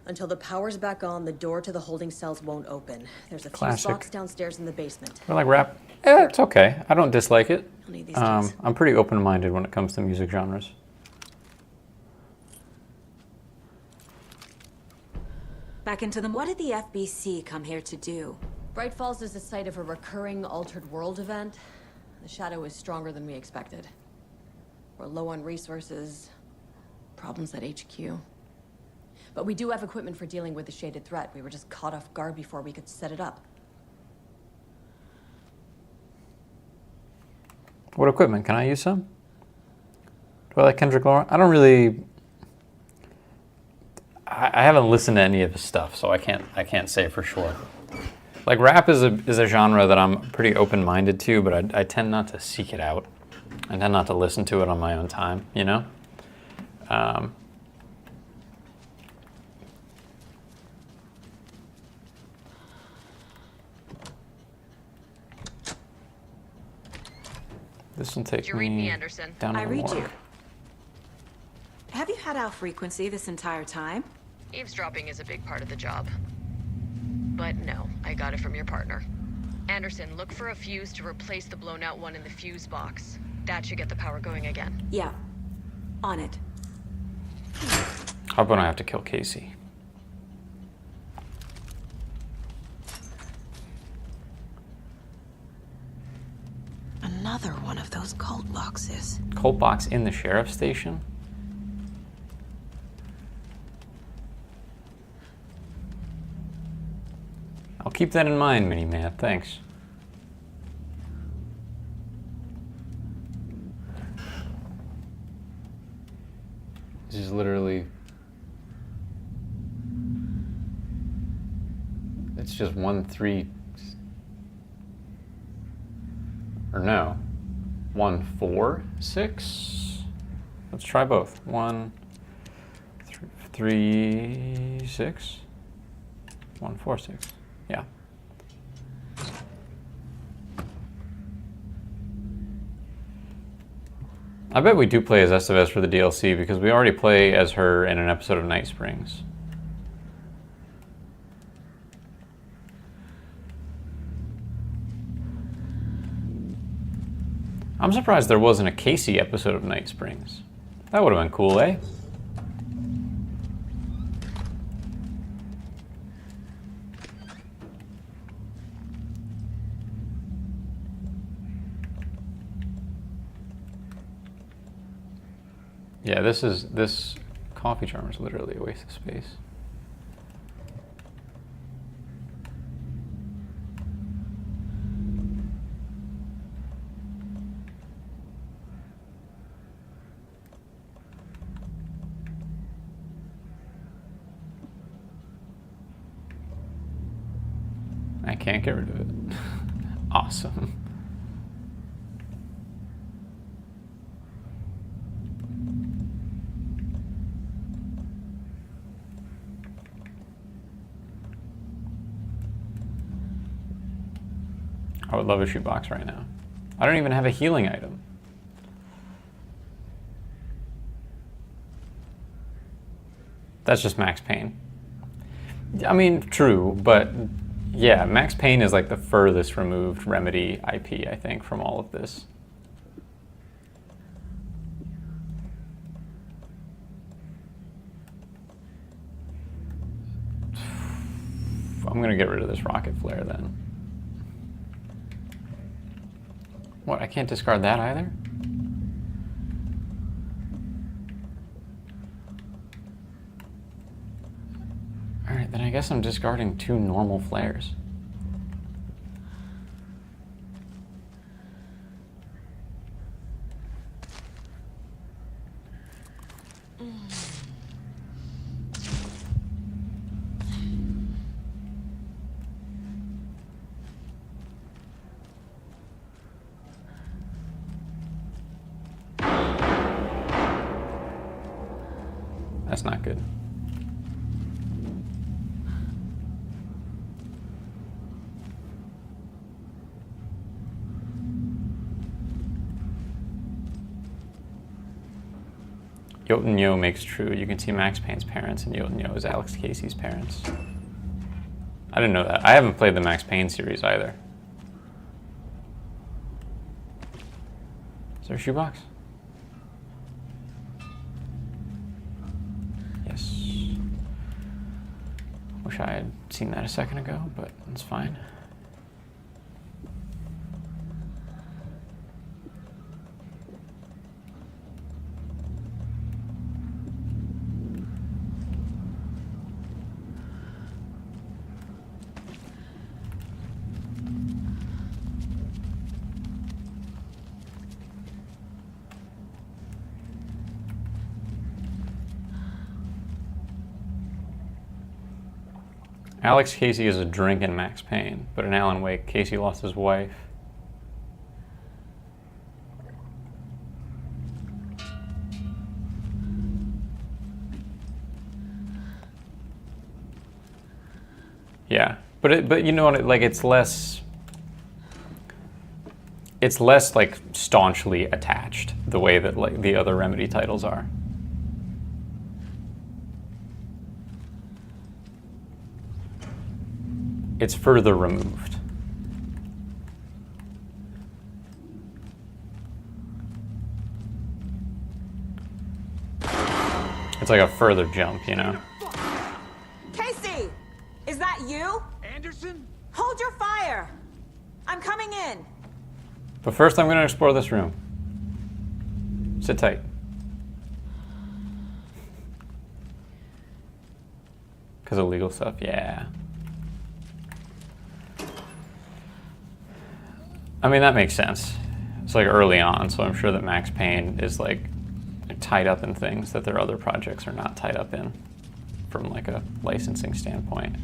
Until the power's back on, the door to the holding cells won't open. There's a Classic. fuse box downstairs in the basement. I like rap. It's okay. I don't dislike it. I'll need these keys. I'm pretty open-minded when it comes to music genres. Back into the... What did the FBC come here to do? Bright Falls is the site of a recurring Altered World event. The Shadow is stronger than we expected. We're low on resources, problems at HQ. But we do have equipment for dealing with the shaded threat. We were just caught off guard before we could set it up. What equipment? Can I use some? Do I like Kendrick Lamar? I don't really... I haven't listened to any of his stuff, so I can't say for sure. Like, rap is a genre that I'm pretty open-minded to, but I tend not to seek it out. I tend not to listen to it on my own time, you know? This will take Did you read me, me Anderson? down to I the read morgue. you. Have you had our frequency this entire time? Eavesdropping is a big part of the job. But no, I got it from your partner. Anderson, look for a fuse to replace the blown out one in the fuse box. That should get the power going again. Yeah. On it. How about I have to kill Casey? Another one of those cult boxes. Colt box in the sheriff's station? I'll keep that in mind, Mini-Man. Thanks. This is literally... It's just 1, 3... Or no. 1, 4, 6? Let's try both. 1, 3, 6? 1, 4, 6. Yeah. I bet we do play as Estevez for the DLC because we already play as her in an episode of Night Springs. I'm surprised there wasn't a Casey episode of Night Springs. That would have been cool, eh? Yeah, this coffee charmer is literally a waste of space. I can't get rid of it. Awesome. I would love a shoebox right now. I don't even have a healing item. That's just Max Payne. I mean, true, but yeah, Max Payne is like the furthest removed Remedy IP, I think, from all of this. I'm gonna get rid of this rocket flare then. What, I can't discard that either? Alright, then I guess I'm discarding 2 normal flares. That's not good. Jotun Yo makes true. You can see Max Payne's parents, and Jotun Yo is Alex Casey's parents. I didn't know that. I haven't played the Max Payne series either. Is there a shoebox? Yes. Wish I had seen that a second ago, but it's fine. Alex Casey is a drink in Max Payne, but in Alan Wake, Casey lost his wife. Yeah, but you know what? Like it's less. it's less like staunchly attached the way that like the other Remedy titles are. It's further removed. It's like a further jump, you know? Casey! Is that you? Anderson? Hold your fire! I'm coming in! But first I'm gonna explore this room. Sit tight. Because of legal stuff, yeah. I mean, that makes sense. It's like early on, so I'm sure that Max Payne is like tied up in things that their other projects are not tied up in from like a licensing standpoint.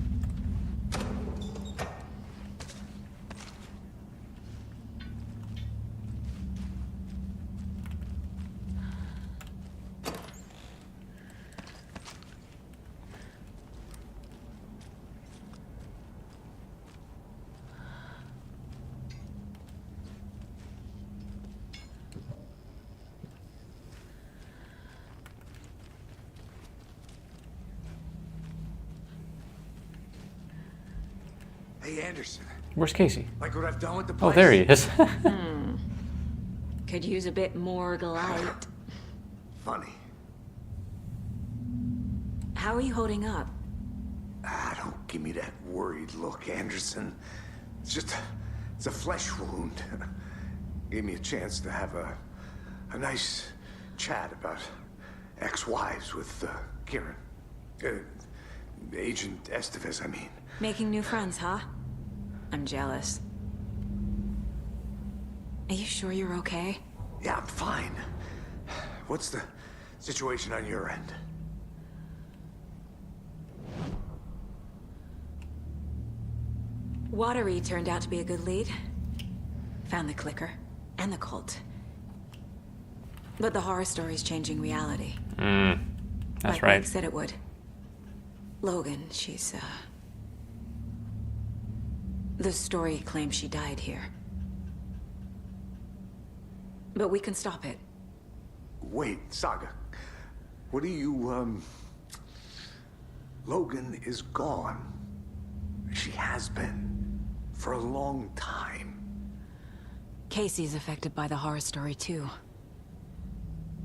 Hey, Anderson. Where's Casey? Like what I've done with the Oh, place? there he is. Could use a bit more light. Funny. How are you holding up? Don't give me that worried look, Anderson. It's a flesh wound. Gave me a chance to have a nice chat about ex-wives with Kieran. Agent Estevez, I mean. Making new friends, huh? I'm jealous. Are you sure you're okay? Yeah, I'm fine. What's the situation on your end? Watery turned out to be a good lead. Found the clicker and the cult. But the horror story's changing reality. That's like right. Blake said it would. Logan, she's, the story claims she died here. But we can stop it. Wait, Saga. What do you, Logan is gone. She has been. For a long time. Casey's affected by the horror story, too.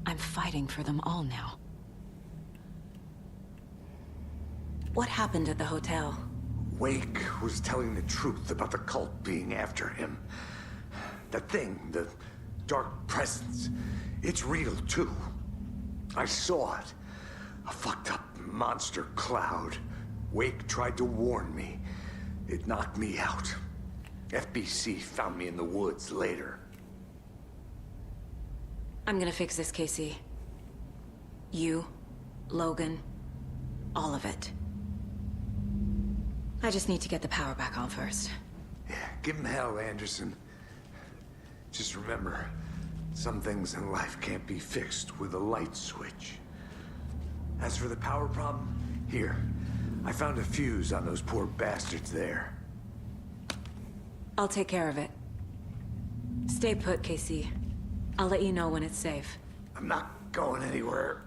I'm fighting for them all now. What happened at the hotel? Wake was telling the truth about the cult being after him. That thing, the dark presence, it's real too. I saw it. A fucked up monster cloud. Wake tried to warn me. It knocked me out. FBC found me in the woods later. I'm gonna fix this, Casey. You, Logan, all of it. I just need to get the power back on first. Yeah, give him hell, Anderson. Just remember, some things in life can't be fixed with a light switch. As for the power problem, here, I found a fuse on those poor bastards there. I'll take care of it. Stay put, Casey. I'll let you know when it's safe. I'm not going anywhere.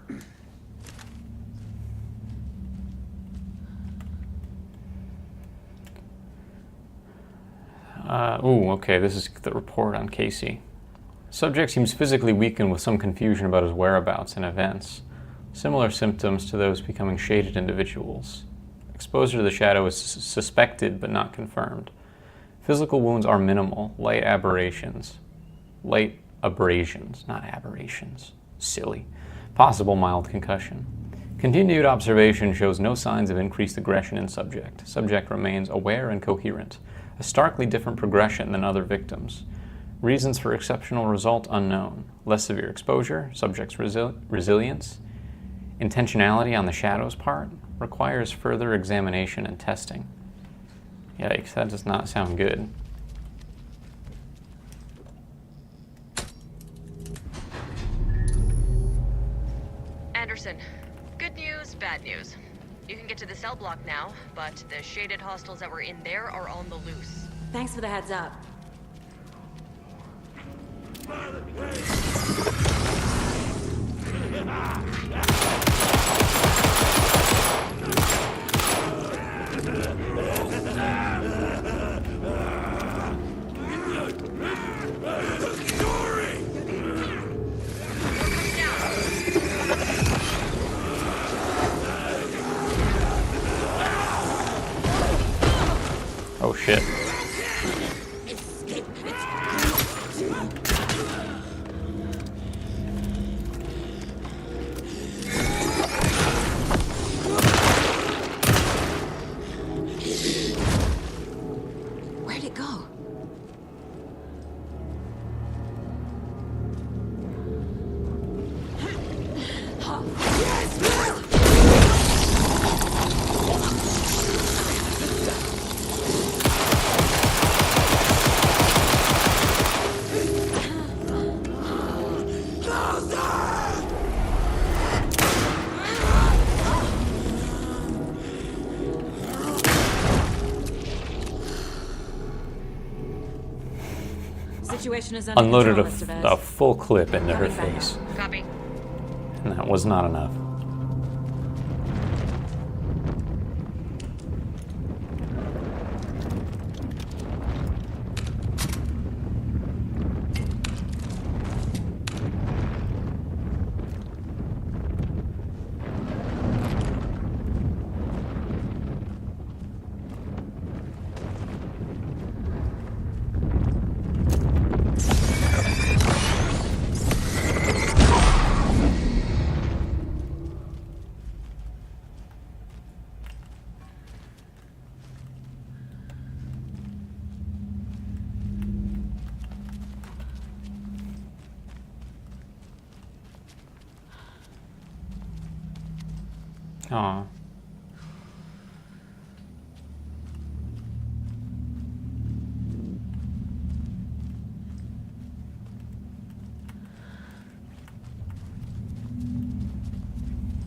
Okay, this is the report on Casey. Subject seems physically weakened with some confusion about his whereabouts and events. Similar symptoms to those becoming shaded individuals. Exposure to the shadow is suspected but not confirmed. Physical wounds are minimal, light aberrations. Light abrasions, not aberrations. Silly. Possible mild concussion. Continued observation shows no signs of increased aggression in subject. Subject remains aware and coherent. A starkly different progression than other victims. Reasons for exceptional result unknown. Less severe exposure, subject's resilience. Intentionality on the shadow's part requires further examination and testing. Yikes, that does not sound good. Anderson, good news, bad news. You can get to the cell block now, but the shaded hostiles that were in there are on the loose. Thanks for the heads up. Oh shit. Where'd it go? Situation is under Unloaded control, Mr. a full clip into her Coming back. face. Copy. And that was not enough. Aw.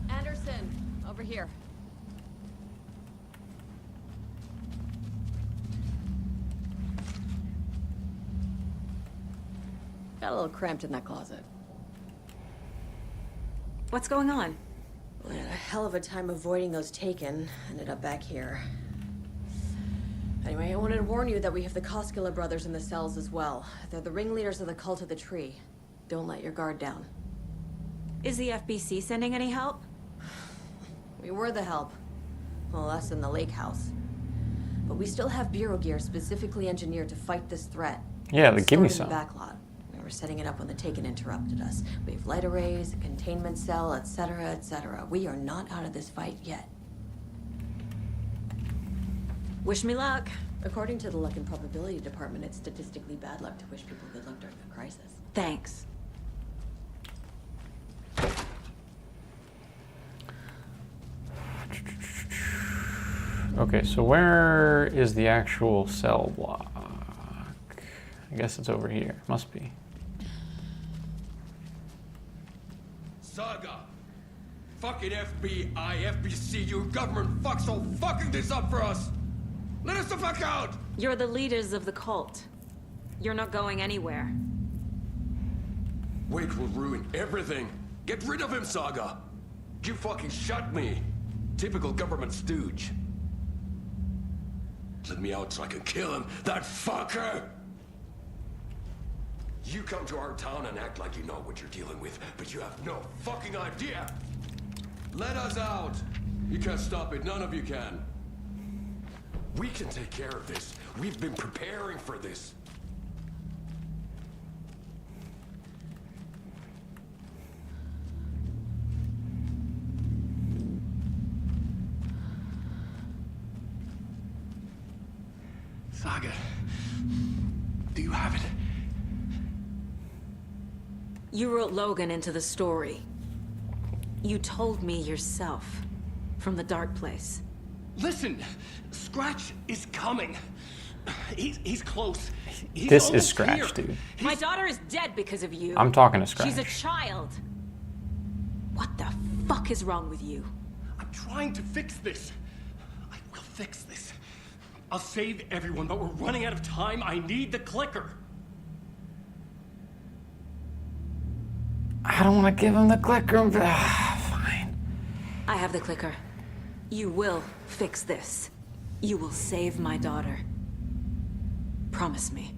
Anderson, over here. Got a little cramped in that closet. What's going on? We had a hell of a time avoiding those taken. Ended up back here. Anyway, I wanted to warn you that we have the Koskela brothers in the cells as well. They're the ringleaders of the Cult of the Tree. Don't let your guard down. Is the FBC sending any help? We were the help. Well, us in the lake house. But we still have Bureau gear specifically engineered to fight this threat. Yeah, It's give me stored in some. the backlot. We were setting it up when the Taken interrupted us. We have light arrays, a containment cell, etc., etc. We are not out of this fight yet. Wish me luck. According to the Luck and Probability Department, it's statistically bad luck to wish people good luck during a crisis. Thanks. Okay, so where is the actual cell block? I guess it's over here. Must be. Saga! Fucking FBI, FBC, you government fucks all fucking this up for us! Let us the fuck out! You're the leaders of the cult. You're not going anywhere. Wake will ruin everything. Get rid of him, Saga. You fucking shot me. Typical government stooge. Let me out so I can kill him, that fucker! You come to our town and act like you know what you're dealing with, but you have no fucking idea! Let us out! You can't stop it, none of you can. We can take care of this. We've been preparing for this. Saga, do you have it? You wrote Logan into the story. You told me yourself. From the dark place. Listen, Scratch is coming. He's close. He's This is almost Scratch, here. dude. My daughter is dead because of you. I'm talking to Scratch. She's a child. What the fuck is wrong with you? I'm trying to fix this. I will fix this. I'll save everyone, but we're running out of time. I need the clicker. I don't want to give him the clicker. Fine. I have the clicker. You will fix this. You will save my daughter. Promise me.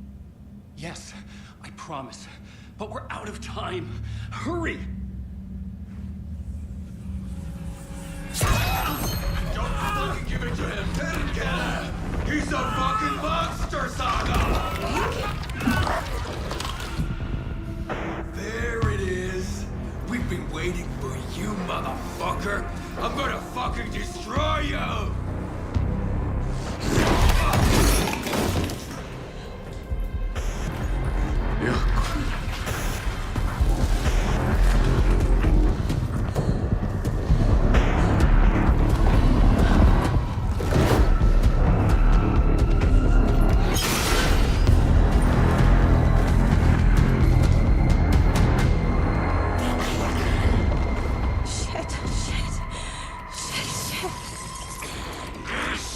Yes, I promise. But we're out of time. Hurry! Don't fucking give it to him! Didn't get him! He's a fucking monster, Saga! There it is! We've been waiting for you, motherfucker! I'm gonna fucking destroy you!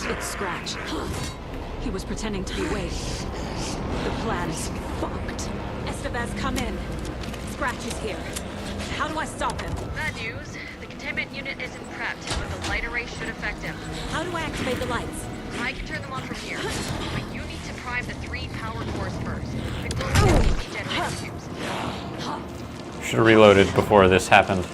It's Scratch. He was pretending to be Wade. The plan is fucked. Estevez, come in. Scratch is here. How do I stop him? Bad news. The containment unit isn't prepped, but the light array should affect him. How do I activate the lights? I can turn them on from here, but you need to prime the 3 power cores first. The glowing DC generator tubes. Should have reloaded before this happened.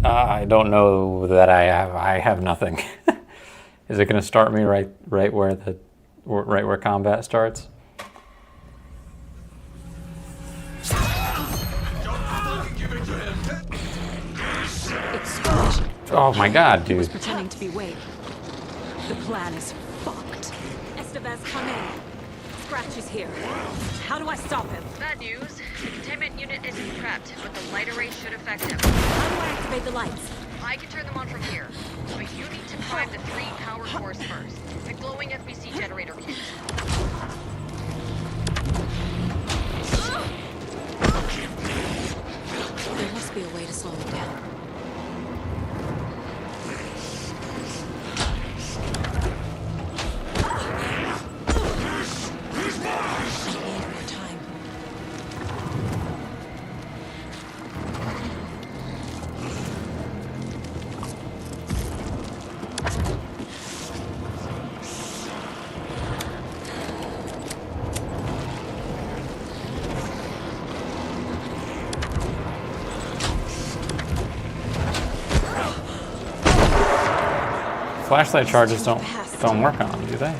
I don't know that I have nothing. Is it going to start me right where combat starts? Oh my god, He was dude. pretending to be Wade. The plan is fucked. Estevez, come in. Scratch is here. How do I stop him? Bad news. The containment unit isn't prepped, but the light array should affect him. How do I activate the lights? I can turn them on from here, but you need to prime the 3 power cores first. The glowing FBC generator tubes. There must be a way to slow him down. Flashlight charges don't work on them, do they?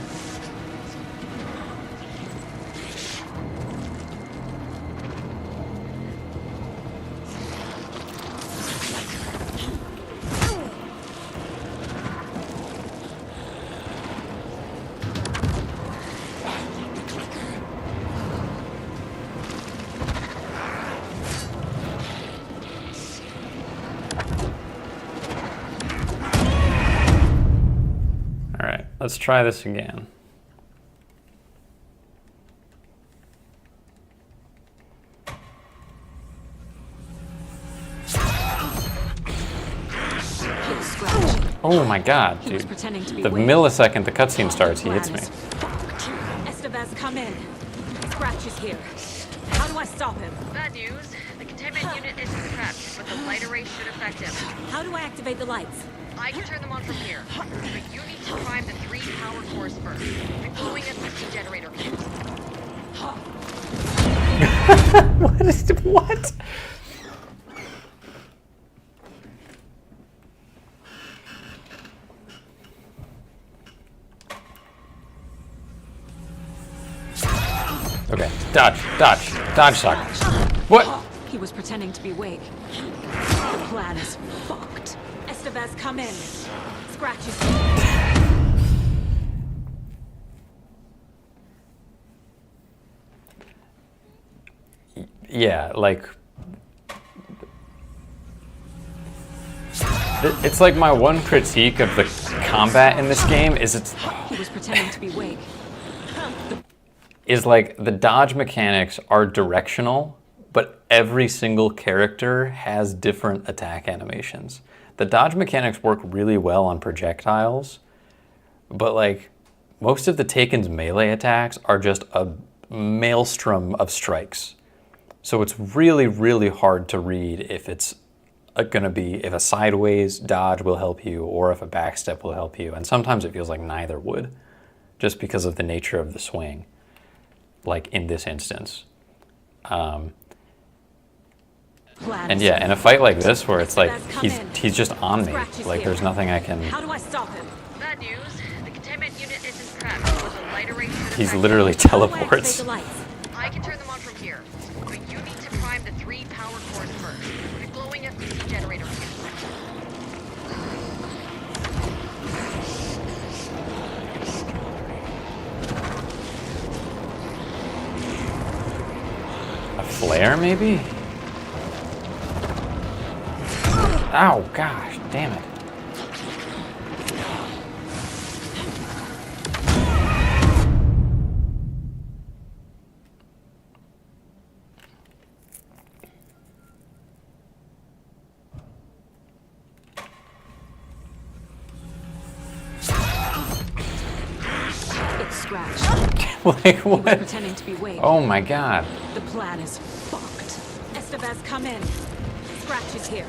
Let's try this again. Oh my god, dude. The millisecond the cutscene starts, he hits me. Estevez, come in. Scratch is here. How do I stop him? Bad news. The containment unit isn't prepped, but the light array should affect him. How do I activate the lights? I can turn them on from here, but you need to prime the 3 power cores first. The glowing FBC generator tubes. What? Okay, dodge, shock. What? He was pretending to be Wade. The plan is fucked. Estevez, come in. Scratch is Yeah, like it's like my one critique of the combat in this game is He was pretending to be Wade. is like the dodge mechanics are directional, but every single character has different attack animations. The dodge mechanics work really well on projectiles, but like most of the Taken's melee attacks are just a maelstrom of strikes. So it's really, really hard to read if it's gonna be, if a sideways dodge will help you or if a backstep will help you. And sometimes it feels like neither would, just because of the nature of the swing, like in this instance. And yeah, in a fight like this where it's like he's just on me, like there's nothing I can. How do I stop him? Bad news. The containment unit isn't prepped with a lighter rate. He's literally teleports. I can turn them on from here, but you need to prime the 3 power cores first. The glowing FCC generator fuse. A flare, maybe? Ow, gosh, damn it. It's Scratch. Like what? He was pretending to be Wade. Oh my god. The plan is fucked. Estevez, come in. Scratch is here.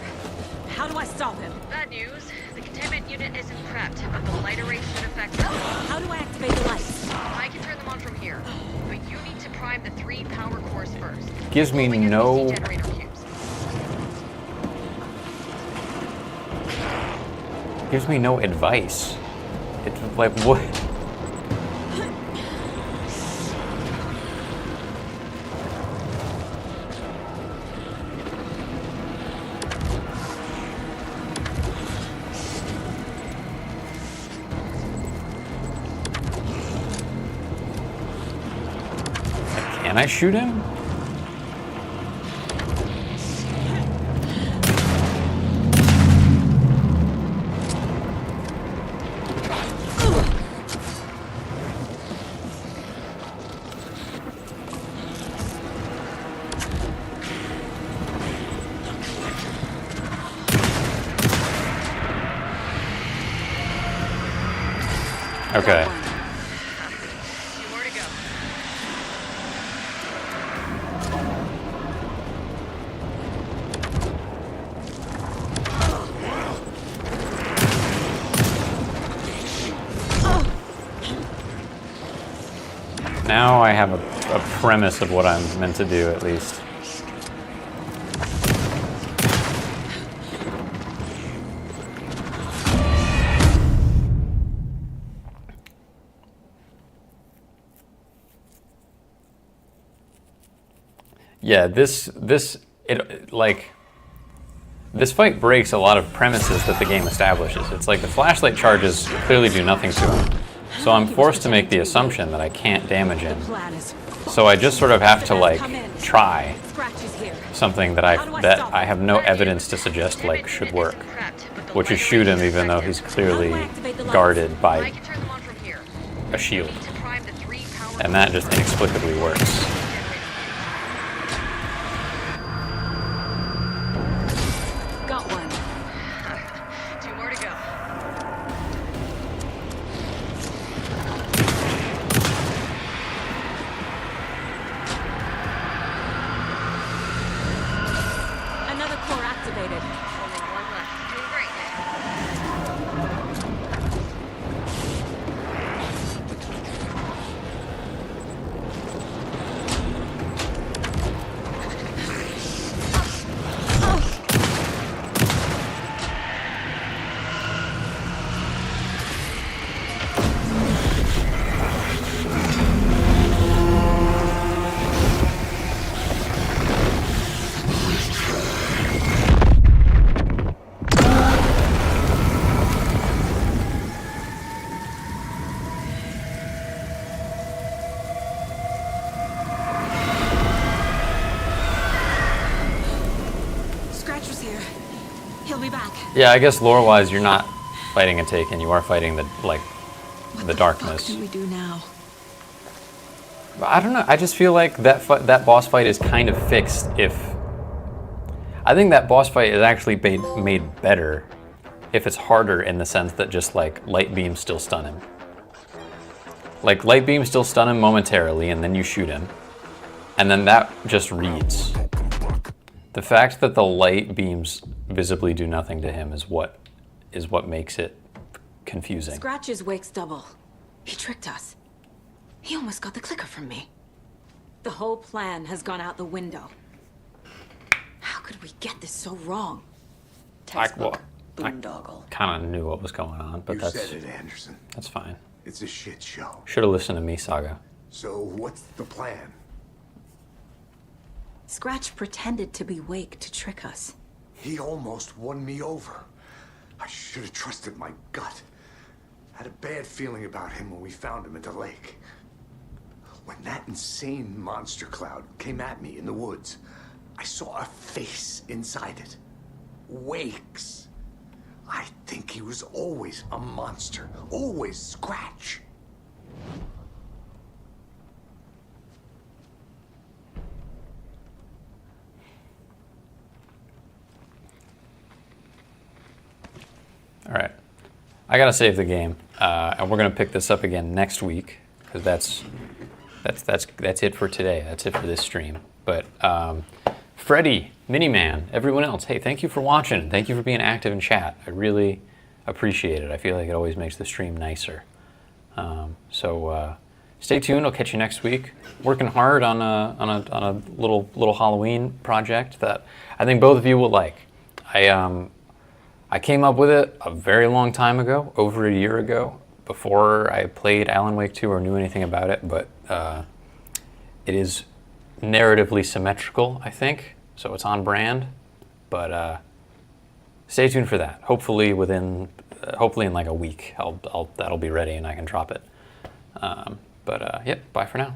How do I stop him? Bad news. The containment unit isn't prepped, but the lighter rate should affect them. How do I activate the lights? I can turn them on from here, but you need to prime the 3 power cores first. Gives me no. Generator fuse. Gives me no advice. It's like what? Can I shoot him? Okay. More to go. Now I have a premise of what I'm meant to do, at least. Yeah, this fight breaks a lot of premises that the game establishes. It's like the flashlight charges clearly do nothing to him. So I'm forced to make the assumption that I can't damage him. So I just sort of have to like try something that I have no evidence to suggest like should work, which is shoot him even though he's clearly guarded by a shield. And that just inexplicably works. Got one. 2 more to go. Another core activated. Only 1 left. Doing great. Scratch was here. He'll be back. Yeah, I guess lore-wise, you're not fighting a Taken. You are fighting the darkness. What do we do now? I don't know. I just feel like that boss fight is kind of fixed. I think that boss fight is actually made better if it's harder in the sense that just like light beams still stun him. Like light beams still stun him momentarily, and then you shoot him, and then that just reads. The fact that the light beams visibly do nothing to him is what makes it confusing. Scratch's wake's double. He tricked us. He almost got the clicker from me. The whole plan has gone out the window. How could we get this so wrong? Textbook I boondoggle. kind of knew what was going on, but You that's said it, Anderson. that's fine. It's a shit show. Should have listened to me, Saga. So what's the plan? Scratch pretended to be Wake to trick us. He almost won me over. I should have trusted my gut. I had a bad feeling about him when we found him at the lake. When that insane monster cloud came at me in the woods, I saw a face inside it. Wake's. I think he was always a monster. Always Scratch. All right, I gotta save the game, and we're gonna pick this up again next week because that's it for today. That's it for this stream. But Freddy, Miniman, everyone else, hey, thank you for watching. Thank you for being active in chat. I really appreciate it. I feel like it always makes the stream nicer. So stay tuned. I'll catch you next week. Working hard on a little Halloween project that I think both of you will like. I came up with it a very long time ago, over a year ago, before I played Alan Wake 2 or knew anything about it, but it is narratively symmetrical, I think, so it's on brand. But stay tuned for that. Hopefully in like a week, that'll be ready and I can drop it. Yep, bye for now.